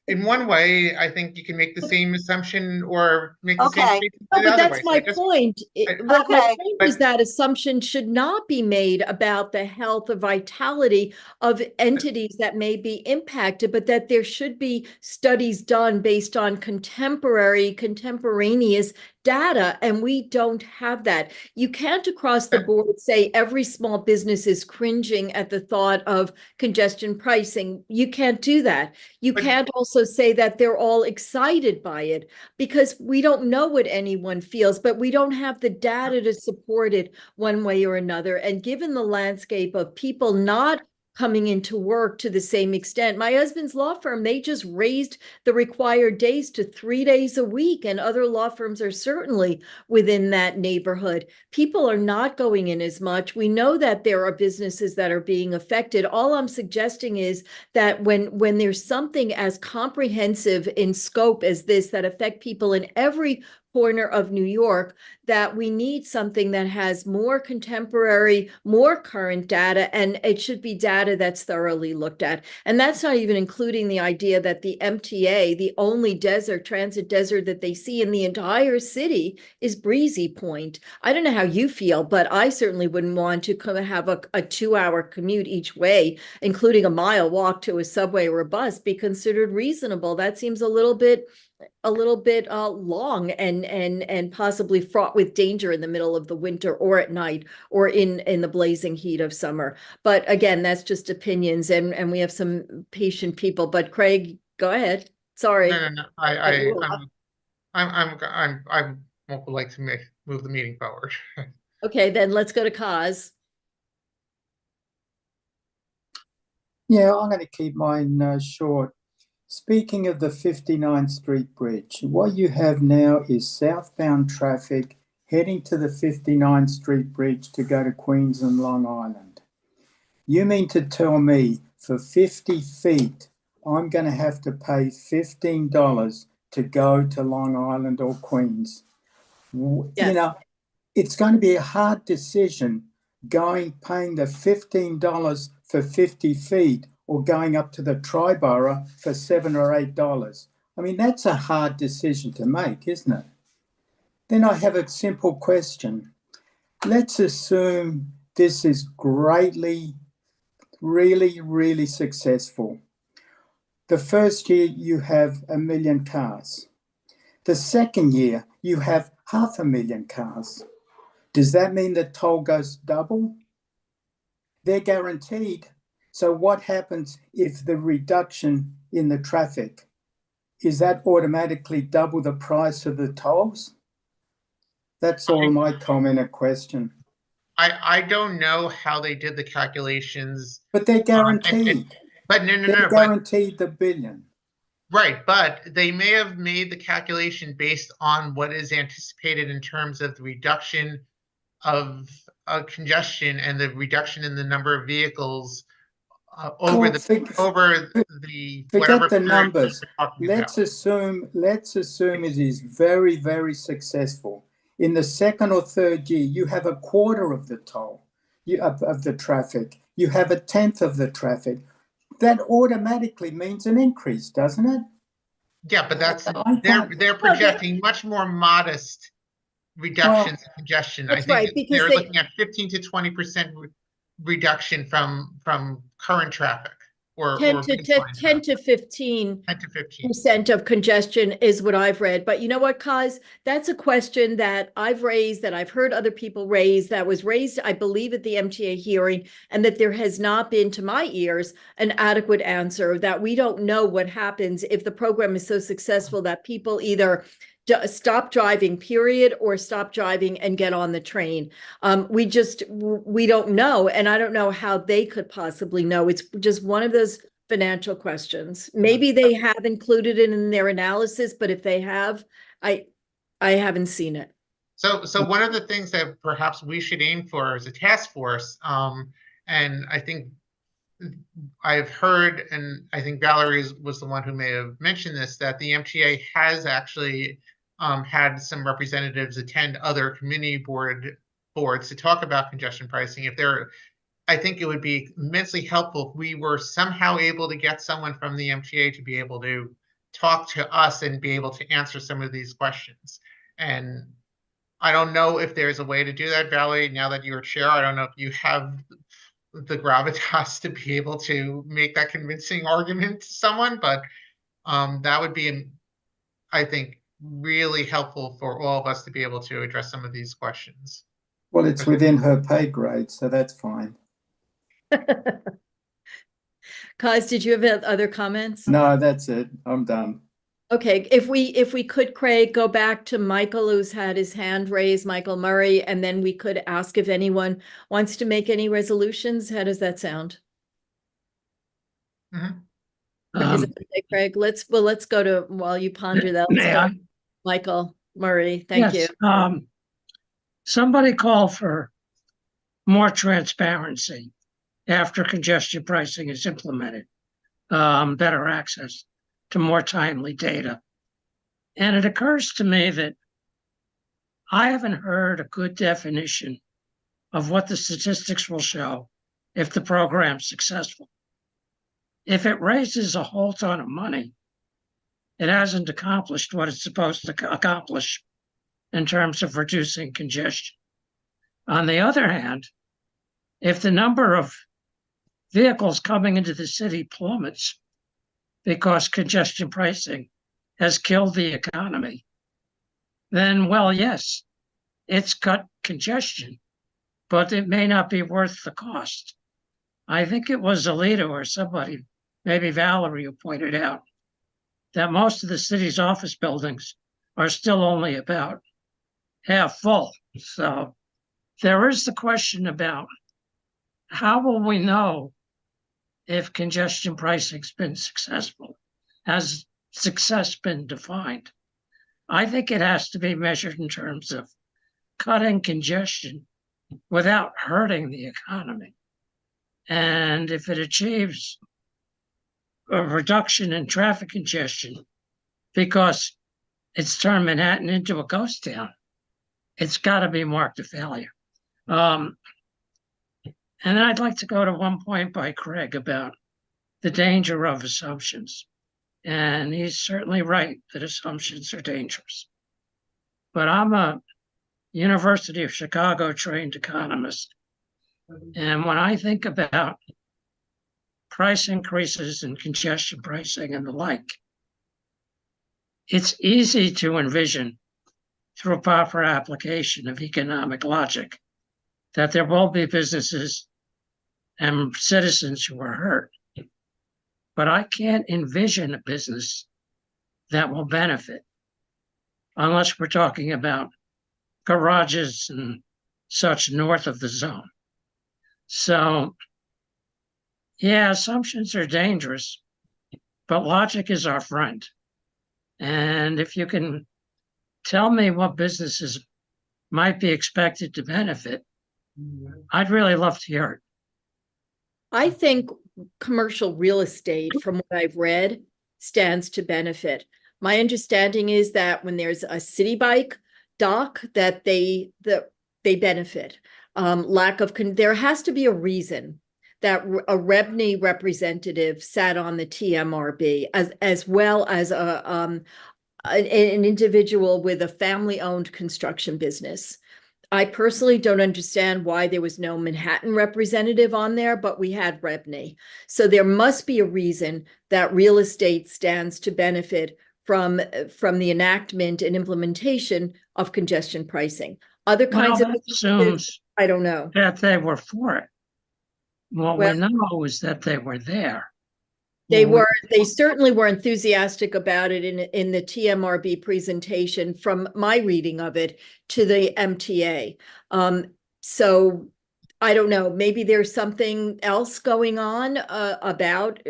in one way, I think you can make the same assumption or make the same Okay. statement No, the but other that's way. So my I just- point. I- But my Okay. point But- is that assumption should not be made about the health or vitality of entities that may be impacted, but that there should be studies done based on contemporaneous data, and we don't have that. You can't across the board say every small business is cringing at the thought of congestion pricing. You can't do that. You But- can't also say that they're all excited by it, because we don't know what anyone feels, but we don't have the data to support it one way or another. And given the landscape of people not coming into work to the same extent, my husband's law firm, they just raised the required days to 3 days a week, and other law firms are certainly within that neighborhood. People are not going in as much. We know that there are businesses that are being affected. All I'm suggesting is that when there's something as comprehensive in scope as this that affect people in every corner of New York, that we need something that has more contemporary, more current data, and it should be data that's thoroughly looked at. And that's not even including the idea that the MTA, the only transit desert that they see in the entire city, is Breezy Point. I don't know how you feel, but I certainly wouldn't want to have a 2-hour commute each way, including a mile walk to a subway or a bus, be considered reasonable. That seems a little bit long and possibly fraught with danger in the middle of the winter or at night or in the blazing heat of summer. But again, that's just opinions, and we have some patient people. But Craig, go ahead. Sorry. No. I would like to move the meeting forward. Okay, then let's go to Kaz. Yeah, I'm going to keep mine short. Speaking of the 59th Street Bridge, what you have now is southbound traffic heading to the 59th Street Bridge to go to Queens and Long Island. You mean to tell me for 50 feet, I'm going to have to pay $15 to go to Long Island or Queens? Yes. You know, it's going to be a hard decision paying the $15 for 50 feet or going up to the Triborough for $7 or $8. I mean, that's a hard decision to make, isn't it? Then I have a simple question. Let's assume this is really successful. The first year you have 1 million cars. The second year you have 500,000 cars. Does that mean the toll goes double? They're guaranteed. So what happens if the reduction in the traffic, is that automatically double the price of the tolls? That's all my comment or question. I don't know how they did the calculations. But they're guaranteed. But no. They're guaranteed the billion. Right, but they may have made the calculation based on what is anticipated in terms of the reduction of congestion and the reduction in the number of vehicles over Forget whatever the period numbers. we're talking Let's about. assume it is very successful. In the second or third year, you have a quarter of the toll of the traffic. You have a tenth of the traffic. That automatically means an increase, doesn't it? Yeah, but they're projecting much more modest reductions in congestion. I That's think right, because they're they- looking at 15 to 20% reduction from current traffic or 10 to baseline 10 to 15 10 to 15. % of congestion is what I've read. But you know what, Kaz? That's a question that I've raised, that I've heard other people raise, that was raised, I believe, at the MTA hearing, and that there has not been, to my ears, an adequate answer, that we don't know what happens if the program is so successful that people either stop driving, period, or stop driving and get on the train. We don't know, and I don't know how they could possibly know. It's just one of those financial questions. Maybe they have included it in their analysis, but if they have, I haven't seen it. So one of the things that perhaps we should aim for is a task force. And I think I've heard, and I think Valerie was the one who may have mentioned this, that the MTA has actually had some representatives attend other community boards to talk about congestion pricing. I think it would be immensely helpful if we were somehow able to get someone from the MTA to be able to talk to us and be able to answer some of these questions. And I don't know if there's a way to do that, Valerie, now that you're chair. I don't know if you have the gravitas to be able to make that convincing argument to someone, but that would be, I think, really helpful for all of us to be able to address some of these questions. Well, it's within her pay grade, so that's fine. Kaz, did you have other comments? No, that's it. I'm done. Okay, if we could, Craig, go back to Michael, who's had his hand raised, Michael Murray, and then we could ask if anyone wants to make any resolutions. How does that sound? Is it okay, Craig? Let's go to, while you ponder that. Let's go to Michael Murray, thank you. Somebody call for more transparency after congestion pricing is implemented, better access to more timely data. And it occurs to me that I haven't heard a good definition of what the statistics will show if the program's successful. If it raises a whole ton of money, it hasn't accomplished what it's supposed to accomplish in terms of reducing congestion. On the other hand, if the number of vehicles coming into the city plummets because congestion pricing has killed the economy, then, well, yes, it's cut congestion, but it may not be worth the cost. I think it was Alita or somebody, maybe Valerie, who pointed out that most of the city's office buildings are still only about half full. So there is the question about how will we know if congestion pricing's been successful? Has success been defined? I think it has to be measured in terms of cutting congestion without hurting the economy. And if it achieves a reduction in traffic congestion because it's turned Manhattan into a ghost town, it's got to be marked a failure. And I'd like to go to one point by Craig about the danger of assumptions. And he's certainly right that assumptions are dangerous. But I'm a University of Chicago trained economist. And when I think about price increases and congestion pricing and the like, it's easy to envision through proper application of economic logic that there will be businesses and citizens who are hurt. But I can't envision a business that will benefit unless we're talking about garages and such north of the zone. So, yeah, assumptions are dangerous, but logic is our friend. And if you can tell me what businesses might be expected to benefit, I'd really love to hear it. I think commercial real estate, from what I've read, stands to benefit. My understanding is that when there's a city bike dock, that they benefit. There has to be a reason that a REBNY representative sat on the TMRB, as well as an individual with a family-owned construction business. I personally don't understand why there was no Manhattan representative on there, but we had REBNY. So there must be a reason that real estate stands to benefit from the enactment and implementation of congestion pricing. Other kinds of assumes I don't know that they were for it. What we know is that they were there. They certainly were enthusiastic about it in the TMRB presentation from my reading of it to the MTA. So I don't know, maybe there's something else going on about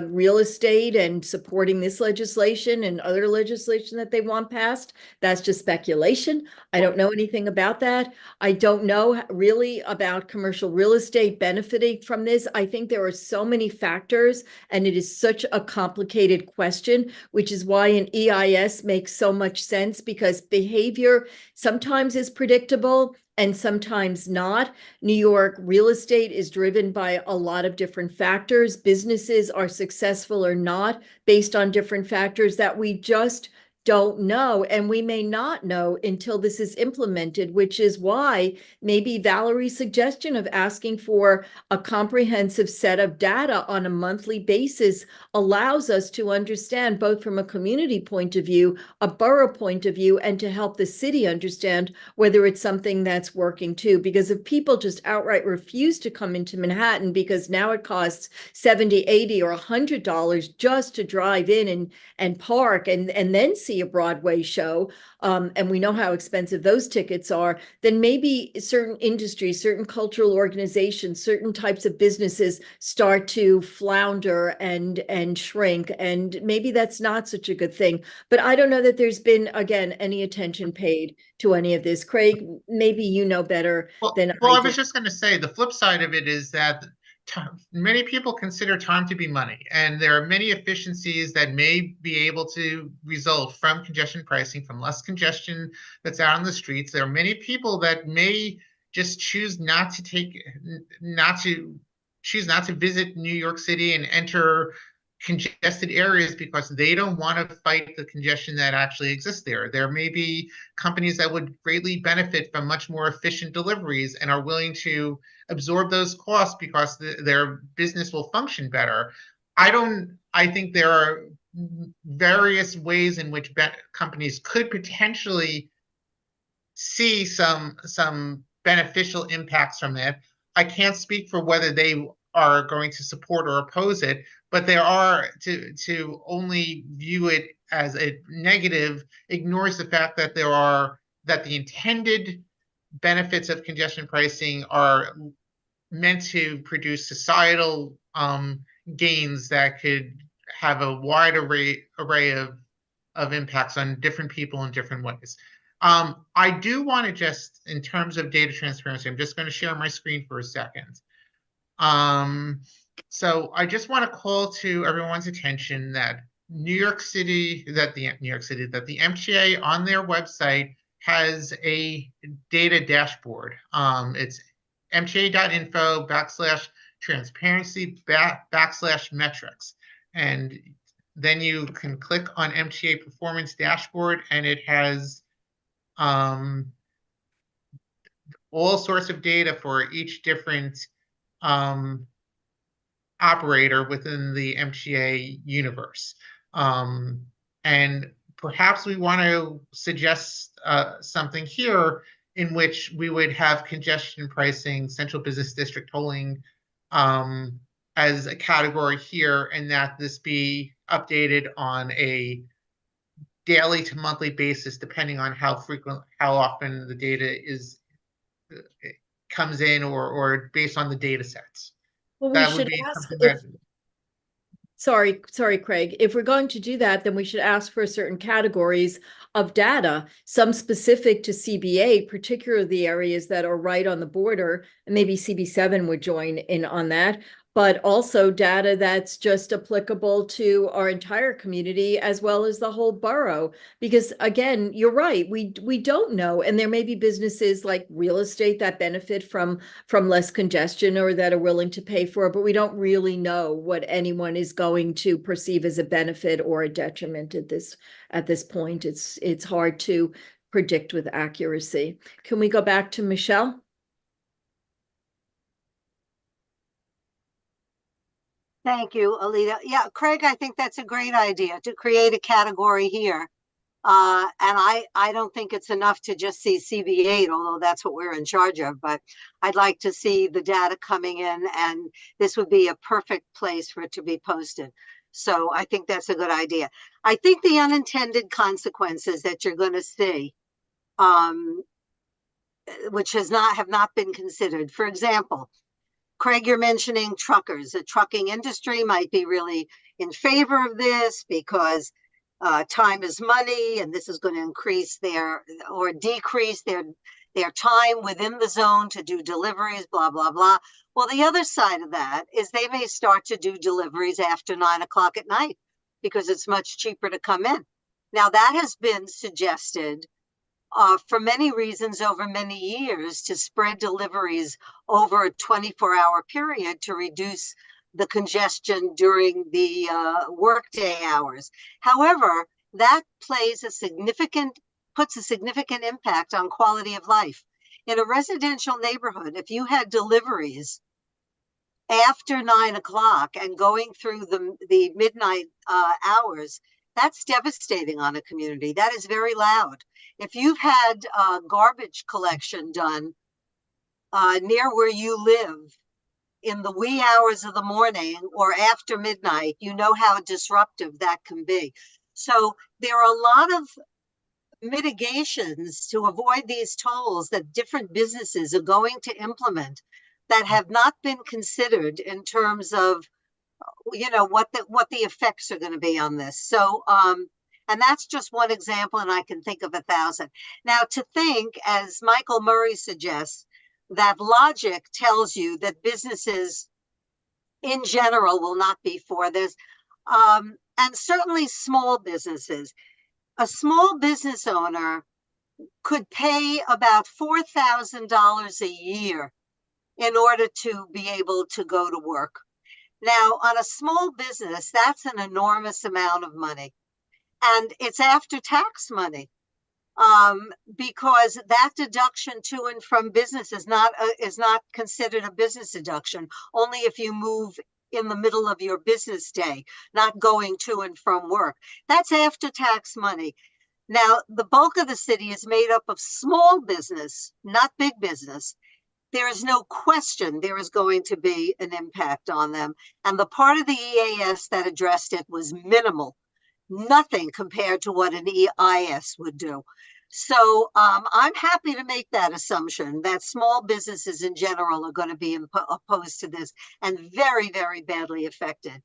real estate and supporting this legislation and other legislation that they want passed. That's just speculation. I don't know anything about that. I don't know really about commercial real estate benefiting from this. I think there are so many factors, and it is such a complicated question, which is why an EIS makes so much sense, because behavior sometimes is predictable and sometimes not. New York real estate is driven by a lot of different factors. Businesses are successful or not based on different factors that we just don't know, and we may not know until this is implemented, which is why maybe Valerie's suggestion of asking for a comprehensive set of data on a monthly basis allows us to understand, both from a community point of view, a borough point of view, and to help the city understand whether it's something that's working too. Because if people just outright refuse to come into Manhattan because now it costs $70, $80, or $100 just to drive in and park and then see a Broadway show, and we know how expensive those tickets are, then maybe certain industries, certain cultural organizations, certain types of businesses start to flounder and shrink, and maybe that's not such a good thing. But I don't know that there's been, again, any attention paid to any of this. Craig, maybe you know better than Well, I I was do. just going to say, the flip side of it is that many people consider time to be money, and there are many efficiencies that may be able to result from congestion pricing, from less congestion that's out on the streets. There are many people that may just choose not to visit New York City and enter congested areas because they don't want to fight the congestion that actually exists there. There may be companies that would greatly benefit from much more efficient deliveries and are willing to absorb those costs because their business will function better. I think there are various ways in which companies could potentially see some beneficial impacts from it. I can't speak for whether they are going to support or oppose it, but there are to only view it as a negative ignores the fact that that the intended benefits of congestion pricing are meant to produce societal gains that could have a wide array of impacts on different people in different ways. I do want to just, in terms of data transparency, I'm just going to share my screen for a second. So I just want to call to everyone's attention that that the MTA on their website has a data dashboard. It's mta.info/transparency/metrics. And then you can click on MTA Performance Dashboard, and it has all sorts of data for each different operator within the MTA universe. And perhaps we want to suggest something here in which we would have congestion pricing, central business district tolling as a category here, and that this be updated on a daily to monthly basis, depending on how often the data comes in, or based on the data sets. Well, we That should would be ask something if, sorry, Craig. If we're going to do that, then we should ask for certain categories of data, some specific to CB8, particularly the areas that are right on the border, and maybe CB7 would join in on that, but also data that's just applicable to our entire community as well as the whole borough. Because again, you're right, we don't know, and there may be businesses like real estate that benefit from less congestion or that are willing to pay for it, but we don't really know what anyone is going to perceive as a benefit or a detriment at this point. It's hard to predict with accuracy. Can we go back to Michelle? Thank you, Alita. Yeah, Craig, I think that's a great idea to create a category here And I don't think it's enough to just see CB8, although that's what we're in charge of, but I'd like to see the data coming in, and this would be a perfect place for it to be posted. So I think that's a good idea. I think the unintended consequences that you're going to see, which have not been considered. For example, Craig, you're mentioning truckers. The trucking industry might be really in favor of this because time is money, and this is going to increase or decrease their time within the zone to do deliveries, blah, blah, blah. Well, the other side of that is they may start to do deliveries after 9 o'clock at night because it's much cheaper to come in. Now, that has been suggested for many reasons over many years to spread deliveries over a 24-hour period to reduce the congestion during the workday hours. However, that puts a significant impact on quality of life. In a residential neighborhood, if you had deliveries after 9 o'clock and going through the midnight hours, that's devastating on a community. That is very loud. If you've had garbage collection done near where you live in the wee hours of the morning or after midnight, you know how disruptive that can be. So there are a lot of mitigations to avoid these tolls that different businesses are going to implement that have not been considered in terms of, you know, what the effects are going to be on this. So and that's just one example, and I can think of 1,000. Now, to think, as Michael Murray suggests, that logic tells you that businesses in general will not be for this, and certainly small businesses. A small business owner could pay about $4,000 a year in order to be able to go to work. Now, on a small business, that's an enormous amount of money. And it's after tax money, because that deduction to and from business is not considered a business deduction, only if you move in the middle of your business day, not going to and from work. That's after tax money. Now, the bulk of the city is made up of small business, not big business. There is no question there is going to be an impact on them. And the part of the EAS that addressed it was minimal. Nothing compared to what an EIS would do. So I'm happy to make that assumption that small businesses in general are going to be opposed to this and very, very badly affected.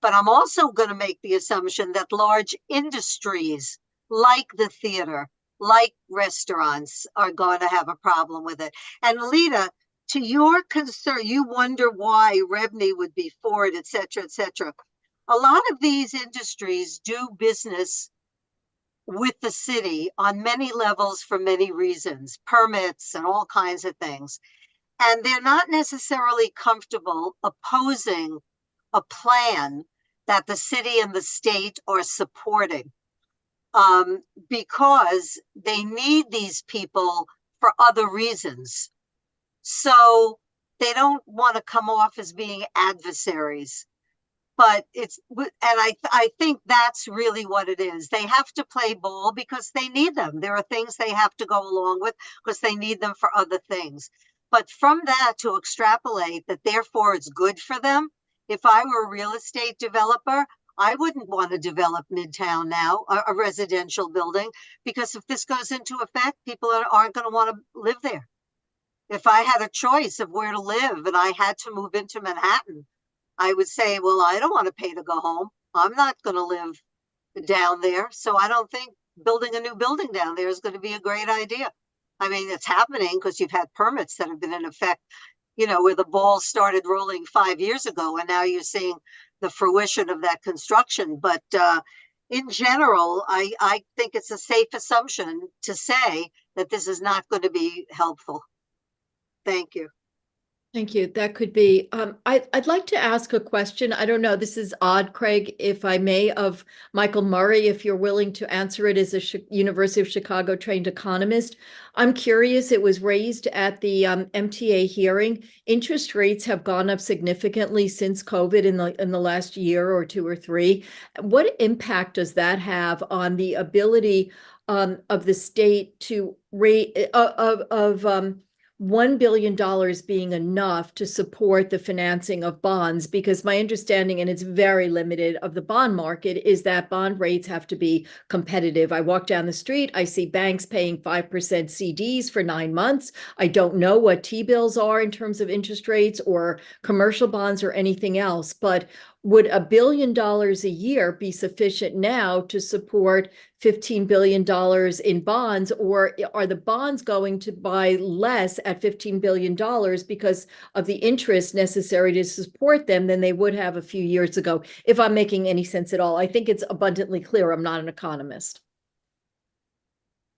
But I'm also going to make the assumption that large industries like the theater, like restaurants, are going to have a problem with it. And Lita, to your concern, you wonder why Rebney would be for it, et cetera, et cetera. A lot of these industries do business with the city on many levels for many reasons, permits and all kinds of things. And they're not necessarily comfortable opposing a plan that the city and the state are supporting, because they need these people for other reasons. So they don't want to come off as being adversaries. But I think that's really what it is. They have to play ball because they need them. There are things they have to go along with because they need them for other things. But from that to extrapolate that therefore it's good for them, if I were a real estate developer, I wouldn't want to develop Midtown now, a residential building, because if this goes into effect, people aren't going to want to live there. If I had a choice of where to live and I had to move into Manhattan, I would say, well, I don't want to pay to go home. I'm not going to live down there. So I don't think building a new building down there is going to be a great idea. I mean, it's happening because you've had permits that have been in effect, you know, where the ball started rolling 5 years ago, and now you're seeing the fruition of that construction. But in general, I think it's a safe assumption to say that this is not going to be helpful. Thank you. Thank you. That could be, I'd like to ask a question. I don't know, this is odd, Craig, if I may, of Michael Murray, if you're willing to answer it as a University of Chicago trained economist. I'm curious, it was raised at the MTA hearing. Interest rates have gone up significantly since COVID in the last year or two or three. What impact does that have on the ability of the state to rate $1 billion being enough to support the financing of bonds? Because my understanding, and it's very limited, of the bond market is that bond rates have to be competitive. I walk down the street, I see banks paying 5% CDs for 9 months. I don't know what T-bills are in terms of interest rates or commercial bonds or anything else, but would $1 billion a year be sufficient now to support $15 billion in bonds, or are the bonds going to buy less at $15 billion because of the interest necessary to support them than they would have a few years ago? If I'm making any sense at all, I think it's abundantly clear. I'm not an economist.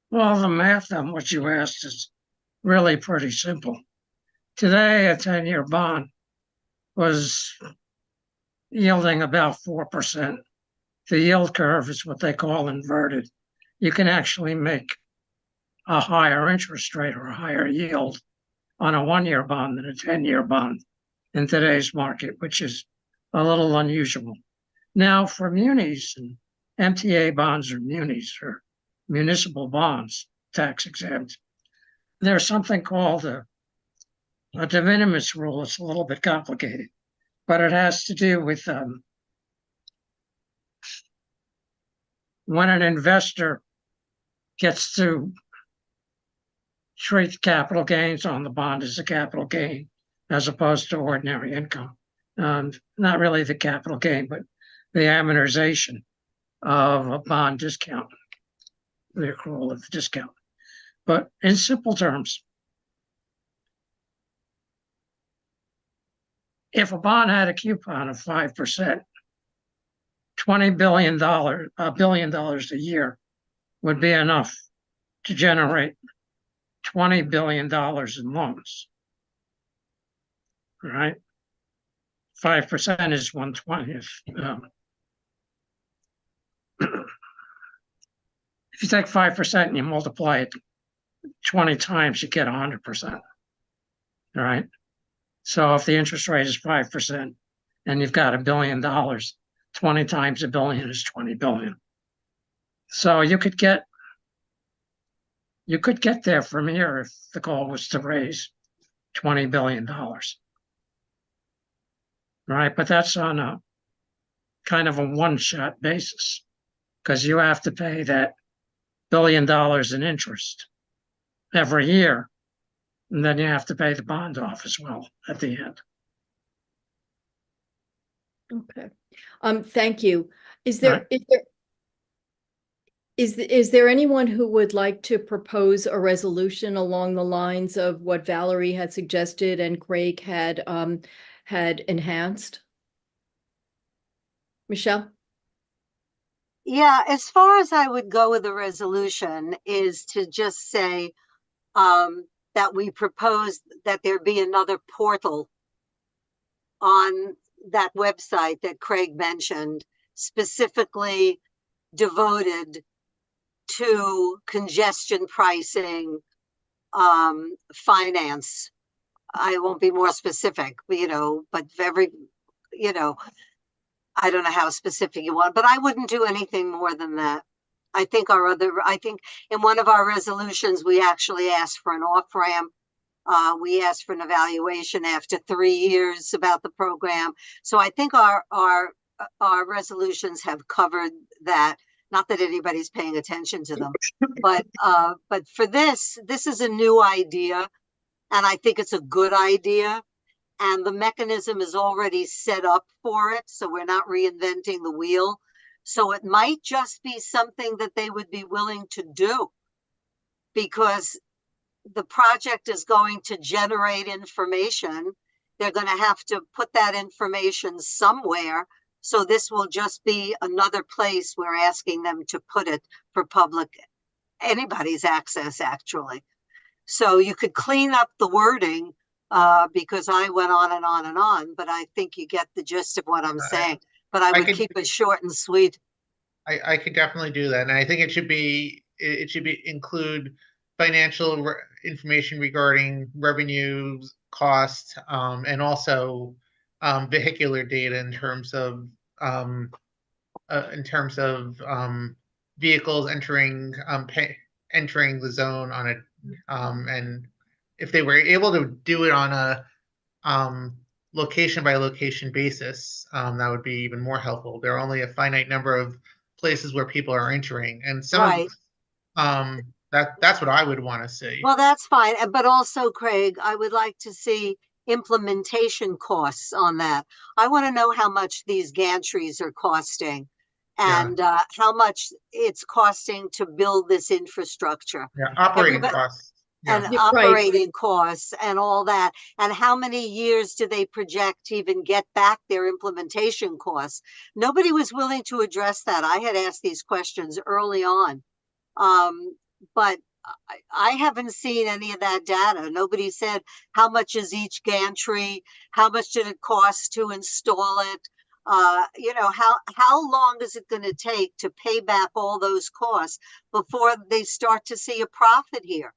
Well, the math on what you asked is really pretty simple. Today, a 10-year bond was yielding about 4%. The yield curve is what they call inverted. You can actually make a higher interest rate or a higher yield on a 1-year bond than a 10-year bond in today's market, which is a little unusual. Now, for munis, and MTA bonds or munis or municipal bonds, tax exempt, there's something called a de minimis rule. It's a little bit complicated, but it has to do with when an investor gets to treat capital gains on the bond as a capital gain as opposed to ordinary income. Not really the capital gain, but the amortization of a bond discount, the accrual of the discount. But in simple terms, if a bond had a coupon of 5%, $20 billion, $1 billion a year would be enough to generate $20 billion in loans, right? 5% is 1/20th. If you take 5% and you multiply it 20 times, you get 100%, all right? So if the interest rate is 5% and you've got $1 billion, 20 times $1 billion is 20 billion. So you could get there from here if the goal was to raise $20 billion, right? But that's on a kind of a one-shot basis because you have to pay that $1 billion in interest every year, and then you have to pay the bond off as well at the end. Okay. Thank you. Is there anyone who would like to propose a resolution along the lines of what Valerie had suggested and Craig had enhanced? Michelle? Yeah, as far as I would go with the resolution is to just say that we propose that there be another portal on that website that Craig mentioned, specifically devoted to congestion pricing, finance. I won't be more specific, but I don't know how specific you want, but I wouldn't do anything more than that. I think in one of our resolutions, we actually asked for an off-ramp. We asked for an evaluation after 3 years about the program. So I think our resolutions have covered that. Not that anybody's paying attention to them, but for this is a new idea, and I think it's a good idea. And the mechanism is already set up for it, so we're not reinventing the wheel. So it might just be something that they would be willing to do, because the project is going to generate information. They're going to have to put that information somewhere. So this will just be another place we're asking them to put it for anybody's access, actually. So you could clean up the wording, because I went on and on and on, but I think you get the gist of what I'm saying. But I would keep it short and sweet. I could definitely do that, and I think it should be include financial information regarding revenues, cost, and also vehicular data in terms of vehicles entering entering the zone on a and if they were able to do it on a location by location basis, that would be even more helpful. There are only a finite number of places where people are entering, and some Right. of that's what I would want to see. Well, that's fine. But also, Craig, I would like to see implementation costs on that. I want to know how much these gantries are costing and how much it's costing to build this infrastructure. Yeah, operating costs. And operating costs and all that. And how many years do they project to even get back their implementation costs? Nobody was willing to address that. I had asked these questions early on. But I haven't seen any of that data. Nobody said how much is each gantry, how much did it cost to install it, how long is it going to take to pay back all those costs before they start to see a profit here?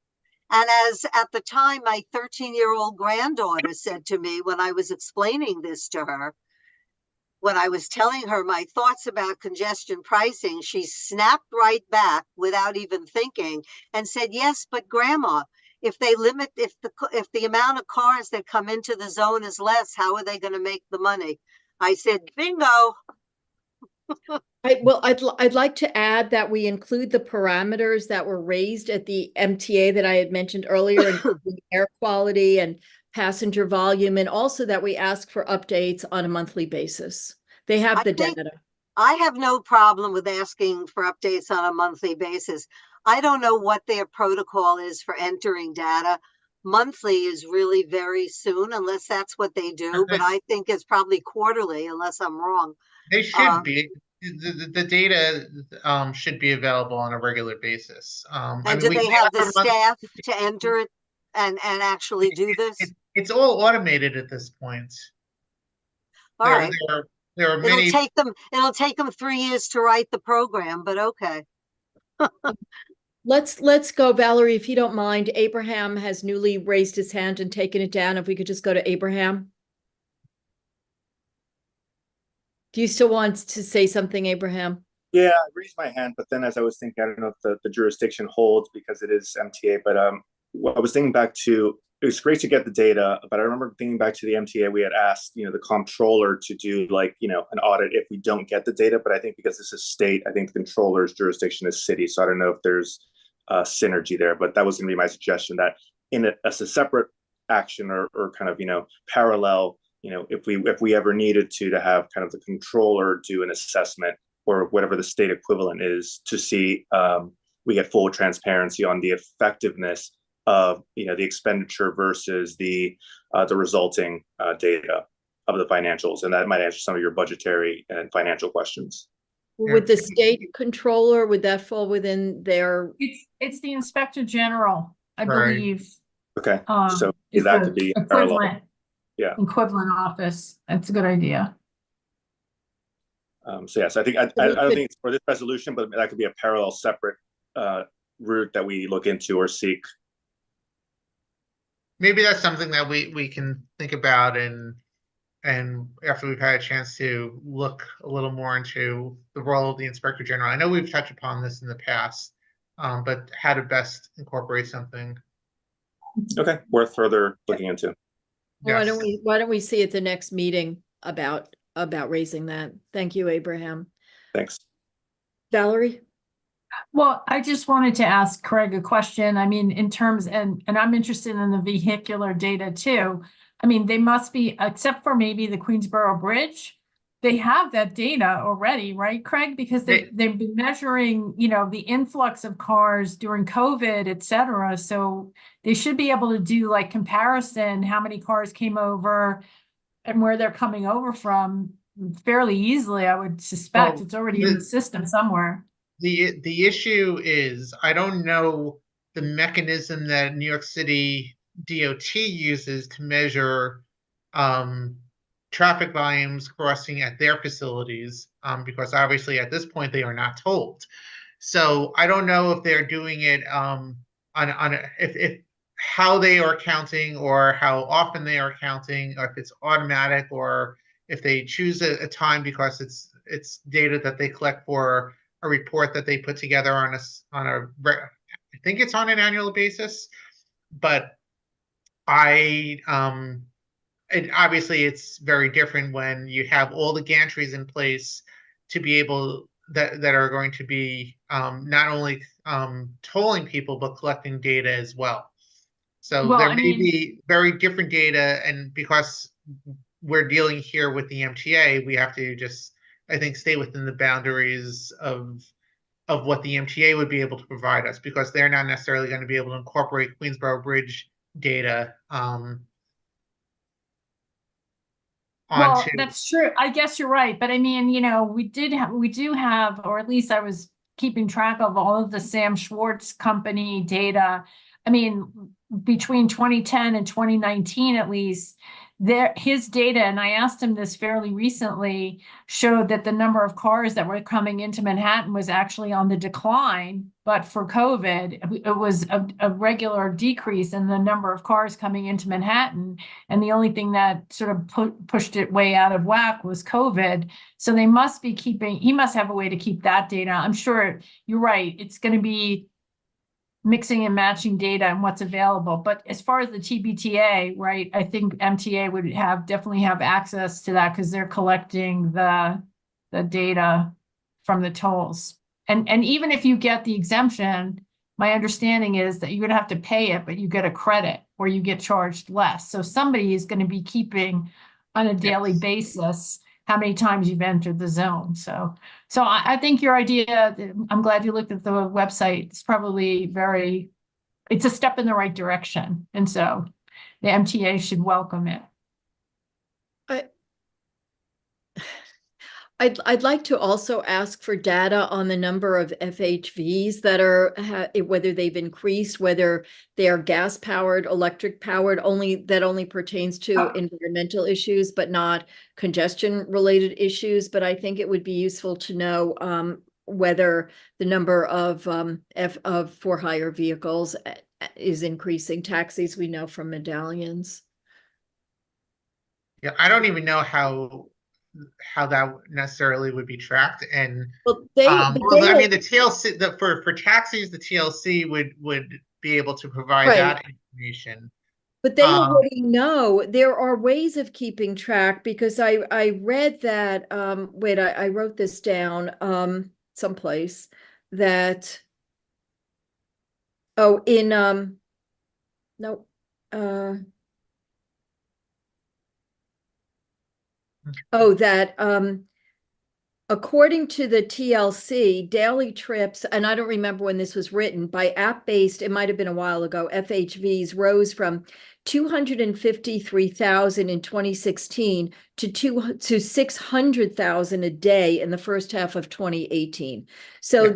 And as at the time, my 13-year-old granddaughter said to me when I was explaining this to her, when I was telling her my thoughts about congestion pricing, she snapped right back without even thinking and said, yes, but Grandma, if they limit, if the amount of cars that come into the zone is less, how are they going to make the money? I said, bingo. I'd like to add that we include the parameters that were raised at the MTA that I had mentioned earlier, including air quality and passenger volume, and also that we ask for updates on a monthly basis. They have the data. I have no problem with asking for updates on a monthly basis. I don't know what their protocol is for entering data. Monthly is really very soon, unless that's what they do, but I think it's probably quarterly, unless I'm wrong. They should be. The data should be available on a regular basis. And do they have the staff to enter it and actually do this? It's all automated at this point. All right. There are many. It'll take them 3 years to write the program, but okay. Let's go, Valerie, if you don't mind. Abraham has newly raised his hand and taken it down. If we could just go to Abraham. Do you still want to say something, Abraham? Yeah, I raised my hand, but then as I was thinking, I don't know if the jurisdiction holds because it is MTA, but I was thinking back to, it was great to get the data, but I remember thinking back to the MTA, we had asked, the comptroller to do an audit if we don't get the data, but I think because this is state, I think the controller's jurisdiction is city, so I don't know if there's synergy there, but that was going to be my suggestion, that as a separate action or kind of, parallel, if we ever needed to have kind of the controller do an assessment or whatever the state equivalent is to see we get full transparency on the effectiveness of the expenditure versus the resulting data of the financials, and that might answer some of your budgetary and financial questions. Would the state controller, would that fall within their? It's the inspector general, I believe. Okay, so that could be equivalent. Yeah, equivalent office. That's a good idea. So yes, I think I don't think it's for this resolution, but that could be a parallel, separate route that we look into or seek. Maybe that's something that we can think about, and after we've had a chance to look a little more into the role of the inspector general. I know we've touched upon this in the past, but how to best incorporate something. Okay, worth further looking into. Yes. Why don't we see at the next meeting about raising that? Thank you, Abraham. Thanks. Valerie? Well, I just wanted to ask Craig a question. I mean, in terms, and I'm interested in the vehicular data too. I mean, they must be, except for maybe the Queensboro Bridge, they have that data already, right, Craig? Because they've been measuring, the influx of cars during COVID, et cetera. So they should be able to do like comparison, how many cars came over and where they're coming over from fairly easily, I would suspect. It's already in the system somewhere. The issue is, I don't know the mechanism that New York City DOT uses to measure traffic volumes crossing at their facilities, because obviously at this point they are not told. So I don't know if they're doing it if how they are counting or how often they are counting, or if it's automatic, or if they choose a time because it's data that they collect for a report that they put together on I think it's on an annual basis, but obviously it's very different when you have all the gantries in place to be able that are going to be not only tolling people but collecting data as well. So Well, there I may mean, be very different data, and because we're dealing here with the MTA, we have to just, I think, stay within the boundaries of what the MTA would be able to provide us, because they're not necessarily going to be able to incorporate Queensboro Bridge data well, onto. that's true. I guess you're right. But I mean, we do have, or at least I was keeping track of all of the Sam Schwartz company data. I mean, between 2010 and 2019, at least, his data, and I asked him this fairly recently, showed that the number of cars that were coming into Manhattan was actually on the decline. But for COVID, it was a regular decrease in the number of cars coming into Manhattan. And the only thing that sort of pushed it way out of whack was COVID. So he must have a way to keep that data. I'm sure you're right. It's going to be mixing and matching data and what's available. But as far as the TBTA, right, I think MTA would definitely have access to that because they're collecting the data from the tolls. And even if you get the exemption, my understanding is that you're going to have to pay it, but you get a credit or you get charged less. So somebody is going to be keeping on a daily basis how many times you've entered the zone. So I think your idea, I'm glad you looked at the website. It's probably it's a step in the right direction. And so the MTA should welcome it. I'd like to also ask for data on the number of FHVs that are, whether they've increased, whether they are gas powered, electric powered, that only pertains to environmental issues, but not congestion related issues. But I think it would be useful to know whether the number of for hire vehicles is increasing. Taxis, we know from medallions. Yeah, I don't even know how that necessarily would be tracked. And well, I mean, the TLC, for taxis, the TLC would be able to provide that information. But they already know there are ways of keeping track, because I read that, wait, I wrote this down someplace that, according to the TLC, daily trips, and I don't remember when this was written, by app-based, it might have been a while ago, FHVs rose from 253,000 in 2016 to 600,000 a day in the first half of 2018. So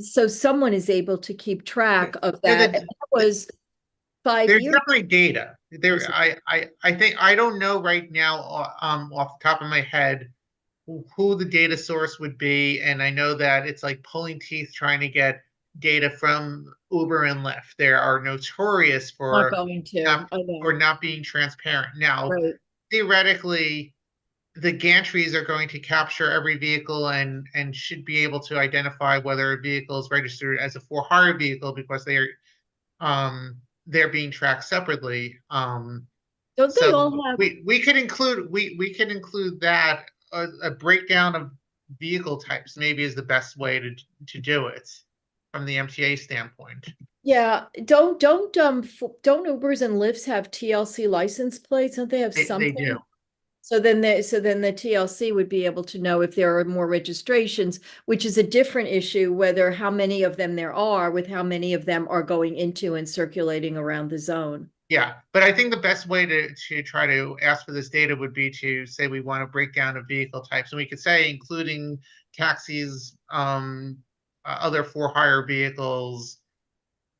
so someone is able to keep track of that. That was 5 years. There's definitely data. I think, I don't know right now off the top of my head who the data source would be, and I know that it's like pulling teeth trying to get data from Uber and Lyft. They are notorious for not being transparent. Now, theoretically, the gantries are going to capture every vehicle and should be able to identify whether a vehicle is registered as a for-hire vehicle, because they're being tracked separately. Don't they all have? We could include that. A breakdown of vehicle types maybe is the best way to do it from the MTA standpoint. Yeah, don't Ubers and Lyfts have TLC license plates? Don't they have something? They do. So then the TLC would be able to know if there are more registrations, which is a different issue, whether how many of them there are, with how many of them are going into and circulating around the zone. Yeah, but I think the best way to try to ask for this data would be to say we want a breakdown of vehicle types, and we could say including taxis, other for-hire vehicles,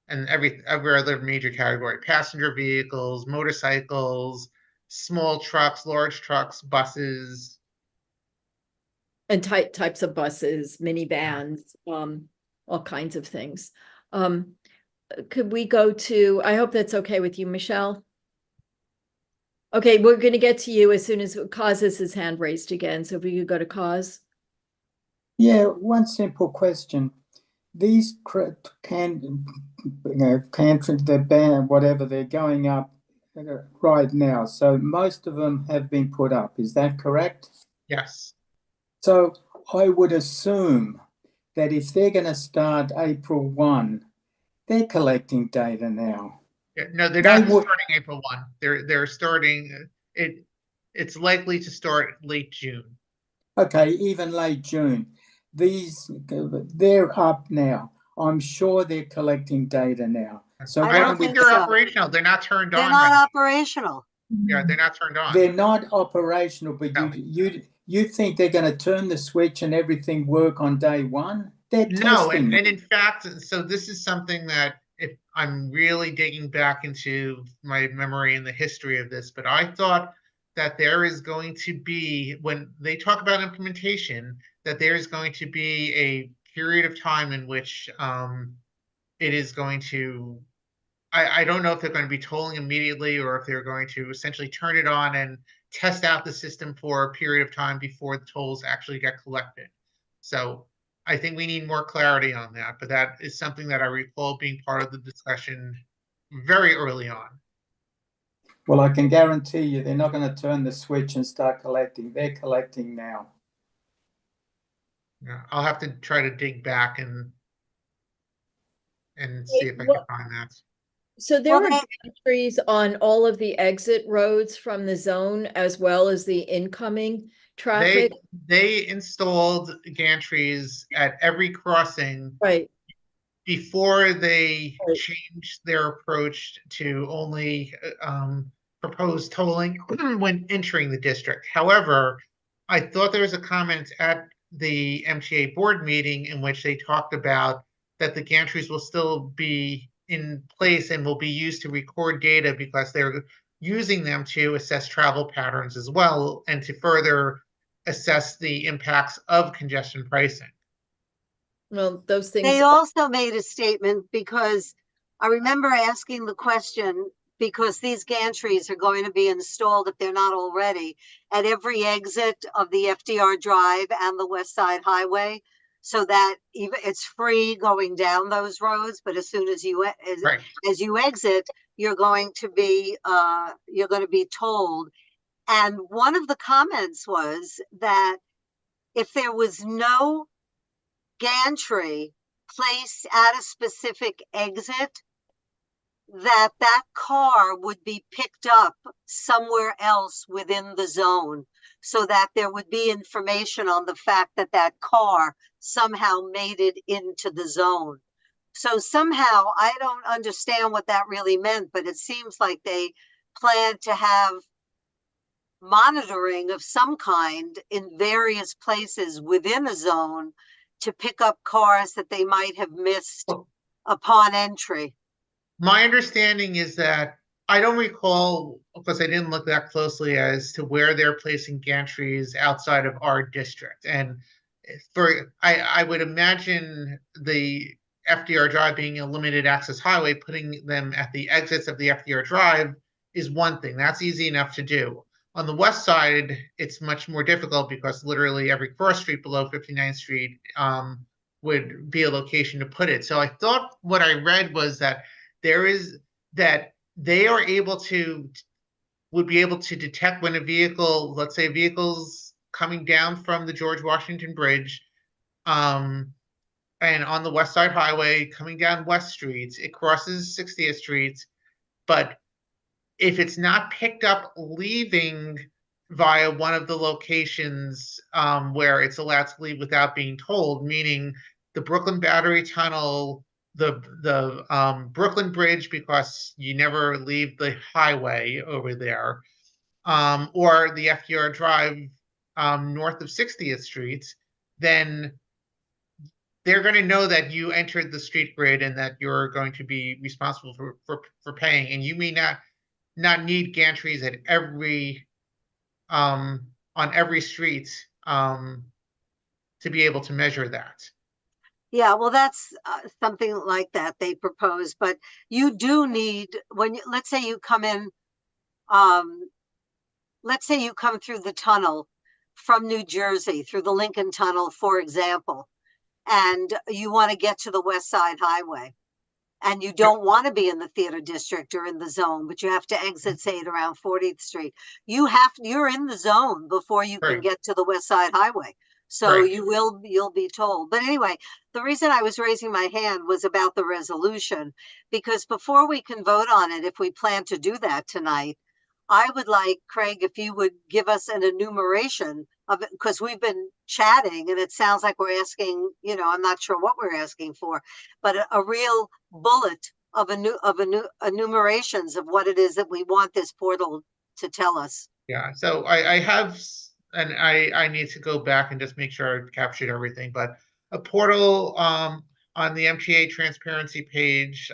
and every other major category: passenger vehicles, motorcycles, small trucks, large trucks, buses. And types of buses, minivans, all kinds of things. Could we go to, I hope that's okay with you, Michelle? Okay, we're gonna get to you as soon as Kaz has his hand raised again, so if we could go to Kaz. Yeah, one simple question. These the ban, whatever, they're going up right now. So most of them have been put up. Is that correct? Yes. So I would assume that if they're going to start April 1, they're collecting data now. Yeah, no, they're They not would- starting April 1. They're starting it. It's likely to start late June. Okay, even late June. They're up now. I'm sure they're collecting data now. So I I why don't don't think think they're so. operational. They're not turned They're on. not right operational. now. Yeah, they're not turned on. they're not operational, but No. you think they're going to turn the switch and everything work on day one? They're No, testing. and in fact, so this is something that if I'm really digging back into my memory and the history of this, but I thought that there is going to be, when they talk about implementation, that there's going to be a period of time in which it is going to, I don't know if they're going to be tolling immediately or if they're going to essentially turn it on and test out the system for a period of time before the tolls actually get collected. So I think we need more clarity on that, but that is something that I recall being part of the discussion very early on. Well, I can guarantee you they're not going to turn the switch and start collecting. They're collecting now. Yeah, I'll have to try to dig back and see if I can find that. So there Well, were gantries on all of the exit roads from the zone as well as the incoming traffic. They installed gantries at every crossing Right. before they Right. changed their approach to only propose tolling when entering the district. However, I thought there was a comment at the MTA board meeting in which they talked about that the gantries will still be in place and will be used to record data because they're using them to assess travel patterns as well and to further assess the impacts of congestion pricing. Well, those things. They also made a statement because I remember asking the question, because these gantries are going to be installed, if they're not already, at every exit of the FDR Drive and the West Side Highway, so that even it's free going down those roads, but as soon as you as you exit, you're going to be told. And one of the comments was that if there was no gantry placed at a specific exit, that car would be picked up somewhere else within the zone, so that there would be information on the fact that that car somehow made it into the zone. So somehow, I don't understand what that really meant, but it seems like they plan to have monitoring of some kind in various places within a zone to pick up cars that they might have missed upon entry. My understanding is that I don't recall, because I didn't look that closely, as to where they're placing gantries outside of our district. And I would imagine the FDR Drive being a limited access highway, putting them at the exits of the FDR Drive is one thing. That's easy enough to do. On the west side, it's much more difficult because literally every cross street below 59th Street would be a location to put it. So I thought what I read was that that they are would be able to detect when a vehicle, let's say vehicles coming down from the George Washington Bridge, and on the West Side Highway coming down West Street, it crosses 60th Street, but if it's not picked up leaving via one of the locations where it's allowed to leave without being told, meaning the Brooklyn Battery Tunnel, the Brooklyn Bridge, because you never leave the highway over there, or the FDR Drive north of 60th Street, then they're going to know that you entered the street grid and that you're going to be responsible for paying. And you may not need gantries at every on every street to be able to measure that. Yeah, well, that's something like that they propose, but you do need, when you, let's say you come in, let's say you come through the tunnel from New Jersey, through the Lincoln Tunnel, for example, and you want to get to the West Side Highway, and you don't want to be in the theater district or in the zone, but you have to exit, say, at around 40th Street. You're in the zone before you can get to the West Side Highway. So you'll be told. But anyway, the reason I was raising my hand was about the resolution, because before we can vote on it, if we plan to do that tonight, I would like, Craig, if you would give us an enumeration of it, because we've been chatting and it sounds like we're asking, I'm not sure what we're asking for, but a real bullet of enumerations of what it is that we want this portal to tell us. Yeah, so I have, and I need to go back and just make sure I've captured everything, but a portal on the MTA transparency page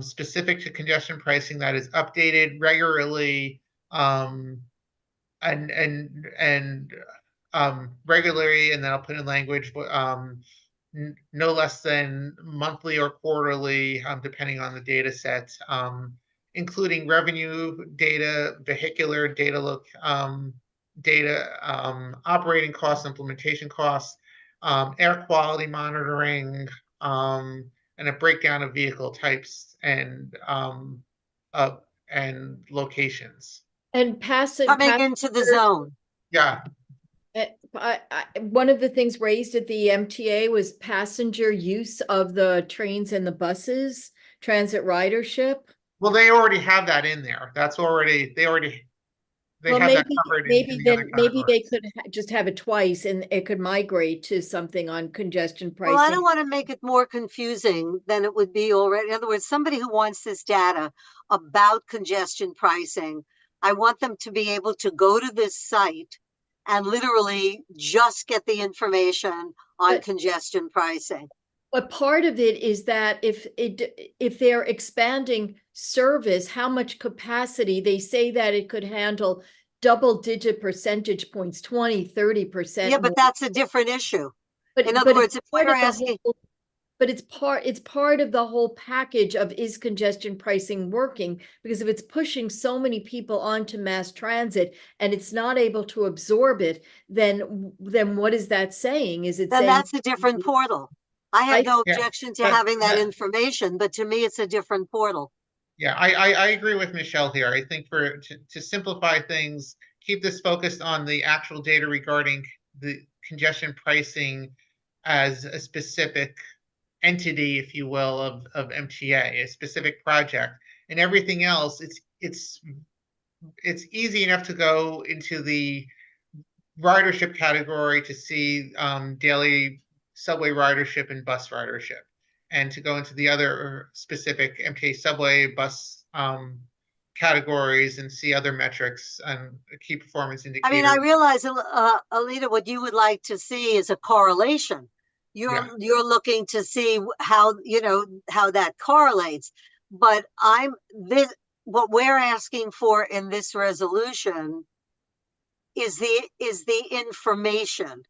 specific to congestion pricing that is updated regularly regularly, and then I'll put in language no less than monthly or quarterly, depending on the data set, including revenue data, vehicular data, operating costs, implementation costs, air quality monitoring, and a breakdown of vehicle types and locations. And coming into the zone. Yeah. One of the things raised at the MTA was passenger use of the trains and the buses, transit ridership. Well, they already have that in there. That's already, they Well, have that maybe covered maybe they could just have it twice and it could migrate to something on congestion pricing. Well, I don't want to make it more confusing than it would be already. In other words, somebody who wants this data about congestion pricing, I want them to be able to go to this site and literally just get the information on congestion pricing. But part of it is that if they're expanding service, how much capacity, they say that it could handle double-digit percentage points, 20, 30%. Yeah, but that's a different issue. But in other words, if we're asking, but it's part of the whole package of, is congestion pricing working? Because if it's pushing so many people onto mass transit and it's not able to absorb it, then what is that saying? Is it then saying that's a different portal? I have no objection to having that information, but to me, it's a different portal. Yeah, I agree with Michelle here. I think to simplify things, keep this focused on the actual data regarding the congestion pricing as a specific entity, if you will, of MTA, a specific project, and everything else. It's easy enough to go into the ridership category to see daily subway ridership and bus ridership, and to go into the other specific MTA subway bus categories and see other metrics and key performance indicators. I mean, I realize, Alita, what you would like to see is a correlation. You're looking to see how that correlates, but what we're asking for in this resolution is the information.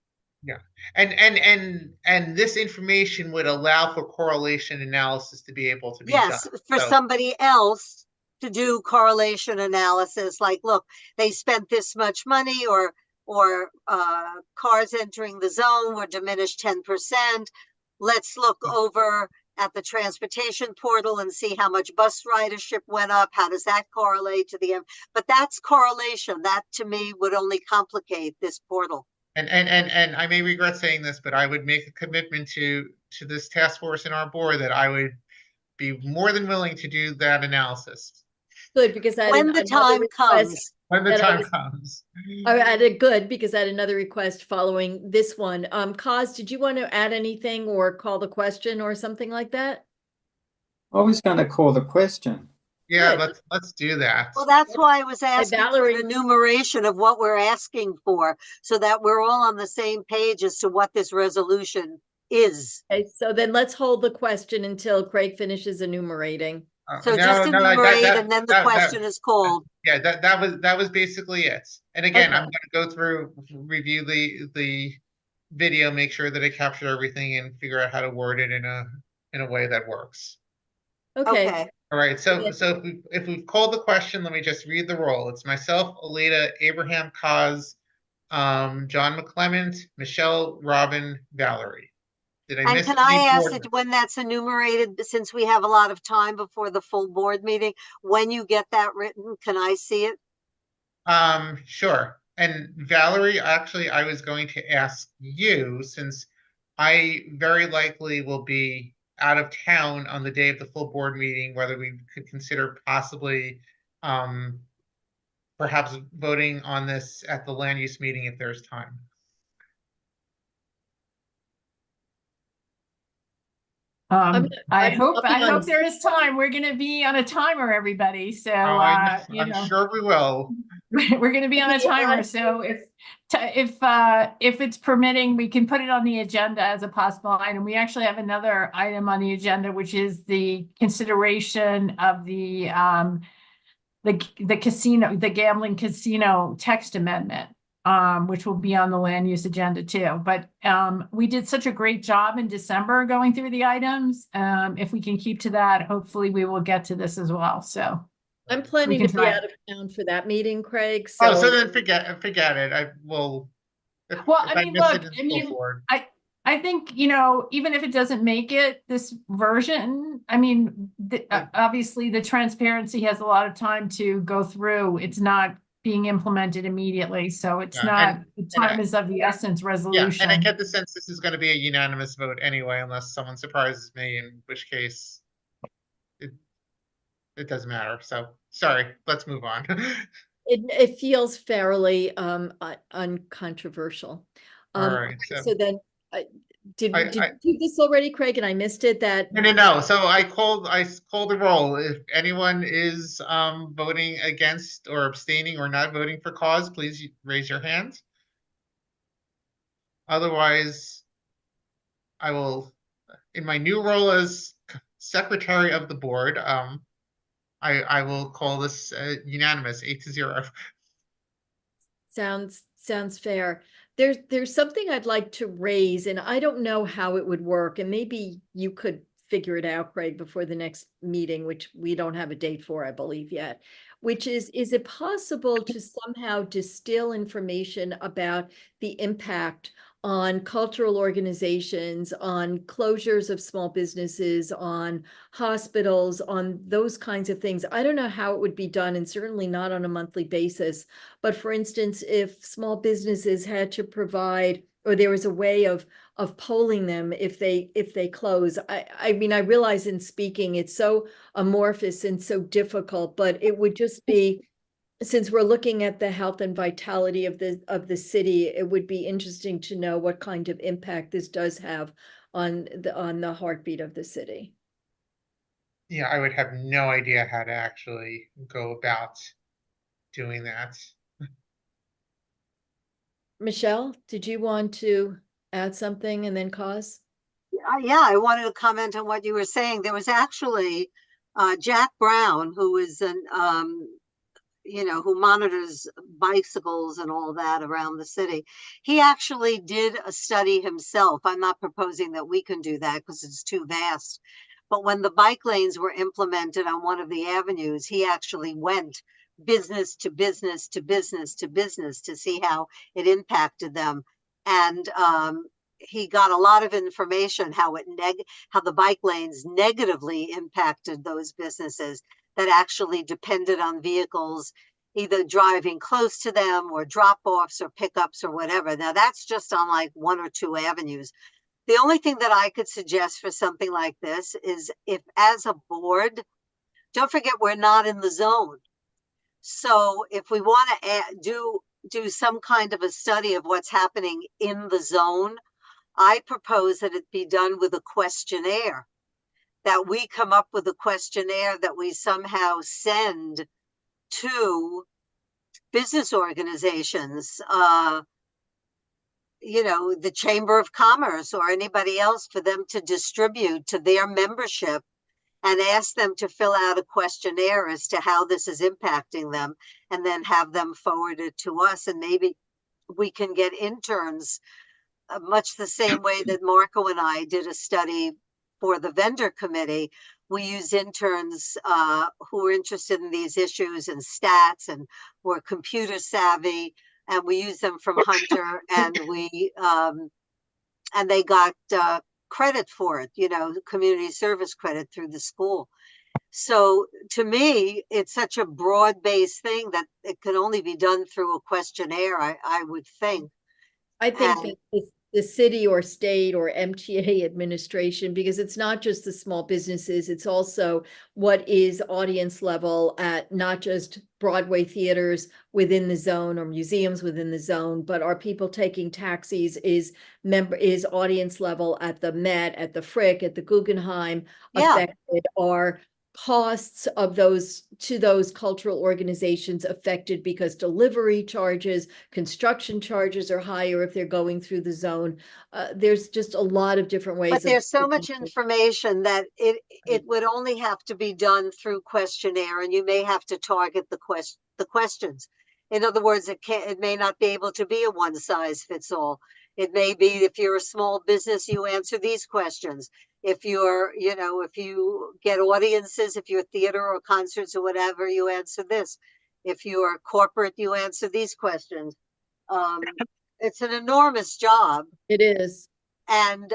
Yeah, and this information would allow for correlation analysis to be able to be done. Yes, for somebody else to do correlation analysis, like, look, they spent this much money, or cars entering the zone were diminished 10%. Let's look over at the transportation portal and see how much bus ridership went up. How does that correlate to but that's correlation. That to me would only complicate this portal. And I may regret saying this, but I would make a commitment to this task force and our board that I would be more than willing to do that analysis. Good, because when the time comes. When the time comes. I did good, because I had another request following this one. Kaz, did you want to add anything or call the question or something like that? I was going to call the question. Yeah, let's do that. Well, that's why I was asking for an enumeration of what we're asking for, so that we're all on the same page as to what this resolution is. Okay, so then let's hold the question until Craig finishes enumerating. So just enumerate and then the question is called. Yeah, that was basically it. And again, Okay. I'm going to go through, review the video, make sure that I capture everything, and figure out how to word it in a way that works. Okay. All right. So Okay. if we've called the question, let me just read the roll. It's myself, Alita, Abraham, Kaz, John McClement, Michelle, Robin, Valerie. Did I And miss can any I ask board that when that's enumerated, since we have a lot of time before the full board meeting, when you get that written, can I see it? Sure. And Valerie, actually, I was going to ask you, since I very likely will be out of town on the day of the full board meeting, whether we could consider possibly perhaps voting on this at the land use meeting if there's time. I I'm hope on- there is time. We're going to be on a timer, everybody. So I'm sure we will. we're going to be on a timer. So if it's permitting, we can put it on the agenda as a possible item. We actually have another item on the agenda, which is the consideration of the casino, the gambling casino text amendment, which will be on the land use agenda too. But we did such a great job in December going through the items. If we can keep to that, hopefully we will get to this as well. So I'm planning to be out of town for that meeting, Craig. So then forget it. I will. Well, I mean, look, I think, even if it doesn't make it this version, I mean, obviously the transparency has a lot of time to go through. It's not being implemented immediately. So it's not, the time is of the essence resolution. Yeah, and I get the sense this is going to be a unanimous vote anyway, unless someone surprises me, in which case it doesn't matter. So sorry, let's move on. It feels fairly uncontroversial. All right. So then, did you do this already, Craig? And I missed it. No. So I called the roll. If anyone is voting against or abstaining or not voting for cause, please raise your hand. Otherwise, I will, in my new role as secretary of the board, I will call this unanimous, 8-0. Sounds fair. There's something I'd like to raise, and I don't know how it would work, and maybe you could figure it out, Craig, before the next meeting, which we don't have a date for, I believe, yet, which is it possible to somehow distill information about the impact on cultural organizations, on closures of small businesses, on hospitals, on those kinds of things? I don't know how it would be done, and certainly not on a monthly basis. But for instance, if small businesses had to provide, or there was a way of polling them if they close. I mean, I realize in speaking it's so amorphous and so difficult, but it would just be, since we're looking at the health and vitality of the city, it would be interesting to know what kind of impact this does have on the heartbeat of the city. Yeah, I would have no idea how to actually go about doing that. Michelle, did you want to add something and then cause? Yeah, I wanted to comment on what you were saying. There was actually Jack Brown, who is an who monitors bicycles and all that around the city. He actually did a study himself. I'm not proposing that we can do that because it's too vast. But when the bike lanes were implemented on one of the avenues, he actually went business to business to business to business to see how it impacted them. And he got a lot of information how the bike lanes negatively impacted those businesses that actually depended on vehicles either driving close to them or drop-offs or pickups or whatever. Now that's just on like 1 or 2 avenues. The only thing that I could suggest for something like this is, if as a board, don't forget we're not in the zone. So if we want to do some kind of a study of what's happening in the zone, I propose that it be done with a questionnaire, that we come up with a questionnaire that we somehow send to business organizations, the Chamber of Commerce or anybody else for them to distribute to their membership and ask them to fill out a questionnaire as to how this is impacting them, and then have them forward it to us. And maybe we can get interns, much the same way that Marco and I did a study for the vendor committee. We use interns who are interested in these issues and stats and who are computer savvy, and we use them from Hunter, and they got credit for it, community service credit through the school. So to me, it's such a broad-based thing that it can only be done through a questionnaire, I would think. I think that the city or state or MTA administration, because it's not just the small businesses, it's also what is audience level at not just Broadway theaters within the zone or museums within the zone, but are people taking taxis, is audience level at the Met, at the Frick, at the Guggenheim affected? Are costs of those to those cultural organizations affected because delivery charges, construction charges are higher if they're going through the zone? There's just a lot of different ways. But there's so much information that it would only have to be done through questionnaire, and you may have to target the questions. In other words, it may not be able to be a one size fits all. It may be, if you're a small business, you answer these questions. If you're, if you get audiences, if you're theater or concerts or whatever, you answer this. If you're corporate, you answer these questions. It's an enormous job. It is. And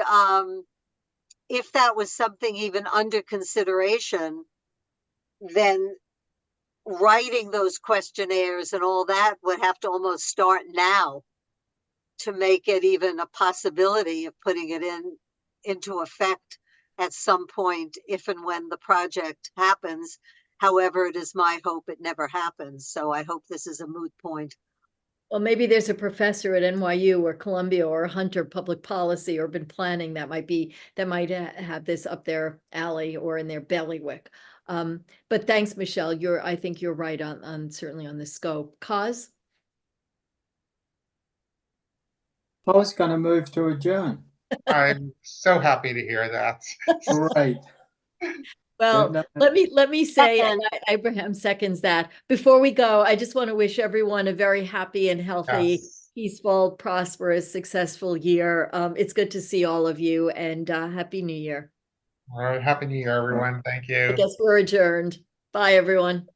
if that was something even under consideration, then writing those questionnaires and all that would have to almost start now to make it even a possibility of putting it into effect at some point, if and when the project happens. However, it is my hope it never happens. So I hope this is a moot point. Well, maybe there's a professor at NYU or Columbia or Hunter Public Policy or been planning that might have this up their alley or in their bailiwick. But thanks, Michelle. I think you're right on certainly on the scope. Kaz? I was going to move to adjourn. I'm so happy to hear that. Right. Well, let me say, and Abraham seconds that. Before we go, I just want to wish everyone a very happy and healthy, peaceful, prosperous, successful year. It's good to see all of you, and Happy New Year. All right, Happy New Year, everyone. Thank you. I guess we're adjourned. Bye, everyone.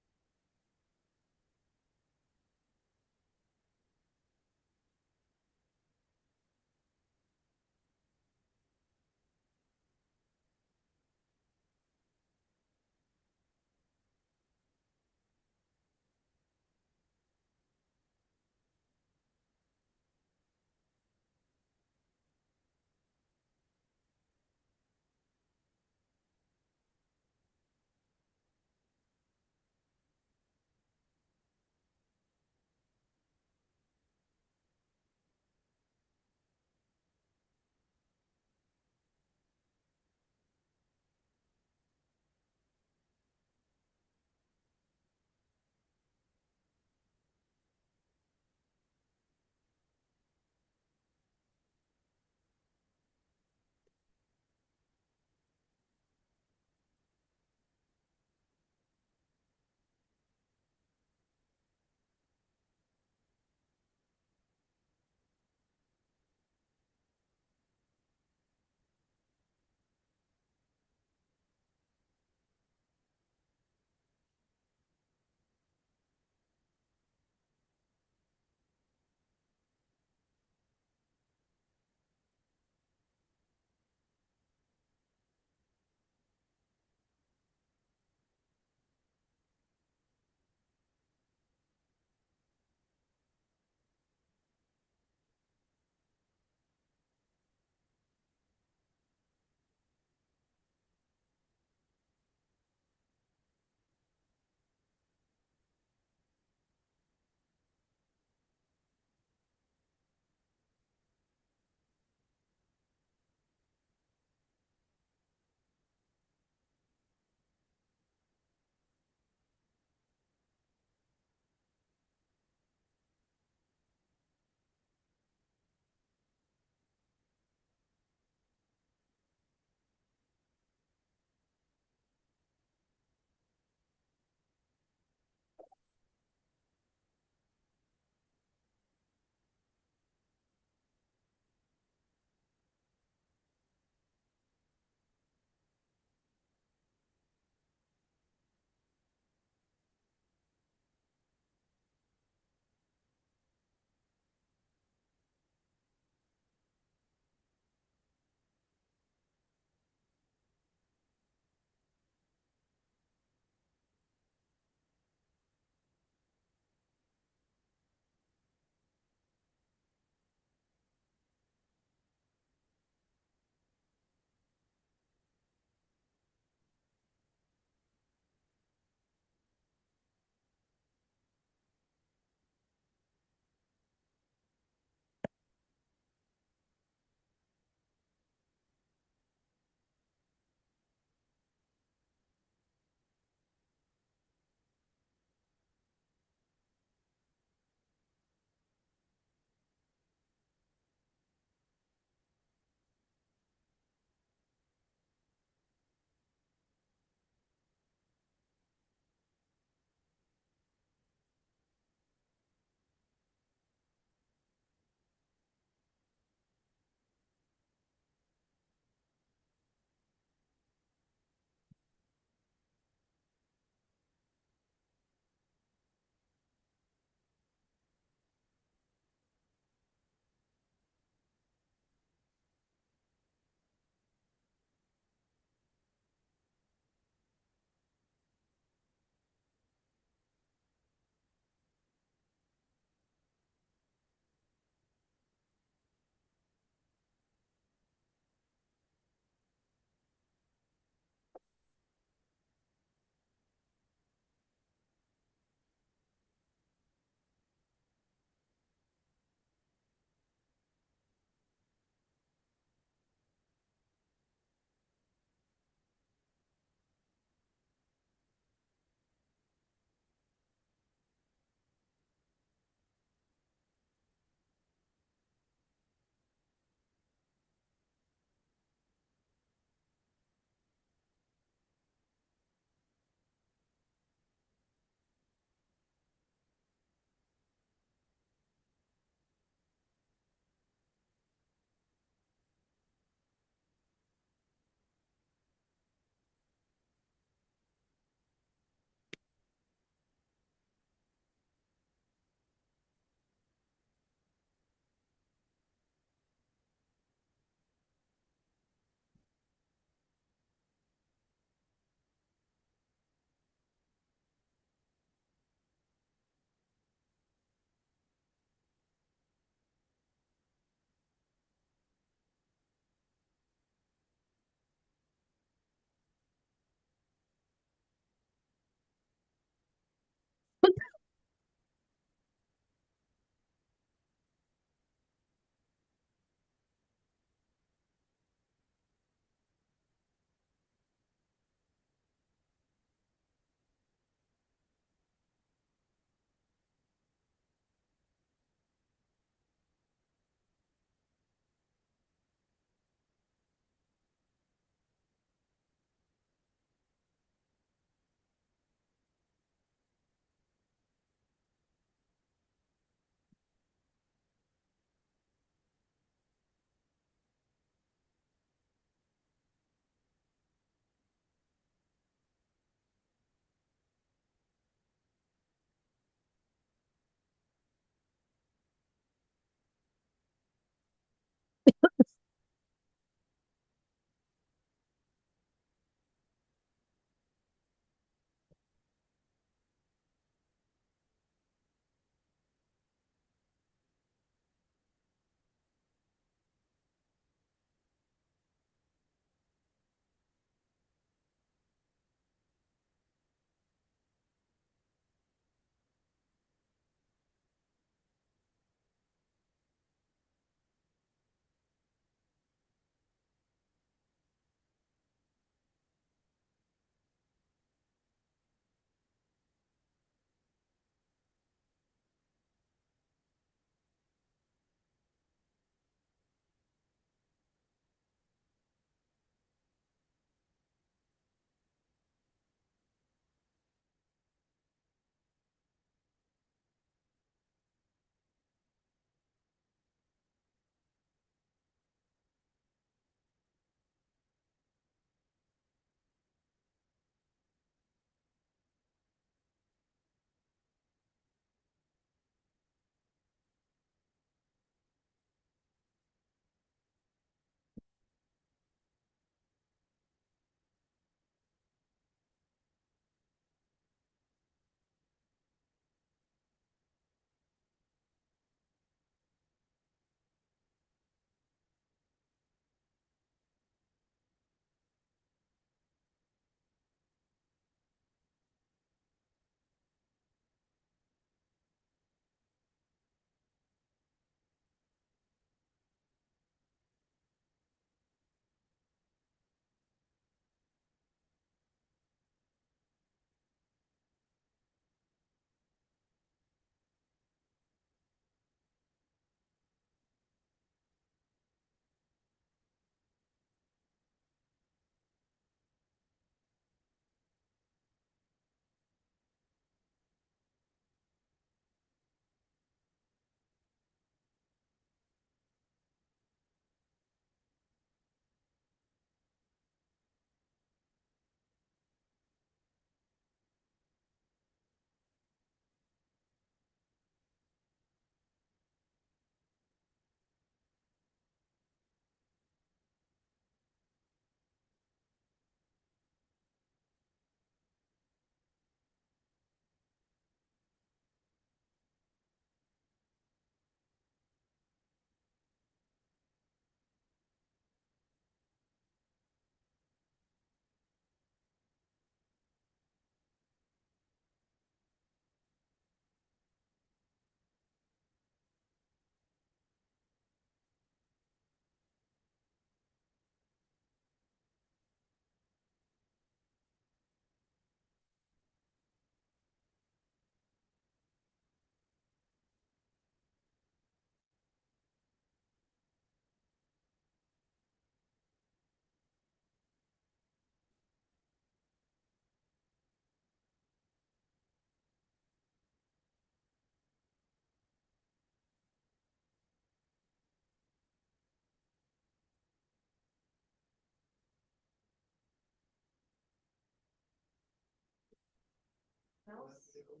It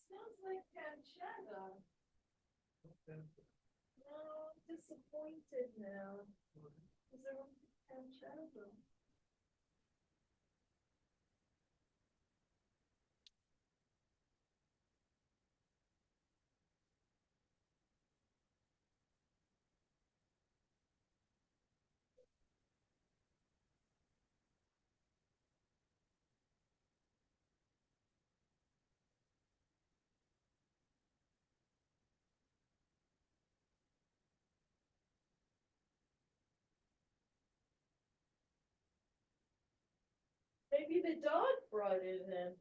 smells like pancetta. No, I'm disappointed now. Is there pancetta? Maybe the dog brought it in.